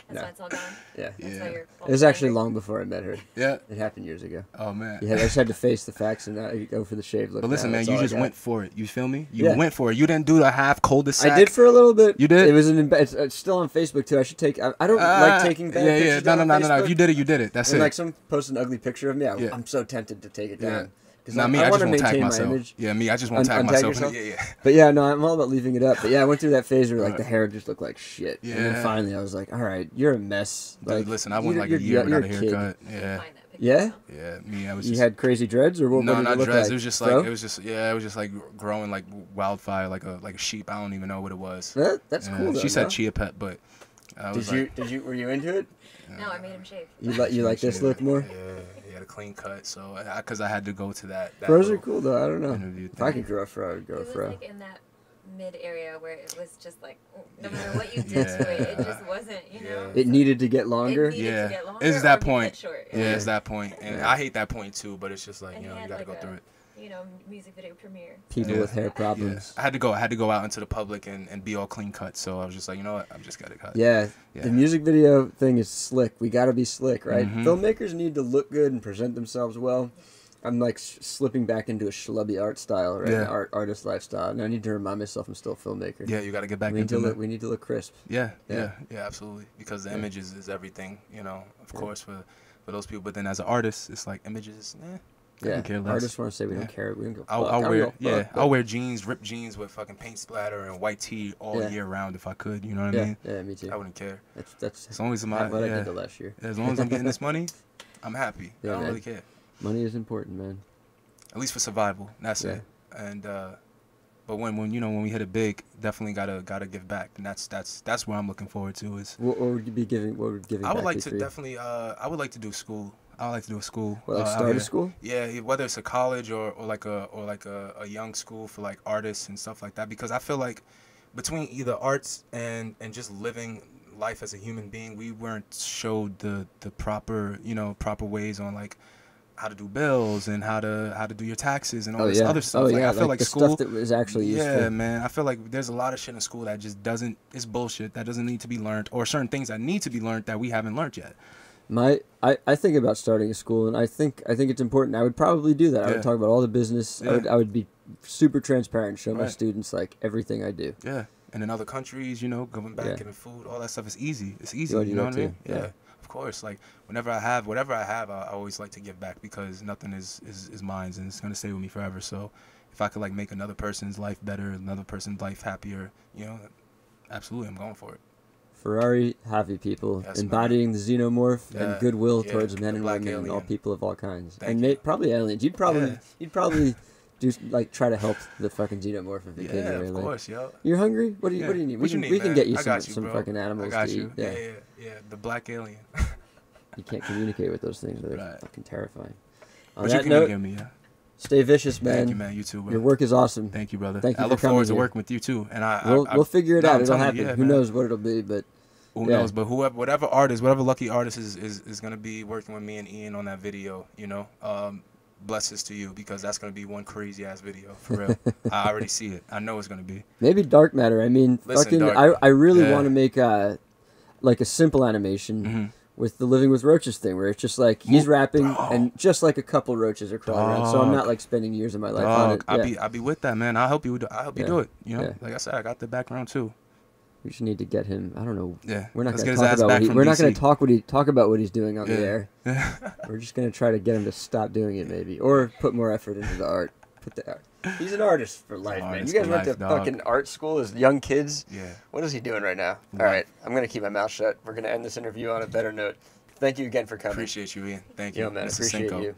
That's why it's all gone. Yeah. It was actually long before I met her. Yeah. It happened years ago. Oh, man. Yeah, I just had to face the facts and go for the shave look. But listen, man, you just went for it. You feel me? You Yeah. went for it. You didn't do the half cul-de-sac. I did for a little bit. You did? It was it's still on Facebook too. I should take. I don't like taking bad pictures. No. If you did it, you did it. That's it. Like some post an ugly picture of me. I'm so tempted to take it down. Nah, me, I just won't tag myself. Yeah, me, I just won't tag myself. Yeah. But yeah, no, I'm all about leaving it up. But yeah, I went through that phase where like the hair just looked like shit. Yeah. And then finally I was like, all right, you're a mess. Dude, like, listen, I went like a year without a haircut. Yeah. Yeah? Yeah, me, I was You had crazy dreads or what? No, what not did it dreads. like? It was just like it was just like growing like wildfire, like a sheep. I don't even know what it was. That's cool though. She said chia pet, but were you into it? No, I made him shave. You like this look more? Yeah, he had a clean cut, so because I had to go to that fros are cool though. I don't know. If thing. I could grow a fro, I'd grow a fro. It was like in that mid area where it was just like no matter what you did to it, it just wasn't, you know. It needed to get longer. It's that point. It's that point, and I hate that point too. But it's just like you gotta go through it. You know, music video premiere. People with hair problems. I had to go out into the public and be all clean cut. So I was just like, you know what, I'm just gotta cut. Yeah. The music video thing is slick. We gotta be slick, right? Filmmakers need to look good and present themselves well. I'm like slipping back into a schlubby art style, right? Yeah. Artist lifestyle. And I need to remind myself I'm still a filmmaker. Yeah, you gotta get back into it. We need to look crisp. Yeah, absolutely. Because the images is everything, you know. Of course, for those people. But then as an artist, it's like images. Yeah, artists want to say we don't care. We don't go. I'll wear jeans, ripped jeans with fucking paint splatter and white tee all year round if I could. You know what I mean? Yeah, me too. I wouldn't care. That's as long as what I did the last year. As long as I'm getting this money, I'm happy. I don't really care. Money is important, man. At least for survival. That's it. And but when we hit it big, definitely gotta give back, and that's what I'm looking forward to. Is what would you be giving? What would giving? I would back like be to for you? definitely. I would like to do school. I like to do a school. Well, like start a school? Yeah, whether it's a college or like a young school for like artists and stuff like that. Because I feel like between either arts and just living life as a human being, we weren't showed the proper ways on like how to do bills and how to do your taxes and all this other stuff. Like, I feel like the school stuff that was actually useful. Yeah, man. I feel like there's a lot of shit in school that just doesn't. It's bullshit that doesn't need to be learned, or certain things that need to be learned that we haven't learned yet. I think about starting a school, and I think it's important. I would probably do that. I would talk about all the business. Yeah. I would be super transparent, show my students like everything I do. Yeah, and in other countries, going back, giving food, all that stuff is easy. It's easy. You know what I mean? Yeah. Of course. Like whatever I have, I always like to give back because nothing is mine, and it's gonna stay with me forever. So if I could like make another person's life better, another person's life happier, absolutely, I'm going for it. Ferrari Xavi, people, Yes, embodying the xenomorph and goodwill Yeah, towards men the and black women and all alien. people of all kinds. Thank And you. probably aliens. You'd probably do like try to help the fucking xenomorph if it came Yeah, your way. of like, course, yo. you're hungry? What do you need? What you need, we can man? get you I got some bro. fucking I animals got to you. eat. Yeah. The black alien. You can't communicate with those things. They're Right. fucking terrifying. On But that you can note, give me, stay vicious, man. Thank you, man. You too, bro. Your work is awesome. Thank you, brother. Thank you I for look forward coming to here. working with you too. And We'll figure it out. I'm It'll telling you, happen. yeah, Who man. knows what it'll be, but Who knows? But whatever lucky artist is gonna be working with me and Ian on that video, blessings to you, because that's gonna be one crazy ass video for real. I already see it. I know it's gonna be. maybe dark matter. I mean, Listen, fucking. dark- I really yeah. want to make like a simple animation with the living with roaches thing, where it's just like he's rapping and just like a couple roaches are crawling around. So I'm not like spending years of my life on it. I'll be with that, man. I'll help you. I'll help you do it. Yeah. Like I said, I got the background too. We just need to get him. I don't know. Yeah. We're not Let's going get to his talk ass about back from we're not going DC. to talk about what he's doing on the air. Yeah. We're just going to try to get him to stop doing it, maybe, or put more effort into the art. Put the art. He's an artist for life, man. artist You guys for went to life, dog. fucking art school as young kids. Yeah. What is he doing right now? All right, I'm going to keep my mouth shut. We're going to end this interview on a better note. Thank you again for coming. Appreciate you, Ian. Thank you. Yo, man, Mr. appreciate Cinco. you.